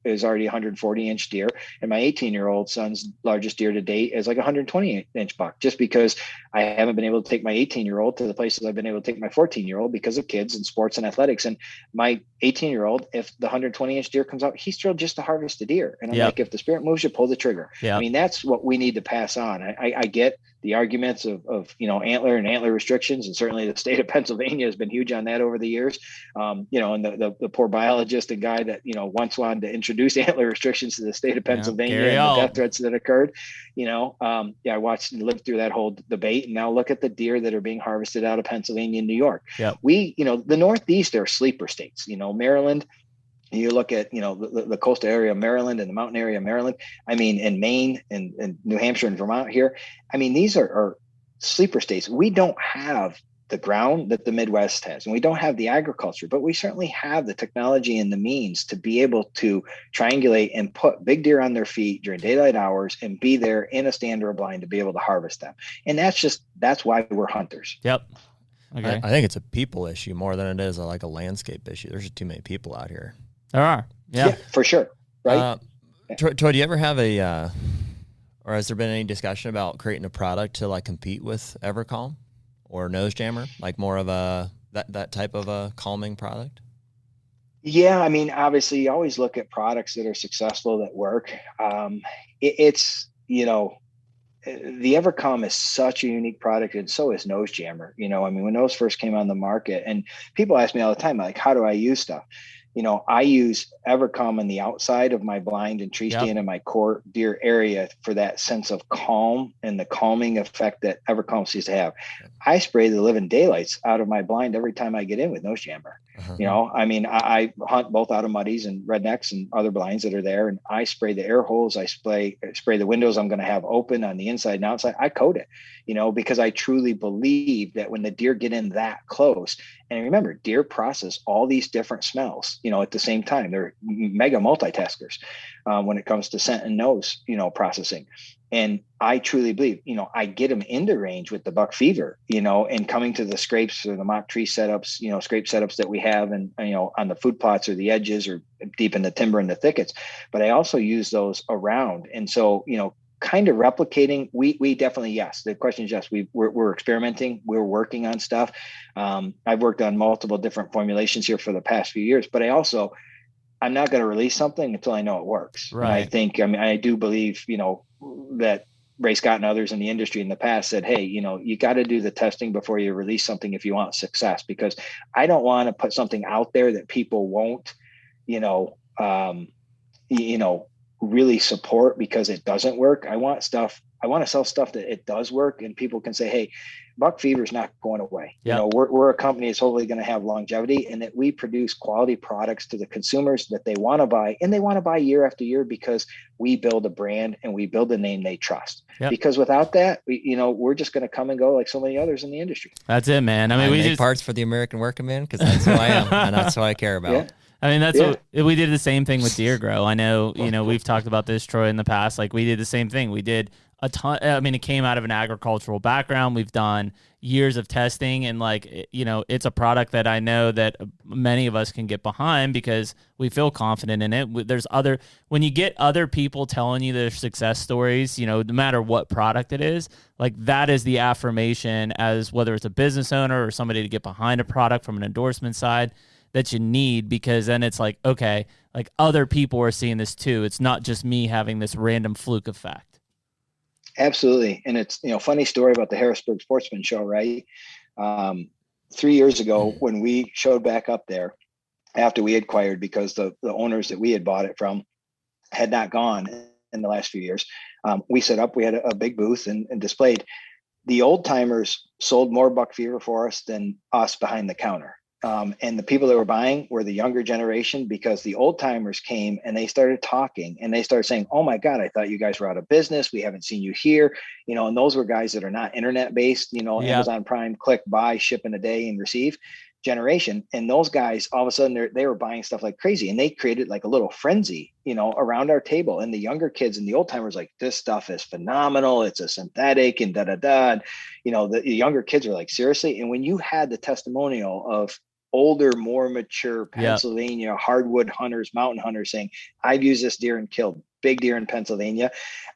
is already 140-inch deer. And my 18-year-old son's largest deer to date is like 120-inch buck, just because I haven't been able to take my 18-year-old to the places I've been able to take my 14-year-old because of kids and sports and athletics. And my 18-year-old, if the 120-inch deer comes out, he's thrilled just to harvest a deer. And I'm like, if the spirit moves you, pull the trigger. I mean, that's what we need to pass on. I get the arguments of antler and antler restrictions, and certainly the state of Pennsylvania has been huge on that over the years. And the pour biologist and guy that once wanted to introduce antler restrictions to the state of Pennsylvania, and the death threats that occurred. I watched and lived through that whole debate, and now look at the deer that are being harvested out of Pennsylvania and New York. We, the Northeast are sleeper states. Maryland. You look at, the coastal area of Maryland and the mountain area of Maryland. I mean, in Maine and New Hampshire and Vermont here. I mean, these are sleeper states. We don't have the ground that the Midwest has, and we don't have the agriculture, but we certainly have the technology and the means to be able to triangulate and put big deer on their feet during daylight hours and be there in a stand or a blind to be able to harvest them. And that's why we're hunters. Yep. Okay. I think it's a people issue more than it is like a landscape issue. There's just too many people out here. There are. Yeah, for sure. Right. Troy, do you ever have or has there been any discussion about creating a product to like compete with EverCalm or Nose Jammer, like more of that type of a calming product? Yeah. I mean, obviously you always look at products that are successful, that work. The EverCalm is such a unique product, and so is Nose Jammer. I mean, when those first came on the market, and people ask me all the time, like, how do I use stuff? I use EverCalm on the outside of my blind and tree stand in my core deer area for that sense of calm and the calming effect that EverCalm seems to have. I spray the living daylights out of my blind every time I get in with Nose Jammer. I mean, I hunt both out of muddies and rednecks and other blinds that are there, and I spray the air holes. I spray the windows I'm going to have open on the inside and outside. I coat it, because I truly believe that when the deer get in that close, and remember, deer process all these different smells, at the same time. They're mega multitaskers when it comes to scent and nose, processing. And I truly believe, I get them into range with the buck fever, and coming to the scrapes or the mock tree setups, scrape setups that we have, and, on the food plots or the edges or deep in the timber and the thickets. But I also use those around. And so, kind of replicating, we definitely, yes. The question is, yes, we're experimenting. We're working on stuff. I've worked on multiple different formulations here for the past few years, but I'm not going to release something until I know it works. Right. And I do believe, that Ray Scott and others in the industry in the past said, hey, you got to do the testing before you release something if you want success, because I don't want to put something out there that people won't, really support because it doesn't work. I want to sell stuff that it does work, and people can say, hey, buck fever is not going away. We're a company that's hopefully going to have longevity, and that we produce quality products to the consumers that they want to buy, and they want to buy year after year, because we build a brand and we build a name they trust. Because without that, we're just going to come and go like so many others in the industry. That's it, man. I mean, we make parts for the American working man, because that's who I am, and that's who I care about. Yeah. I mean, that's what we did the same thing with deer grow. I know, we've talked about this, Troy, in the past. Like, we did the same thing. We did a ton. I mean, it came out of an agricultural background. We've done years of testing, and it's a product that I know that many of us can get behind because we feel confident in it. When you get other people telling you their success stories, no matter what product it is, like, that is the affirmation, as whether it's a business owner or somebody to get behind a product from an endorsement side, that you need, because then it's like, okay, like, other people are seeing this too. It's not just me having this random fluke effect. Absolutely. And it's, funny story about the Harrisburg Sportsman Show, right? 3 years ago, when we showed back up there after we had acquired, because the owners that we had bought it from had not gone in the last few years, we set up, we had a big booth and displayed. The old timers sold more buck fever for us than us behind the counter. And the people that were buying were the younger generation, because the old timers came and they started talking and they started saying, oh my God, I thought you guys were out of business. We haven't seen you here. And those were guys that are not internet based, Amazon Prime, click, buy, ship in a day and receive. generation. And those guys, all of a sudden, they were buying stuff like crazy, and they created like a little frenzy, around our table. And the younger kids and the old timers, like, this stuff is phenomenal. It's a synthetic and da-da-da. The younger kids are like, seriously? And when you had the testimonial of older, more mature Pennsylvania hardwood hunters, mountain hunters saying, I've used this deer and killed big deer in Pennsylvania.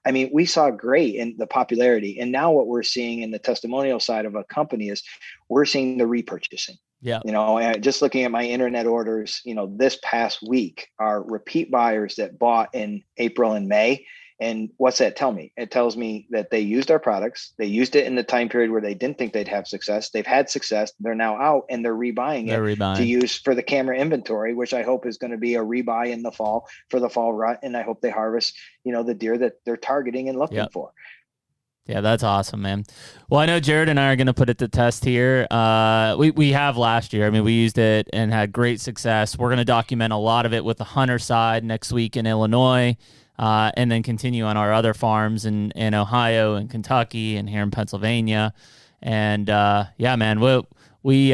I mean, we saw great in the popularity. And now what we're seeing in the testimonial side of a company is we're seeing the repurchasing. Yeah. Just looking at my internet orders, this past week are repeat buyers that bought in April and May. And what's that tell me? It tells me that they used our products. They used it in the time period where they didn't think they'd have success. They've had success. They're now out and they're rebuying it to use for the camera inventory, which I hope is going to be a rebuy in the fall for the fall rut. And I hope they harvest, the deer that they're targeting and looking for. Yeah, that's awesome, man. Well, I know Jared and I are going to put it to test here. We have last year. I mean, we used it and had great success. We're going to document a lot of it with the hunter side next week in Illinois. And then continue on our other farms in Ohio and Kentucky and here in Pennsylvania. And man, we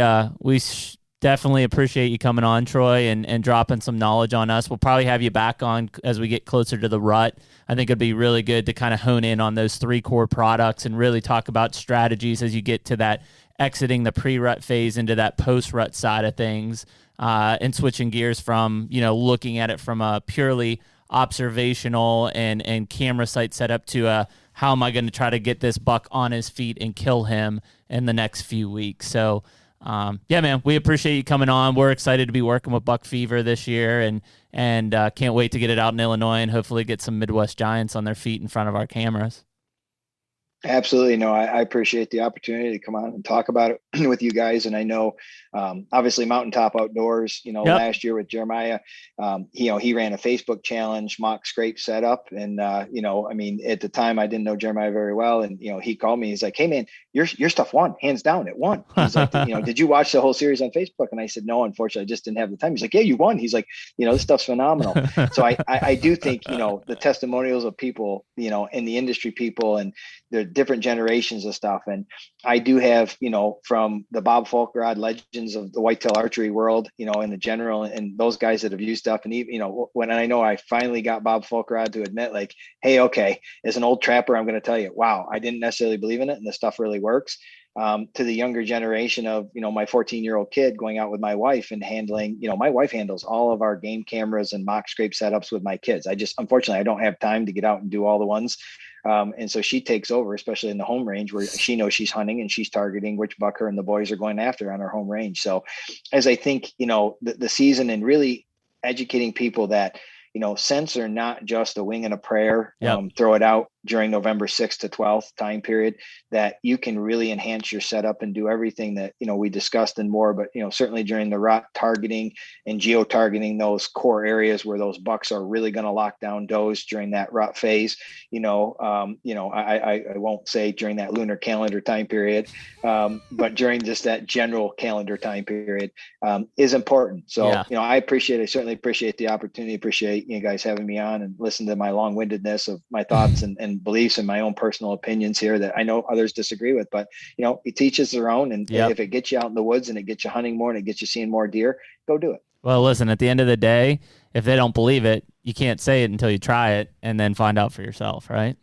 definitely appreciate you coming on, Troy, and dropping some knowledge on us. We'll probably have you back on as we get closer to the rut. I think it'd be really good to kind of hone in on those 3 core products and really talk about strategies as you get to that exiting the pre-rut phase into that post-rut side of things, and switching gears from, looking at it from a purely observational and camera site setup to how am I going to try to get this buck on his feet and kill him in the next few weeks. So man, we appreciate you coming on. We're excited to be working with Buck Fever this year, and can't wait to get it out in Illinois and hopefully get some Midwest giants on their feet in front of our cameras. Absolutely. No, I appreciate the opportunity to come on and talk about it with you guys. And I know, obviously Mountaintop Outdoors, last year with Jeremiah, he ran a Facebook challenge, mock scrape setup. And, at the time I didn't know Jeremiah very well. And, he called me, he's like, hey man, your stuff won, hands down, it won. He's like, did you watch the whole series on Facebook? And I said, no, unfortunately, I just didn't have the time. He's like, yeah, you won. He's like, this stuff's phenomenal. So I do think, the testimonials of people, in the industry people and the different generations of stuff. And I do have, from the Bob Folkrod legends of the whitetail archery world, in the general, and those guys that have used stuff. And even, when I know I finally got Bob Folkrod to admit, like, hey, okay, as an old trapper, I'm going to tell you, wow, I didn't necessarily believe in it, and the stuff really works. To the younger generation of, my 14-year-old kid going out with my wife and handling, my wife handles all of our game cameras and mock scrape setups with my kids. Unfortunately, I don't have time to get out and do all the ones. And so she takes over, especially in the home range where she knows she's hunting and she's targeting which buck her and the boys are going after on her home range. So as I think, the season and really educating people that, scents are not just a wing and a prayer, throw it out during November 6th to 12th time period, that you can really enhance your setup and do everything that, we discussed and more, but, certainly during the rut targeting and geo-targeting those core areas where those bucks are really going to lock down does during that rut phase, I won't say during that lunar calendar time period, but during just that general calendar time period, is important. So, I certainly appreciate the opportunity, appreciate you guys having me on and listen to my long-windedness of my thoughts and beliefs and my own personal opinions here that I know others disagree with, but it teaches their own. And if it gets you out in the woods and it gets you hunting more and it gets you seeing more deer, go do it. Well, listen, at the end of the day, if they don't believe it, you can't say it until you try it and then find out for yourself, right?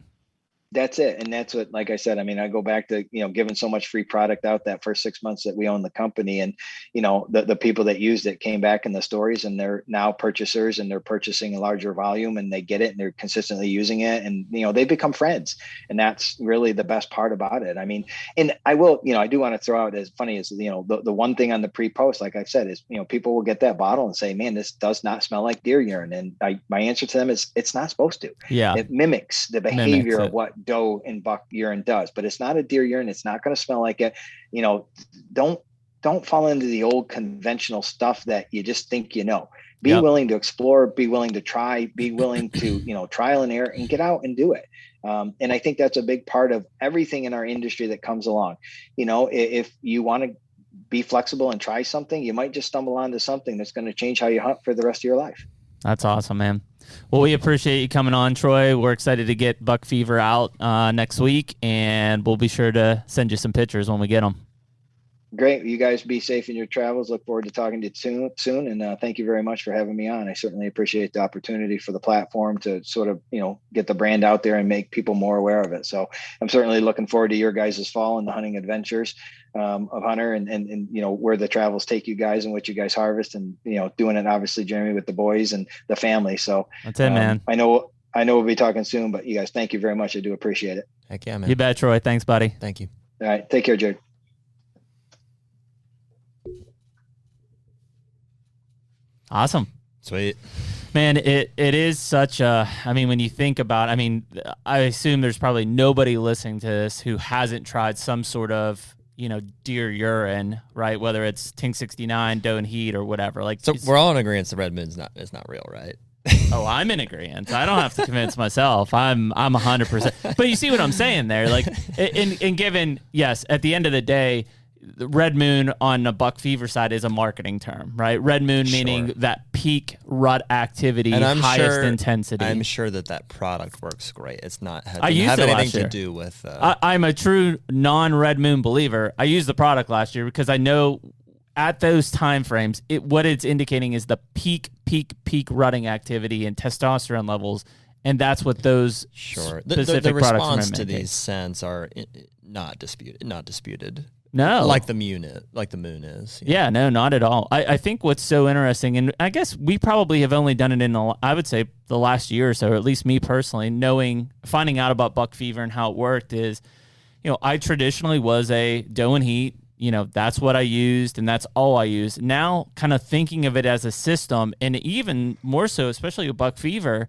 That's it. And that's what, like I said, I go back to, giving so much free product out that first 6 months that we own the company, and, the people that used it came back in the stories and they're now purchasers and they're purchasing a larger volume and they get it and they're consistently using it and, they become friends. And that's really the best part about it. And I will, I do want to throw out as funny as, the one thing on the pre-post, like I said, is, people will get that bottle and say, man, this does not smell like deer urine. And my answer to them is it's not supposed to. Yeah. It mimics the behavior of what doe and buck urine does, but it's not a deer urine. It's not going to smell like it. Don't fall into the old conventional stuff that you just think, be willing to explore, be willing to try, be willing to, trial and error and get out and do it. And I think that's a big part of everything in our industry that comes along. If you want to be flexible and try something, you might just stumble onto something that's going to change how you hunt for the rest of your life. That's awesome, man. Well, we appreciate you coming on, Troy. We're excited to get Buck Fever out next week, and we'll be sure to send you some pictures when we get them. Great. You guys be safe in your travels. Look forward to talking to you soon. And thank you very much for having me on. I certainly appreciate the opportunity for the platform to sort of, get the brand out there and make people more aware of it. So I'm certainly looking forward to your guys' fall and the hunting adventures of Hunter and where the travels take you guys and what you guys harvest and, doing it obviously, Jeremy, with the boys and the family. So that's it, man. I know we'll be talking soon, but you guys, thank you very much. I do appreciate it. Heck yeah, man. You bet, Troy. Thanks, buddy. Thank you. All right. Take care, Jared. Awesome. Sweet. Man, it is such a, when you think about, I assume there's probably nobody listening to this who hasn't tried some sort of, deer urine, right? Whether it's Tink 69, doe and heat, or whatever. So we're all in agreement the red moon's not real, right? Oh, I'm in agreement. I don't have to convince myself. I'm 100%. But you see what I'm saying there? In given, yes, at the end of the day, the red moon on the buck fever side is a marketing term, right? Red moon meaning that peak rut activity, and highest intensity. I'm sure that product works great. It's not I used have it anything last year. To do with. I'm a true non-red moon believer. I used the product last year because I know at those time frames, what it's indicating is the peak rutting activity and testosterone levels. And that's what those specific the products response are to these scents are not disputed. No, like the moon is. Yeah, no, not at all. I think what's so interesting, and I guess we probably have only done it in I would say the last year or so, or at least me personally, finding out about buck fever and how it worked is, I traditionally was a doe and heat. That's what I used, and that's all I used. Now, kind of thinking of it as a system, and even more so, especially with buck fever,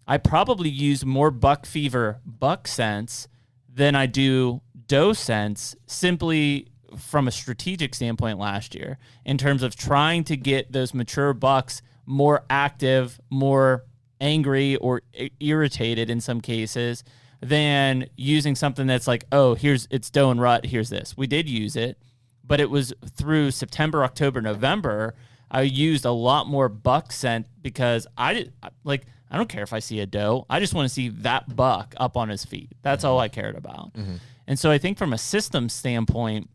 I probably use more buck fever buck scents than I do doe scents, simply from a strategic standpoint last year, in terms of trying to get those mature bucks more active, more angry, or irritated in some cases, than using something that's like, oh, it's doe and rut, here's this. We did use it, but it was through September, October, November, I used a lot more buck scent because I don't care if I see a doe. I just want to see that buck up on his feet. That's all I cared about. Mm-hmm. And so I think from a system standpoint,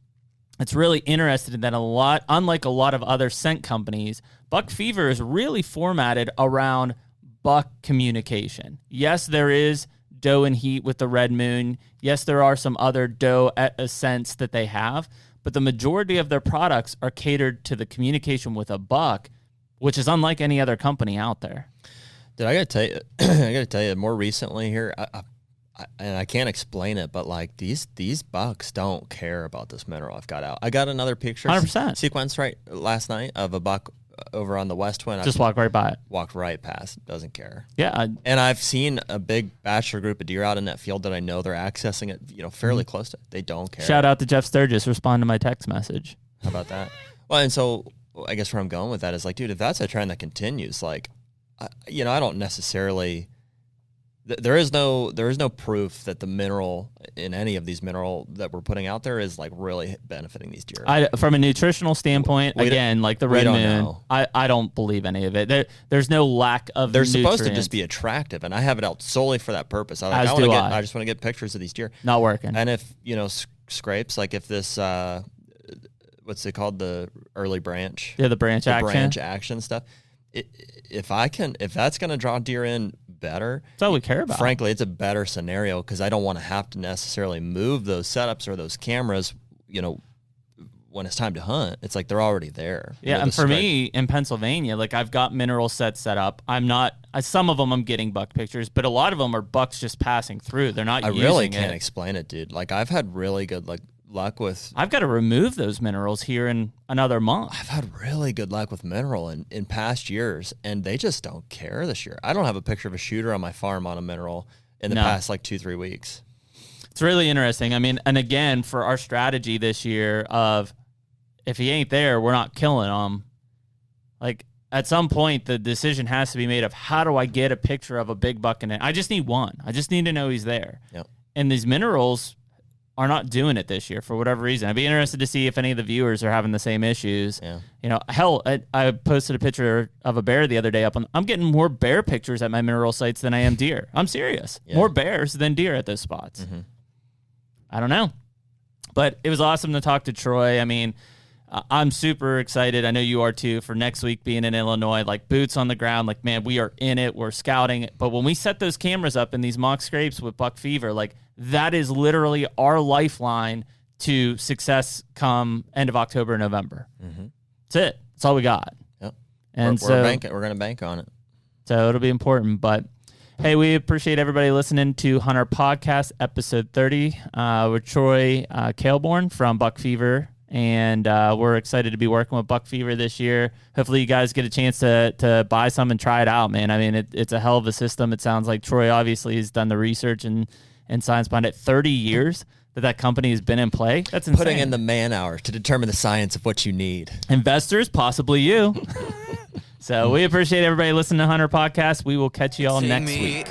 it's really interesting that unlike a lot of other scent companies, buck fever is really formatted around buck communication. Yes, there is doe and heat with the red moon. Yes, there are some other doe scents that they have, but the majority of their products are catered to the communication with a buck, which is unlike any other company out there. Dude, I gotta tell you, more recently here, and I can't explain it, but these bucks don't care about this mineral I've got out. I got another picture 100% sequence last night of a buck over on the West Twin. Just walk right by it. Walked right past. Doesn't care. Yeah. And I've seen a big bachelor group of deer out in that field that I know they're accessing it, fairly close to it. They don't care. Shout out to Jeff Sturgis. Respond to my text message. How about that? Well, and so I guess where I'm going with that is dude, if that's a trend that continues, I don't necessarily. There is no proof that the mineral in any of these mineral that we're putting out there is really benefiting these deer. From a nutritional standpoint, again, like the red moon, I don't believe any of it. There's no lack of. They're supposed to just be attractive, and I have it out solely for that purpose. I just want to get pictures of these deer. Not working. And if scrapes, if this what's it called, the early branch? Yeah, the branch action stuff. If that's going to draw deer in better, that's all we care about. Frankly, it's a better scenario because I don't want to have to necessarily move those setups or those cameras, when it's time to hunt. It's they're already there. Yeah, and for me in Pennsylvania, I've got mineral sets set up. I'm not, some of them I'm getting buck pictures, but a lot of them are bucks just passing through. They're not using it. I really can't explain it, dude. I've had really good luck with. I've got to remove those minerals here in another month. I've had really good luck with mineral in past years, and they just don't care this year. I don't have a picture of a shooter on my farm on a mineral in the past 2-3 weeks. It's really interesting. And again, for our strategy this year of if he ain't there, we're not killing him. At some point, the decision has to be made of how do I get a picture of a big buck in it? I just need one. I just need to know he's there. Yep. And these minerals are not doing it this year for whatever reason. I'd be interested to see if any of the viewers are having the same issues. Yeah. Hell, I posted a picture of a bear the other day I'm getting more bear pictures at my mineral sites than I am deer. I'm serious. Yeah. More bears than deer at those spots. Mm-hmm. I don't know. But it was awesome to talk to Troy. I mean, I'm super excited. I know you are too, for next week being in Illinois, like boots on the ground. Like, man, we are in it. We're scouting it. But when we set those cameras up in these mock scrapes with buck fever, like that is literally our lifeline to success come end of October, November. That's it. That's all we got. Yep. And we're going to bank on it. So it'll be important. But hey, we appreciate everybody listening to HUNTR Podcast, episode 30, with Troy Kailbourne from Buck Fever. And we're excited to be working with Buck Fever this year. Hopefully you guys get a chance to buy some and try it out, man. I mean, it's a hell of a system. It sounds like Troy obviously has done the research and science behind it. 30 years that company has been in play. That's insane. Putting in the man hours to determine the science of what you need. Investors, possibly you. So we appreciate everybody listening to HUNTR Podcast. We will catch you all next week.